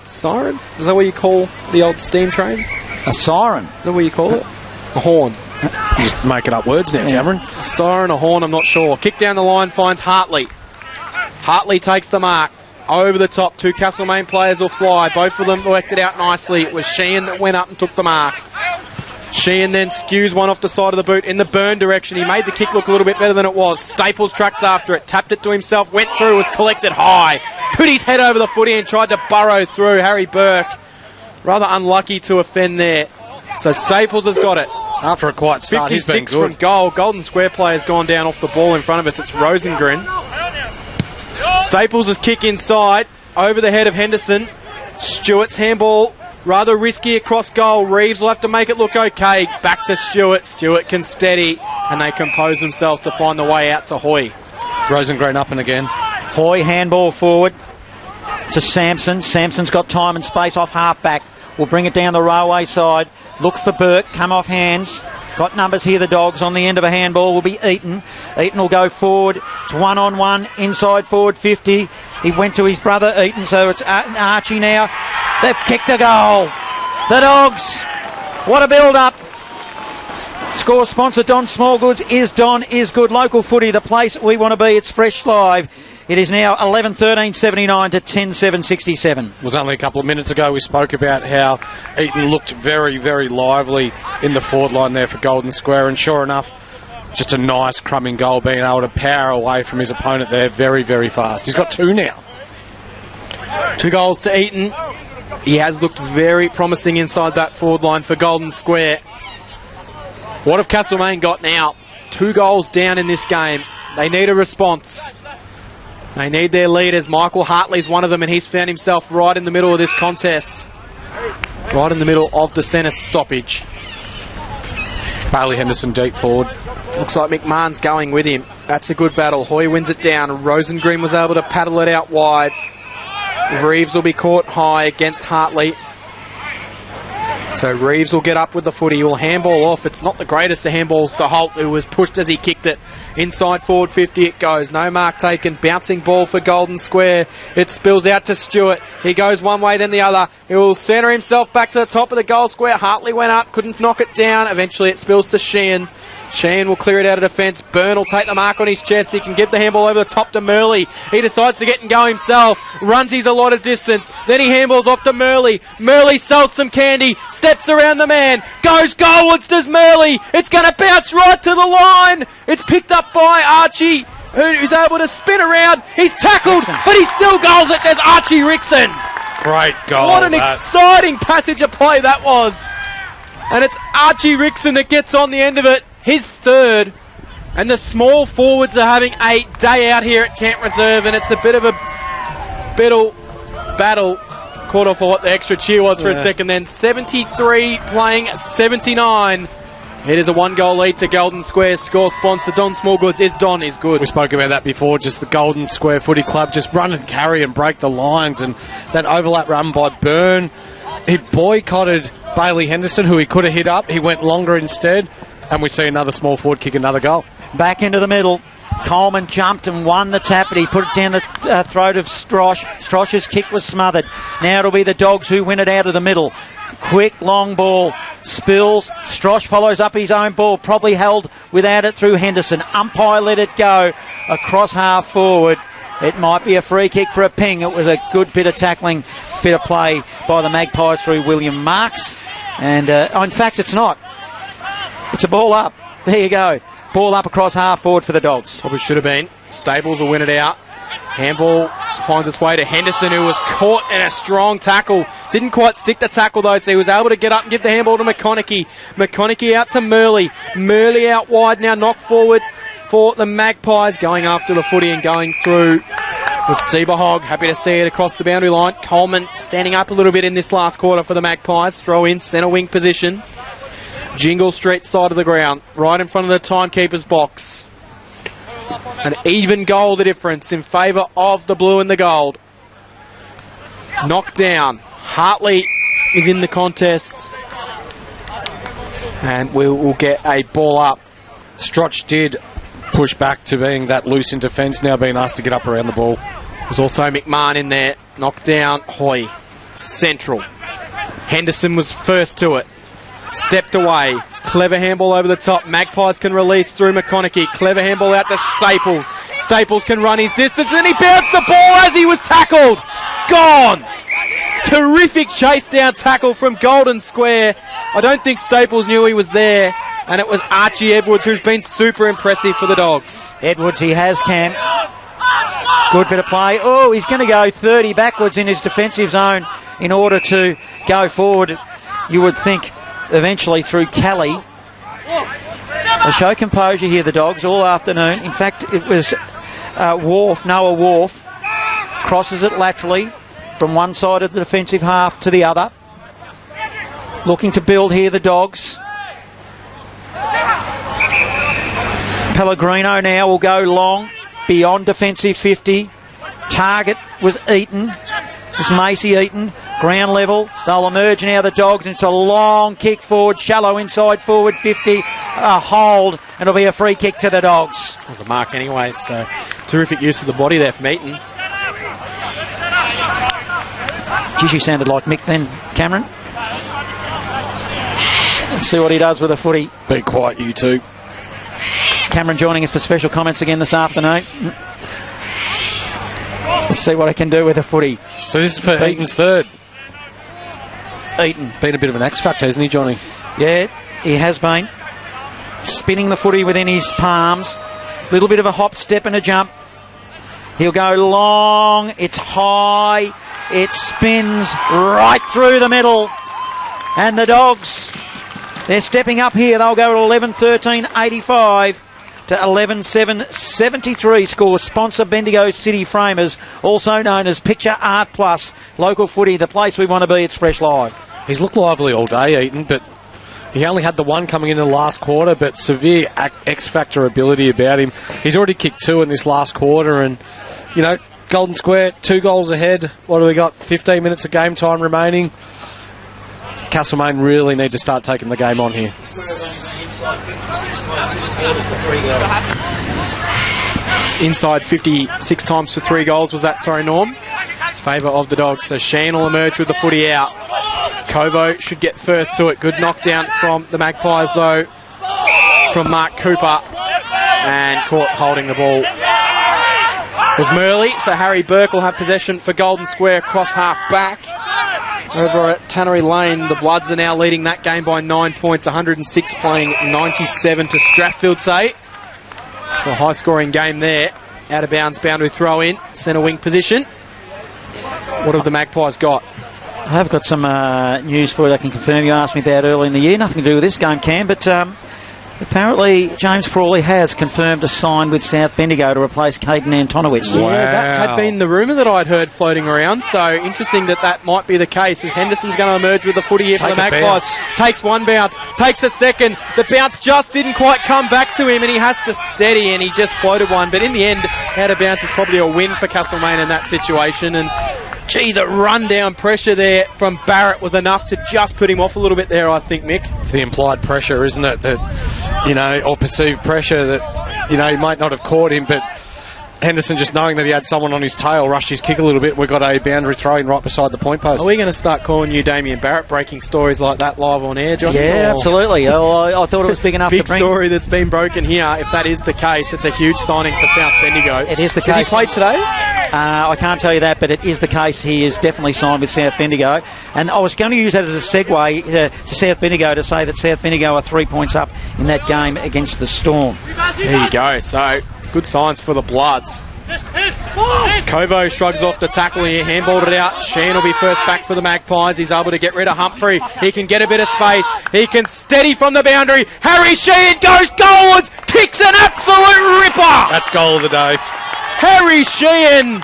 Siren? Is that what you call the old steam train? A siren? Is that what you call it? A horn. You're just making up words now, Cameron. A siren, a horn, I'm not sure. Kick down the line finds Hartley. Hartley takes the mark. Over the top, 2 Castlemaine players will fly. Both of them worked it out nicely. It was Sheehan that went up and took the mark. Sheehan then skews one off the side of the boot in the burn direction. He made the kick look a little bit better than it was. Staples tracks after it, tapped it to himself, went through, was collected high. Put his head over the footy and tried to burrow through. Harry Burke, rather unlucky to offend there. So Staples has got it. After a quiet start, he's been 56 good. from goal. Golden Square player's gone down off the ball in front of us. It's Rosengren. Staples' kick inside, over the head of Henderson. Stewart's handball, rather risky across goal. Reeves will have to make it look okay. Back to Stewart. Stewart can steady, and they compose themselves to find the way out to Hoy. Rosengren up and again. Hoy handball forward to Sampson. Sampson's got time and space off half-back. We'll bring it down the railway side. Look for Burke. Come off hands. Got numbers here, the Dogs. On the end of a handball will be Eaton. Eaton will go forward. It's 1-on-1. Inside forward 50. He went to his brother Eaton, so it's Archie now. They've kicked a goal. The Dogs. What a build-up. Score sponsor Don Smallgoods is Don is good. Local footy, the place we want to be. It's Fresh Live It is now 11-13-79 to 10-7-67. It was only a couple of minutes ago we spoke about how Eaton looked very, very lively in the forward line there for Golden Square, and sure enough, just a nice crumbing goal, being able to power away from his opponent there very, very fast. He's got 2 now. 2 goals to Eaton. He has looked very promising inside that forward line for Golden Square. What have Castlemaine got now? 2 goals down in this game. They need a response. They need their leaders. Michael Hartley's one of them, and he's found himself right in the middle of this contest. Right in the middle of the centre stoppage. Bailey Henderson deep forward. Looks like McMahon's going with him. That's a good battle. Hoy wins it down. Rosengreen was able to paddle it out wide. Reeves will be caught high against Hartley. So Reeves will get up with the footy. He will handball off. It's not the greatest of handballs to Holt, who was pushed as he kicked it. Inside forward 50 it goes. No mark taken. Bouncing ball for Golden Square. It spills out to Stewart. He goes one way, then the other. He will centre himself back to the top of the goal square. Hartley went up, couldn't knock it down. Eventually it spills to Sheehan. Sheehan will clear it out of defence. Byrne will take the mark on his chest. He can give the handball over the top to Murley. He decides to get and go himself. Runs his allotted distance. Then he handballs off to Murley. Murley sells some candy. Steps around the man. Goes goalwards, does Murley. It's going to bounce right to the line. It's picked up by Archie, who's able to spin around. He's tackled, but he still goals it. There's Archie Rickson. Great goal. What an exciting passage of play that was. And it's Archie Rickson that gets on the end of it. His 3rd, and the small forwards are having a day out here at Camp Reserve, and it's a bit of a battle. Caught off for what the extra cheer was for a second then. 73 playing 79. It is a 1-goal lead to Golden Square. Score sponsor Don Smallgoods is Don is good. We spoke about that before, just the Golden Square Footy Club just run and carry and break the lines, and that overlap run by Byrne, he boycotted Bailey Henderson, who he could have hit up. He went longer instead. And we see another small forward kick another goal. Back into the middle. Coleman jumped and won the tap, but he put it down the throat of Strosh. Strosh's kick was smothered. Now it'll be the Dogs who win it out of the middle. Quick, long ball. Spills. Strosh follows up his own ball. Probably held without it through Henderson. Umpire let it go across half forward. It might be a free kick for a ping. It was a good bit of tackling, bit of play by the Magpies through William Marks. And in fact, it's not. It's a ball up. There you go. Ball up across half forward for the Dogs. Probably should have been. Stables will win it out. Handball finds its way to Henderson, who was caught in a strong tackle. Didn't quite stick the tackle though, so he was able to get up and give the handball to McConaughey. McConaughey out to Murley. Murley out wide now, knock forward for the Magpies, going after the footy and going through with Seberhog. Happy to see it across the boundary line. Coleman standing up a little bit in this last quarter for the Magpies. Throw in centre wing position. Jingle Street side of the ground, right in front of the timekeeper's box. An even goal the difference in favour of the blue and the gold. Knocked down. Hartley is in the contest. And we will get a ball up. Strotch did push back to being that loose in defence, now being asked to get up around the ball. There's also McMahon in there. Knocked down. Hoy. Central. Henderson was first to it. Stepped away. Clever handball over the top. Magpies can release through McConaughey. Clever handball out to Staples. Staples can run his distance and he bounced the ball as he was tackled. Gone. Terrific chase down tackle from Golden Square. I don't think Staples knew he was there. And it was Archie Edwards who's been super impressive for the Dogs. Edwards, he has, Cam. Good bit of play. Oh, he's going to go 30 backwards in his defensive zone in order to go forward. You would think eventually through Kelly. They show composure here, the Dogs, all afternoon. In fact, it was Noah Wharf, crosses it laterally from one side of the defensive half to the other. Looking to build here, the Dogs. Pellegrino now will go long, beyond defensive 50. Target was Eaton. It was Macy Eaton. Ground level. They'll emerge now, the Dogs, and it's a long kick forward, shallow inside forward 50. A hold, and it'll be a free kick to the Dogs. There's a mark anyway, so terrific use of the body there from Eaton. Geez, you sounded like Mick then, Cameron. Let's see what he does with the footy. Be quiet, you two. Cameron joining us for special comments again this afternoon. Let's see what I can do with the footy. So this is for Eaton's third. Eaton. Been a bit of an X factor, hasn't he, Johnny? Yeah, he has been. Spinning the footy within his palms. Little bit of a hop, step and a jump. He'll go long. It's high. It spins right through the middle. And the Dogs, they're stepping up here. They'll go at 11-13-85 to 11-7-73 score. Sponsor Bendigo City Framers, also known as Picture Art Plus. Local footy, the place we want to be. It's Fresh Live. He's looked lively all day, Eaton, but he only had the one coming in the last quarter, but severe X-factor ability about him. He's already kicked 2 in this last quarter, and, you know, Golden Square, 2 goals ahead. What do we got? 15 minutes of game time remaining. Castlemaine really need to start taking the game on here. Inside 56 times for 3 goals, was that, sorry, Norm? Favour of the Dogs. So Shan will emerge with the footy out. Kovo should get first to it. Good knockdown from the Magpies, though, from Mark Cooper. And caught holding the ball was Murley. So Harry Burke will have possession for Golden Square across half back. Over at Tannery Lane, the Bloods are now leading that game by 9 points, 106 playing 97 to Strathfield, say. So a high-scoring game there. Out of bounds, boundary throw in, centre wing position. What have the Magpies got? I have got some news for you I can confirm. You asked me about early in the year. Nothing to do with this game, Cam, but apparently James Frawley has confirmed a sign with South Bendigo to replace Caden Antonowitz. Wow. Yeah, that had been the rumour that I'd heard floating around, so interesting that might be the case, as Henderson's going to emerge with the footy here for the Magpies. Takes one bounce, takes a second. The bounce just didn't quite come back to him, and he has to steady, and he just floated one. But in the end, out of bounce is probably a win for Castlemaine in that situation, and gee, the run-down pressure there from Barrett was enough to just put him off a little bit there, I think, Mick. It's the implied pressure, isn't it? That, you know, or perceived pressure that, you know, he might not have caught him, but Henderson, just knowing that he had someone on his tail, rushed his kick a little bit. We've got a boundary throw-in right beside the point post. Are we going to start calling you Damien Barrett, breaking stories like that live on air, John? Yeah, absolutely. I thought it was big enough to bring. Big story that's been broken here. If that is the case, it's a huge signing for South Bendigo. It is the case. Has he played today? I can't tell you that, but it is the case. He is definitely signed with South Bendigo. And I was going to use that as a segue to South Bendigo to say that South Bendigo are 3 points up in that game against the Storm. There you go. So, good signs for the Bloods. Kovo shrugs off the tackle here, handballed it out. Shan will be first back for the Magpies. He's able to get rid of Humphrey. He can get a bit of space. He can steady from the boundary. Harry Sheehan goes goalwards, kicks an absolute ripper. That's goal of the day. Harry Sheehan,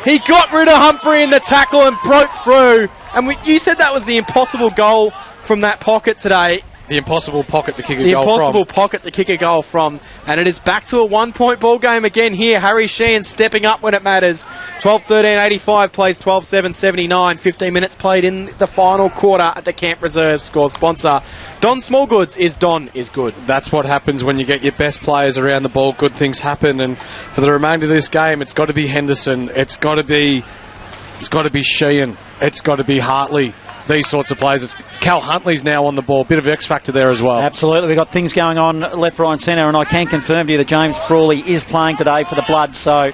he got rid of Humphrey in the tackle and broke through. And you said that was the impossible goal from that pocket today. The impossible pocket to kick a goal from. The impossible pocket to kick a goal from. And it is back to a 1 point ball game again here. Harry Sheehan stepping up when it matters. 12-13-85 plays 12-7-79. 15 minutes played in the final quarter at the Camp Reserve. Score sponsor Don Smallgoods is Don is good. That's what happens when you get your best players around the ball. Good things happen. And for the remainder of this game, it's got to be Henderson. It's got to be Sheehan. It's got to be Hartley. These sorts of players. Cal Huntley's now on the ball. Bit of X factor there as well. Absolutely. We've got things going on left, right and centre, and I can confirm to you that James Frawley is playing today for the Bloods. So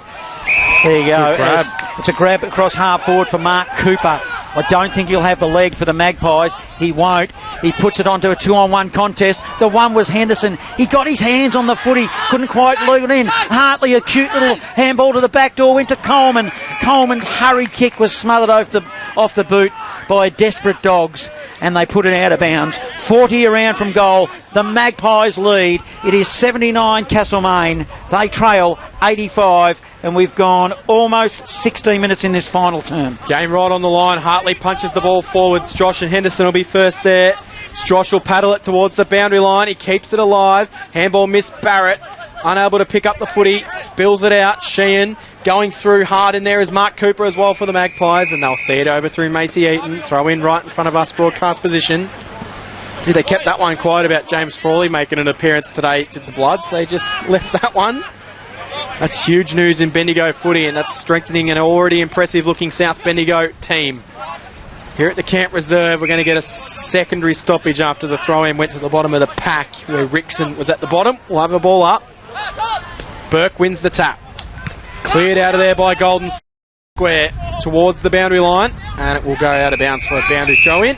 there you go. Grab. It's a grab across half forward for Mark Cooper. I don't think he'll have the leg for the Magpies. He won't. He puts it onto a 2-on-1 contest. The one was Henderson. He got his hands on the footy. Couldn't quite leave it in. Hartley, a cute little handball to the back door, went to Coleman. Coleman's hurried kick was smothered off the boot by desperate Dogs, and they put it out of bounds. 40 around from goal. The Magpies lead. It is 79 Castlemaine. They trail 85, and we've gone almost 16 minutes in this final term. Game right on the line. Hartley punches the ball forwards. Josh and Henderson will be first there. Strosh will paddle it towards the boundary line. He keeps it alive. Handball missed Barrett. Unable to pick up the footy. Spills it out. Sheehan going through hard in there is Mark Cooper as well for the Magpies, and they'll see it over through Macy Eaton. Throw in right in front of us, broadcast position. They kept that one quiet about James Frawley making an appearance today. Did the Bloods? They just left that one. That's huge news in Bendigo footy, and that's strengthening an already impressive-looking South Bendigo team. Here at the Camp Reserve, we're going to get a secondary stoppage after the throw-in went to the bottom of the pack, where Rickson was at the bottom. We'll have the ball up. Burke wins the tap. Cleared out of there by Golden. Square towards the boundary line, and it will go out of bounds for a boundary throw in.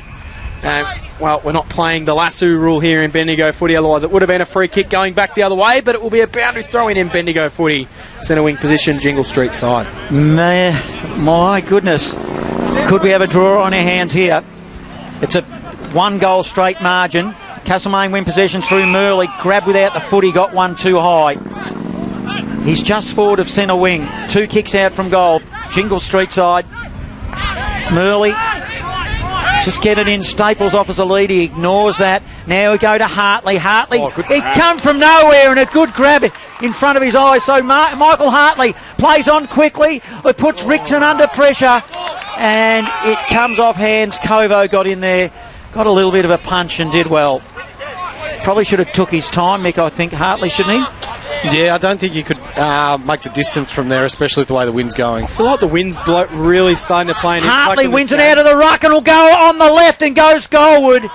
Well, we're not playing the lasso rule here in Bendigo footy, otherwise it would have been a free kick going back the other way, but it will be a boundary throw in Bendigo footy. Centre wing position, Jingle Street side. My goodness. Could we have a draw on our hands here? It's a 1 goal straight margin. Castlemaine win possession through Murley. Grabbed without the footy, got one too high. He's just forward of centre wing. 2 kicks out from goal. Jingle Street side. Murley. Just get it in. Staples offers a lead. He ignores that. Now we go to Hartley. Hartley, he come from nowhere and a good grab in front of his eyes. So Michael Hartley plays on quickly. It puts Rickson under pressure and it comes off hands. Kovo got in there. Got a little bit of a punch and did well. Probably should have took his time, Mick, I think, Hartley, shouldn't he? Yeah, I don't think you could make the distance from there, especially with the way the wind's going. I feel like the wind's really starting to play. Hartley wins it out of the ruck and will go on the left and goes goalward.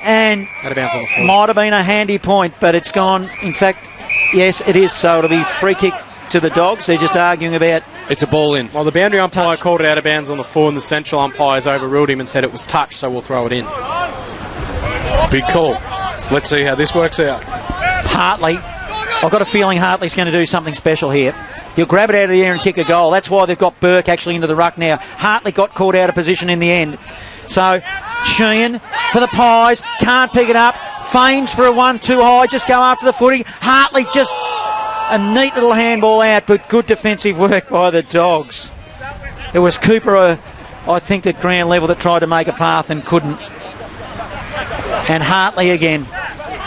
And out of bounds on the floor. Might have been a handy point, but it's gone. In fact, yes, it is. So it'll be free kick to the Dogs. They're just arguing about... It's a ball in. Well, the boundary umpire called it out of bounds on the floor, and the central umpires overruled him and said it was touch, so we'll throw it in. Big call. Let's see how this works out. Hartley... I've got a feeling Hartley's going to do something special here. He'll grab it out of the air and kick a goal. That's why they've got Burke actually into the ruck now. Hartley got caught out of position in the end. So, Sheehan for the Pies. Can't pick it up. Feigns for a 1 too high. Just go after the footy. Hartley just a neat little handball out, but good defensive work by the Dogs. It was Cooper, I think, at ground level that tried to make a path and couldn't. And Hartley again.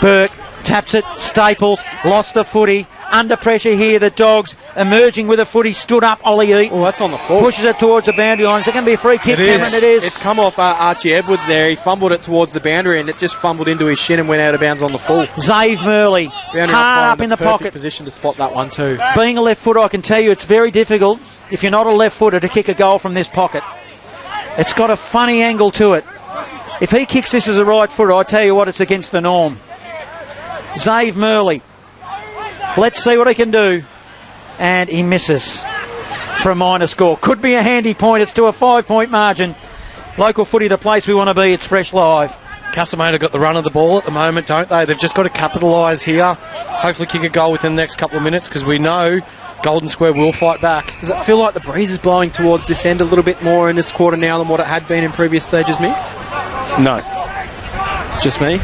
Burke. Taps it, Staples, lost the footy, under pressure here, the Dogs emerging with a footy, stood up, Ollie Eat. Oh, that's on the floor. Pushes it towards the boundary line. Is it going to be a free kick, Cameron? It is. It's come off Archie Edwards there. He fumbled it towards the boundary and it just fumbled into his shin and went out of bounds on the full. Zave Murley, hard up in the pocket. Position to spot that one too. Being a left footer, I can tell you it's very difficult, if you're not a left footer, to kick a goal from this pocket. It's got a funny angle to it. If he kicks this as a right footer, I tell you what, it's against the norm. Zave Murley. Let's see what he can do. And he misses for a minor score. Could be a handy point. It's to a 5-point margin. Local footy, the place we want to be. It's Fresh Live. Castlemaine have got the run of the ball at the moment, don't they? They've just got to capitalise here. Hopefully kick a goal within the next couple of minutes because we know Golden Square will fight back. Does it feel like the breeze is blowing towards this end a little bit more in this quarter now than what it had been in previous stages, Mick? No. Just me?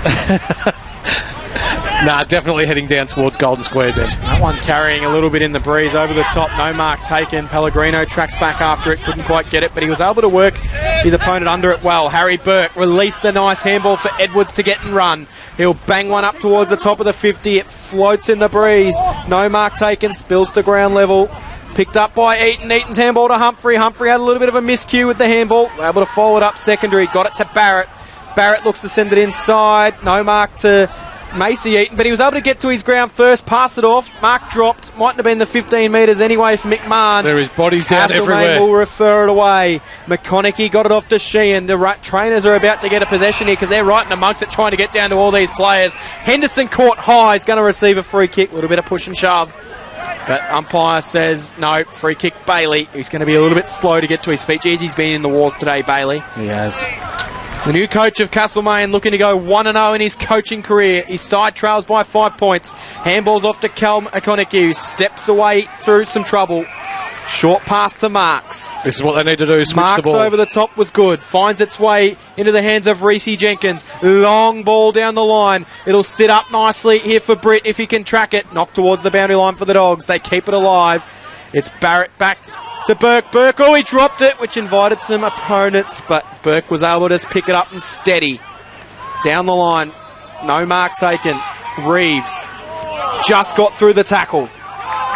Nah, definitely heading down towards Golden Square's end. That one carrying a little bit in the breeze over the top. No mark taken. Pellegrino tracks back after it. Couldn't quite get it, but he was able to work his opponent under it well. Harry Burke released the nice handball for Edwards to get and run. He'll bang one up towards the top of the 50. It floats in the breeze. No mark taken. Spills to ground level. Picked up by Eaton. Eaton's handball to Humphrey. Humphrey had a little bit of a miscue with the handball. Able to follow it up secondary. Got it to Barrett. Barrett looks to send it inside. No mark to Macy Eaton, but he was able to get to his ground first, pass it off. Mark dropped, mightn't have been the 15 metres anyway for McMahon. There is bodies down everywhere. Will refer it away. McConaughey got it off to Sheehan. The trainers are about to get a possession here because they're right in amongst it, trying to get down to all these players. Henderson caught high, is going to receive a free kick. A little bit of push and shove, but umpire says no, free kick Bailey. He's going to be a little bit slow to get to his feet. Jeez, he's been in the wars today, Bailey. He has. The new coach of Castlemaine looking to go 1-0 in his coaching career. His side trails by 5 points. Handballs off to Cal McConaughey, who steps away through some trouble. Short pass to Marks. This is what they need to do, switch Marks the ball. Over the top was good. Finds its way into the hands of Reece Jenkins. Long ball down the line. It'll sit up nicely here for Britt if he can track it. Knocked towards the boundary line for the Dogs. They keep it alive. It's Barrett back to Burke. Burke, he dropped it, which invited some opponents, but Burke was able to pick it up and steady. Down the line, no mark taken. Reeves just got through the tackle.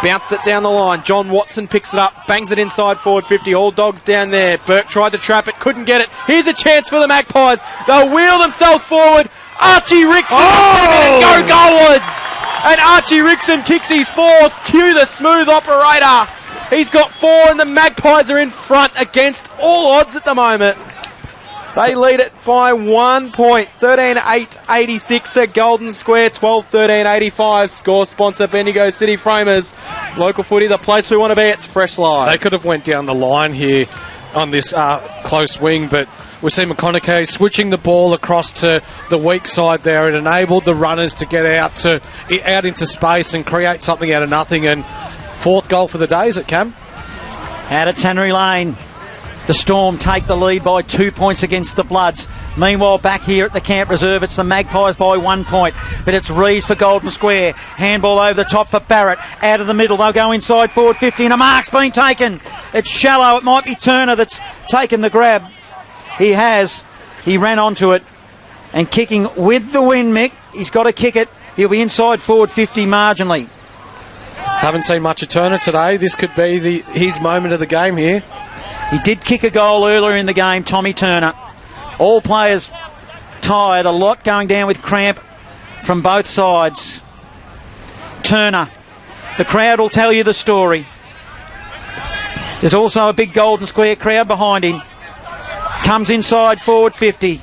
Bounced it down the line. John Watson picks it up, bangs it inside forward 50. All Dogs down there. Burke tried to trap it, couldn't get it. Here's a chance for the Magpies. They'll wheel themselves forward. Archie Rickson go goalwards. And Archie Rickson kicks his fourth. Cue the smooth operator. He's got 4 and the Magpies are in front against all odds at the moment. They lead it by 1 point. 13-8-86 to Golden Square. 12-13-85. Score sponsor Bendigo City Framers. Local footy, the place we want to be. It's Fresh Live. They could have went down the line here on this close wing, but we see McConaughey switching the ball across to the weak side there. It enabled the runners to get out into space and create something out of nothing. And fourth goal for the day, is it, Cam? Out at Tannery Lane. The Storm take the lead by 2 points against the Bloods. Meanwhile, back here at the Camp Reserve, it's the Magpies by 1 point. But it's Reeves for Golden Square. Handball over the top for Barrett. Out of the middle, they'll go inside forward 50, and a mark's been taken. It's shallow. It might be Turner that's taken the grab. He has. He ran onto it. And kicking with the wind, Mick. He's got to kick it. He'll be inside forward 50 marginally. Haven't seen much of Turner today. This could be his moment of the game here. He did kick a goal earlier in the game, Tommy Turner. All players tired, a lot going down with cramp from both sides. Turner, the crowd will tell you the story. There's also a big Golden Square crowd behind him. Comes inside forward 50.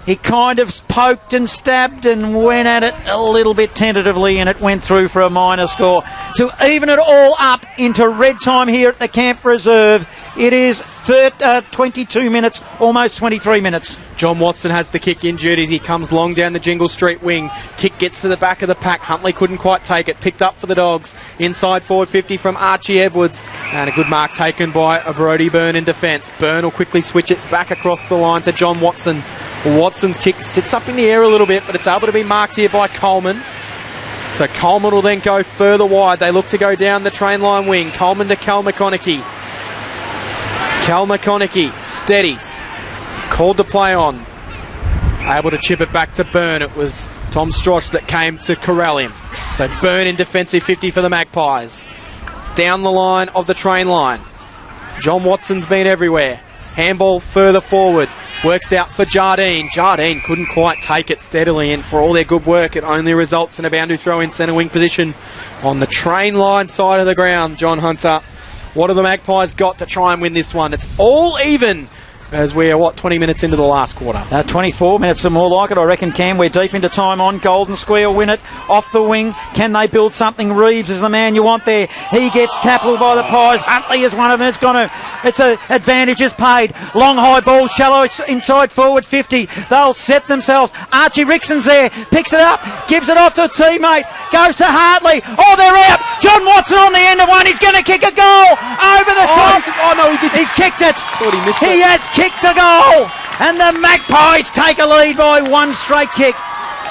He kind of poked and stabbed and went at it a little bit tentatively, and it went through for a minor score. To even it all up into red time here at the Camp Reserve, it is 22 minutes, almost 23 minutes. John Watson has the kick injured as he comes long down the Jingle Street wing. Kick gets to the back of the pack. Huntley couldn't quite take it. Picked up for the Dogs. Inside forward 50 from Archie Edwards. And a good mark taken by Brody Byrne in defence. Byrne will quickly switch it back across the line to John Watson. Watson's kick sits up in the air a little bit, but it's able to be marked here by Coleman. So Coleman will then go further wide. They look to go down the train line wing. Coleman to Cal McConaughey. Cal McConaughey steadies. Called the play on. Able to chip it back to Byrne. It was Tom Strosh that came to corral him. So Byrne in defensive 50 for the Magpies. Down the line of the train line. John Watson's been everywhere. Handball further forward. Works out for Jardine. Jardine couldn't quite take it steadily, and for all their good work, it only results in a boundary throw in centre wing position on the train line side of the ground. John Hunter, what have the Magpies got to try and win this one? It's all even as we are, 20 minutes into the last quarter? 24 minutes or more like it, I reckon, Cam. We're deep into time on. Golden Square win it off the wing. Can they build something? Reeves is the man you want there. He gets tackled by the Pies. Huntley is one of them. It's a advantage is paid. Long high ball, shallow. It's inside forward 50. They'll set themselves. Archie Rickson's there. Picks it up. Gives it off to a teammate. Goes to Hartley. Oh, they're out. John Watson on the end of one. He's going to kick a goal over the top. No, he didn't. He's kicked it. Thought he missed it. He has kicked a goal, and the Magpies take a lead by one straight kick.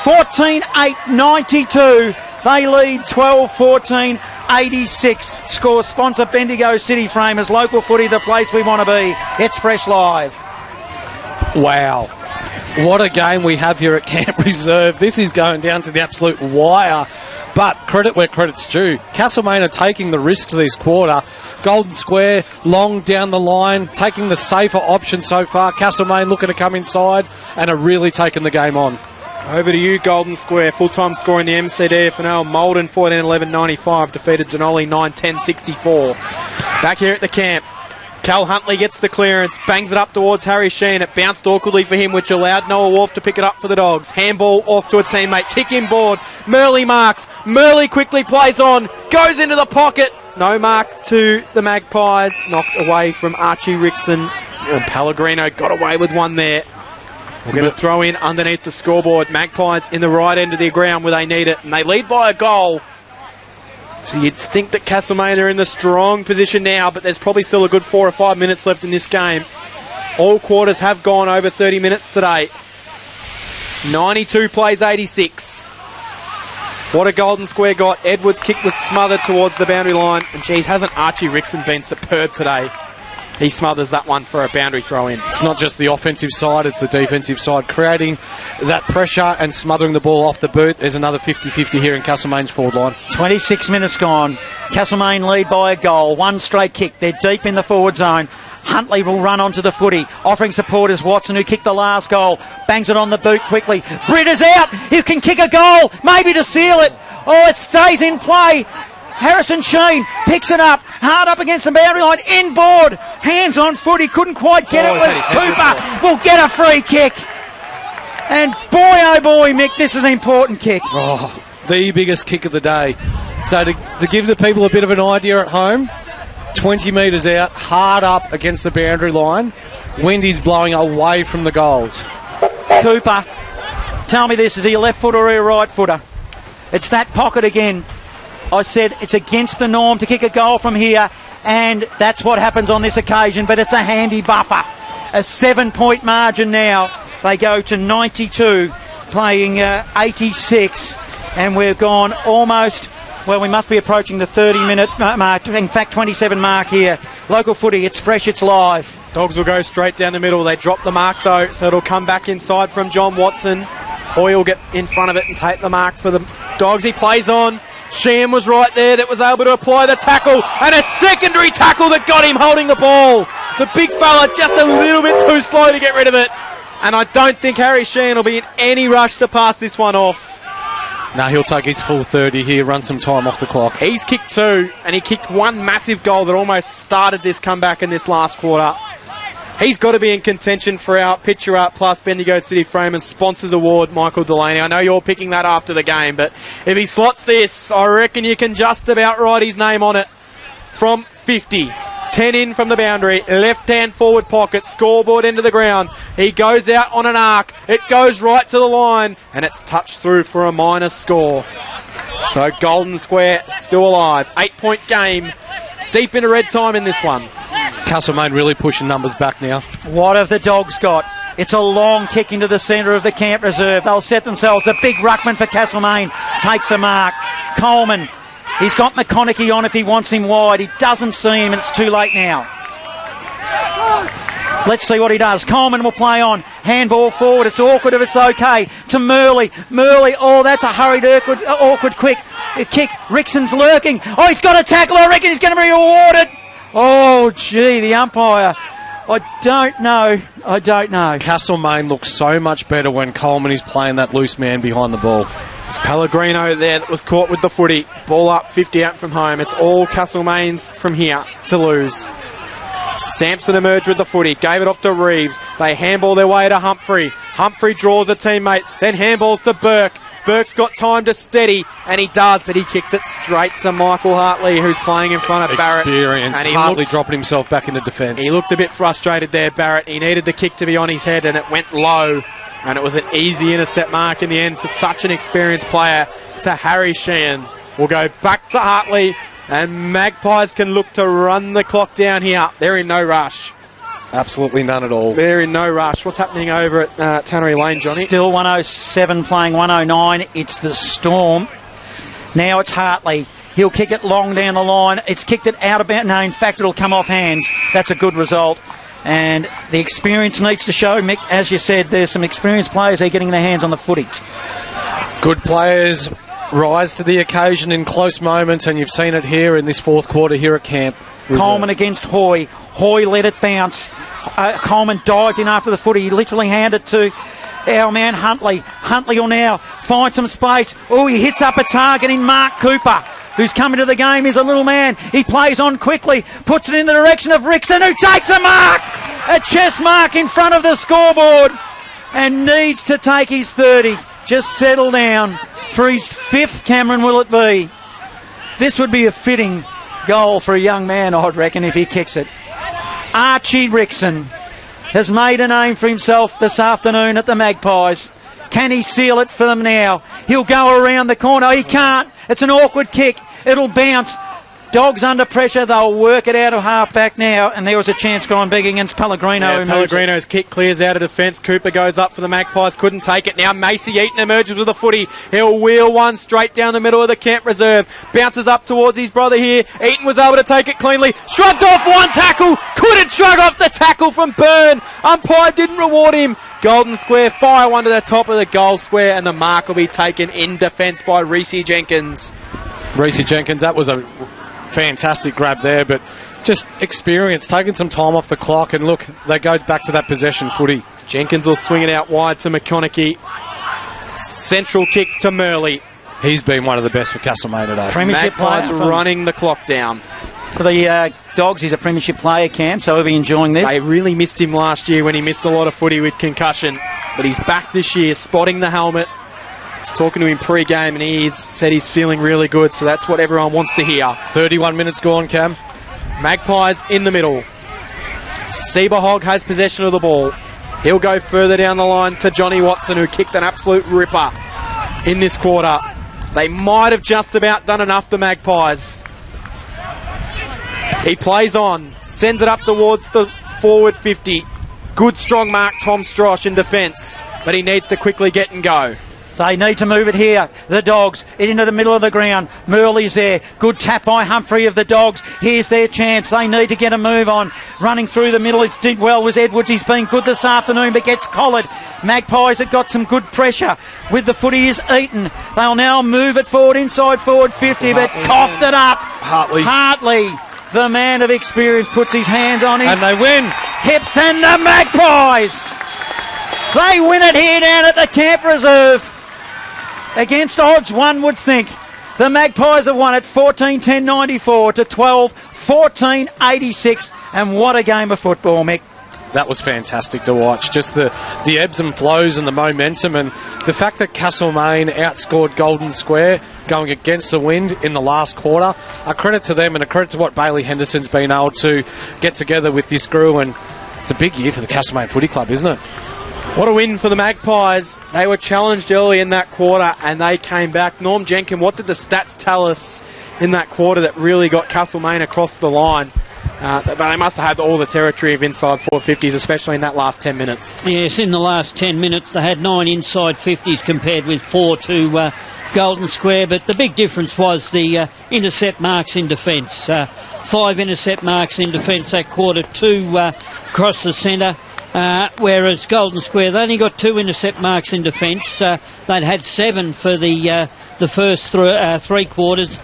14-8-92. They lead 12-14-86. Score sponsor Bendigo City Framers. Local footy, the place we want to be. It's Fresh Live. Wow. What a game we have here at Camp Reserve. This is going down to the absolute wire. But credit where credit's due. Castlemaine are taking the risks this quarter. Golden Square, long down the line, taking the safer option so far. Castlemaine looking to come inside and are really taking the game on. Over to you, Golden Square. Full-time score in the MCD FNL. Molden 14-11-95. Defeated Denali 9-10-64. Back here at the camp. Cal Huntley gets the clearance, bangs it up towards Harry Sheen. It bounced awkwardly for him, which allowed Noah Wolf to pick it up for the Dogs. Handball off to a teammate, kick inboard. Murley marks. Murley quickly plays on, goes into the pocket. No mark to the Magpies. Knocked away from Archie Rickson. And Pellegrino got away with one there. We'll get a throw in underneath the scoreboard. Magpies in the right end of the ground where they need it, and they lead by a goal. So you'd think that Castlemaine are in the strong position now, but there's probably still a good 4 or 5 minutes left in this game. All quarters have gone over 30 minutes today. 92 plays 86. What a Golden Square got. Edwards' kick was smothered towards the boundary line. And geez, hasn't Archie Rickson been superb today? He smothers that one for a boundary throw in. It's not just the offensive side, it's the defensive side. Creating that pressure and smothering the ball off the boot. There's another 50-50 here in Castlemaine's forward line. 26 minutes gone. Castlemaine lead by a goal. One straight kick. They're deep in the forward zone. Huntley will run onto the footy. Offering support is Watson, who kicked the last goal. Bangs it on the boot quickly. Britt is out. He can kick a goal. Maybe to seal it. Oh, it stays in play. Harrison Sheen picks it up, hard up against the boundary line, inboard, hands on foot, he couldn't quite get it, was Cooper, will get a free kick. And boy, oh boy, Mick, this is an important kick. Oh, the biggest kick of the day. So to give the people a bit of an idea at home, 20 metres out, hard up against the boundary line. Wind is blowing away from the goals. Cooper, tell me this, is he a left footer or a right footer? It's that pocket again. I said it's against the norm to kick a goal from here, and that's what happens on this occasion, but it's a handy buffer. A 7-point margin now. They go to 92, playing 86, and we've gone almost... Well, we must be approaching the 30-minute mark. In fact, 27 mark here. Local footy, it's fresh, it's live. Dogs will go straight down the middle. They drop the mark, though, so it'll come back inside from John Watson. Hoy will get in front of it and take the mark for the Dogs. He plays on. Sham was right there that was able to apply the tackle, and a secondary tackle that got him holding the ball. The big fella just a little bit too slow to get rid of it. And I don't think Harry Sham will be in any rush to pass this one off. No, he'll take his full 30 here, run some time off the clock. He's kicked 2, and he kicked one massive goal that almost started this comeback in this last quarter. He's got to be in contention for our Picture Art Plus Bendigo City Frame and Sponsors Award, Michael Delaney. I know you're picking that after the game, but if he slots this, I reckon you can just about write his name on it. From 50. 10 in from the boundary, left-hand forward pocket, scoreboard into the ground. He goes out on an arc. It goes right to the line, and it's touched through for a minus score. So Golden Square still alive. 8-point game, deep into red time in this one. Castlemaine really pushing numbers back now. What have the Dogs got? It's a long kick into the centre of the camp reserve. They'll set themselves. The big ruckman for Castlemaine takes a mark. Coleman. He's got McConaughey on if he wants him wide. He doesn't see him, and it's too late now. Let's see what he does. Coleman will play on. Handball forward. It's awkward if it's okay. To Murley. Murley. Oh, that's a hurried, awkward quick kick. Rickson's lurking. Oh, he's got a tackle. I reckon he's going to be rewarded. Oh, gee, the umpire. I don't know. Castlemaine looks so much better when Coleman is playing that loose man behind the ball. It's Pellegrino there that was caught with the footy. Ball up, 50 out from home. It's all Castlemaine's from here to lose. Sampson emerged with the footy, gave it off to Reeves. They handball their way to Humphrey. Humphrey draws a teammate, then handballs to Burke. Burke's got time to steady, and he does, but he kicks it straight to Michael Hartley, who's playing in front of Barrett. And Hartley dropping himself back into defence. He looked a bit frustrated there, Barrett. He needed the kick to be on his head, and it went low. And it was an easy intercept mark in the end for such an experienced player to Harry Sheehan. We'll go back to Hartley, and Magpies can look to run the clock down here. They're in no rush. Absolutely none at all. They're in no rush. What's happening over at Tannery Lane, Johnny? Still 107 playing 109. It's the Storm. Now it's Hartley. He'll kick it long down the line. It's kicked it out about. No, in fact, it'll come off hands. That's a good result. And the experience needs to show, Mick. As you said, there's some experienced players here getting their hands on the footy. Good players rise to the occasion in close moments, and you've seen it here in this fourth quarter here at camp. Coleman against Hoy. Hoy let it bounce. Coleman dived in after the footy. He literally handed it to our man Huntley. Huntley will now find some space. Oh, he hits up a target in Mark Cooper, who's come into the game. He's a little man. He plays on quickly, puts it in the direction of Rickson, who takes a mark! A chest mark in front of the scoreboard, and needs to take his 30. Just settle down. For his 5th, Cameron, will it be? This would be a fitting goal for a young man, I'd reckon, if he kicks it. Archie Rickson has made a name for himself this afternoon at the Magpies. Can he seal it for them now? He'll go around the corner. He can't. It's an awkward kick. It'll bounce. Dogs under pressure. They'll work it out of half-back now, and there was a chance gone big against Pellegrino. Yeah, Pellegrino's kick clears out of defence. Cooper goes up for the Magpies. Couldn't take it. Now Macy Eaton emerges with the footy. He'll wheel one straight down the middle of the camp reserve. Bounces up towards his brother here. Eaton was able to take it cleanly. Shrugged off one tackle. Couldn't shrug off the tackle from Byrne. Umpire didn't reward him. Golden Square fire one to the top of the goal square, and the mark will be taken in defence by Reece Jenkins. Reece Jenkins, that was a fantastic grab there, but just experience, taking some time off the clock, and look, they go back to that possession footy. Jenkins will swing it out wide to McConaughey. Central kick to Murley. He's been one of the best for Castlemaine today. Premiership Magpies player running the clock down. For the Dogs, he's a premiership player, Cam, so he'll be enjoying this. They really missed him last year when he missed a lot of footy with concussion, but he's back this year, spotting the helmet. was talking to him pre-game and he said he's feeling really good, so that's what everyone wants to hear. 31 minutes gone, Cam. Magpies in the middle. Seaberhog has possession of the ball. He'll go further down the line to Johnny Watson, who kicked an absolute ripper in this quarter. They might have just about done enough, the Magpies. He plays on, sends it up towards the forward 50. Good strong mark, Tom Strosh in defence, but he needs to quickly get and go. They need to move it here. The Dogs into the middle of the ground. Murley's there. Good tap by Humphrey of the Dogs. Here's their chance. They need to get a move on. Running through the middle, it did well was Edwards. He's been good this afternoon, but gets collared. Magpies have got some good pressure. With the footy is Eaton. They'll now move it forward, inside forward 50, but coughed it up. Hartley, the man of experience, puts his hands on his... And they win. Hips, and the Magpies! They win it here down at the Camp Reserve. Against odds, one would think. The Magpies have won it 14-10-94 to 12-14-86. And what a game of football, Mick. That was fantastic to watch. Just the ebbs and flows and the momentum, and the fact that Castlemaine outscored Golden Square going against the wind in the last quarter. A credit to them and a credit to what Bailey Henderson's been able to get together with this crew. And it's a big year for the Castlemaine Footy Club, isn't it? What a win for the Magpies. They were challenged early in that quarter and they came back. Norm Jenkin, what did the stats tell us in that quarter that really got Castlemaine across the line? But they must have had all the territory of inside 450s, especially in that last 10 minutes. Yes, in the last 10 minutes they had 9 inside 50s compared with 4 to Golden Square, but the big difference was the intercept marks in defence. 5 intercept marks in defence that quarter, 2 across the centre. Whereas Golden Square, they only got 2 intercept marks in defence. They'd had 7 for the first 3 quarters.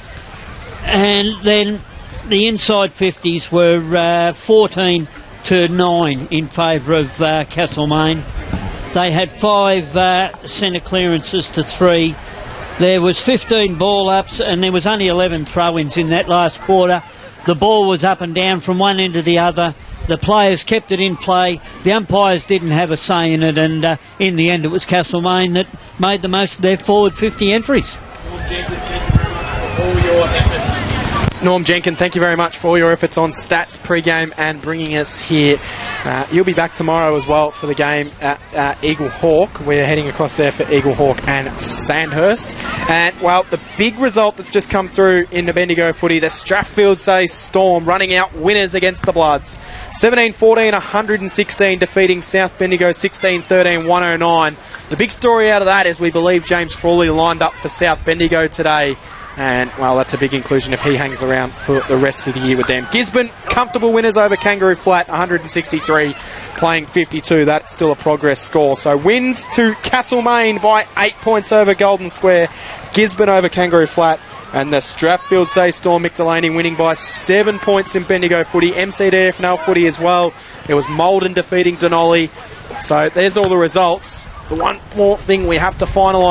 And then the inside 50s were 14 to 9 in favour of Castlemaine. They had 5 centre clearances to 3. There was 15 ball ups and there was only 11 throw-ins in that last quarter. The ball was up and down from one end to the other. The players kept it in play. The umpires didn't have a say in it, and in the end it was Castlemaine that made the most of their forward 50 entries. Norm Jenkin, thank you very much for all your efforts on stats pre-game and bringing us here. You'll be back tomorrow as well for the game at Eagle Hawk. We're heading across there for Eagle Hawk and Sandhurst. And, well, the big result that's just come through in the Bendigo footy, the Strathfieldsay Storm running out winners against the Bloods. 17-14, 116, defeating South Bendigo 16-13, 109. The big story out of that is we believe James Frawley lined up for South Bendigo today. And, well, that's a big inclusion if he hangs around for the rest of the year with them. Gisborne, comfortable winners over Kangaroo Flat, 163, playing 52. That's still a progress score. So wins to Castlemaine by 8 points over Golden Square. Gisborne over Kangaroo Flat. And the Strathfieldsay Storm, Mick Delaney winning by 7 points in Bendigo footy. MCDFNL footy as well. It was Malden defeating Denali. So there's all the results. The one more thing we have to finalise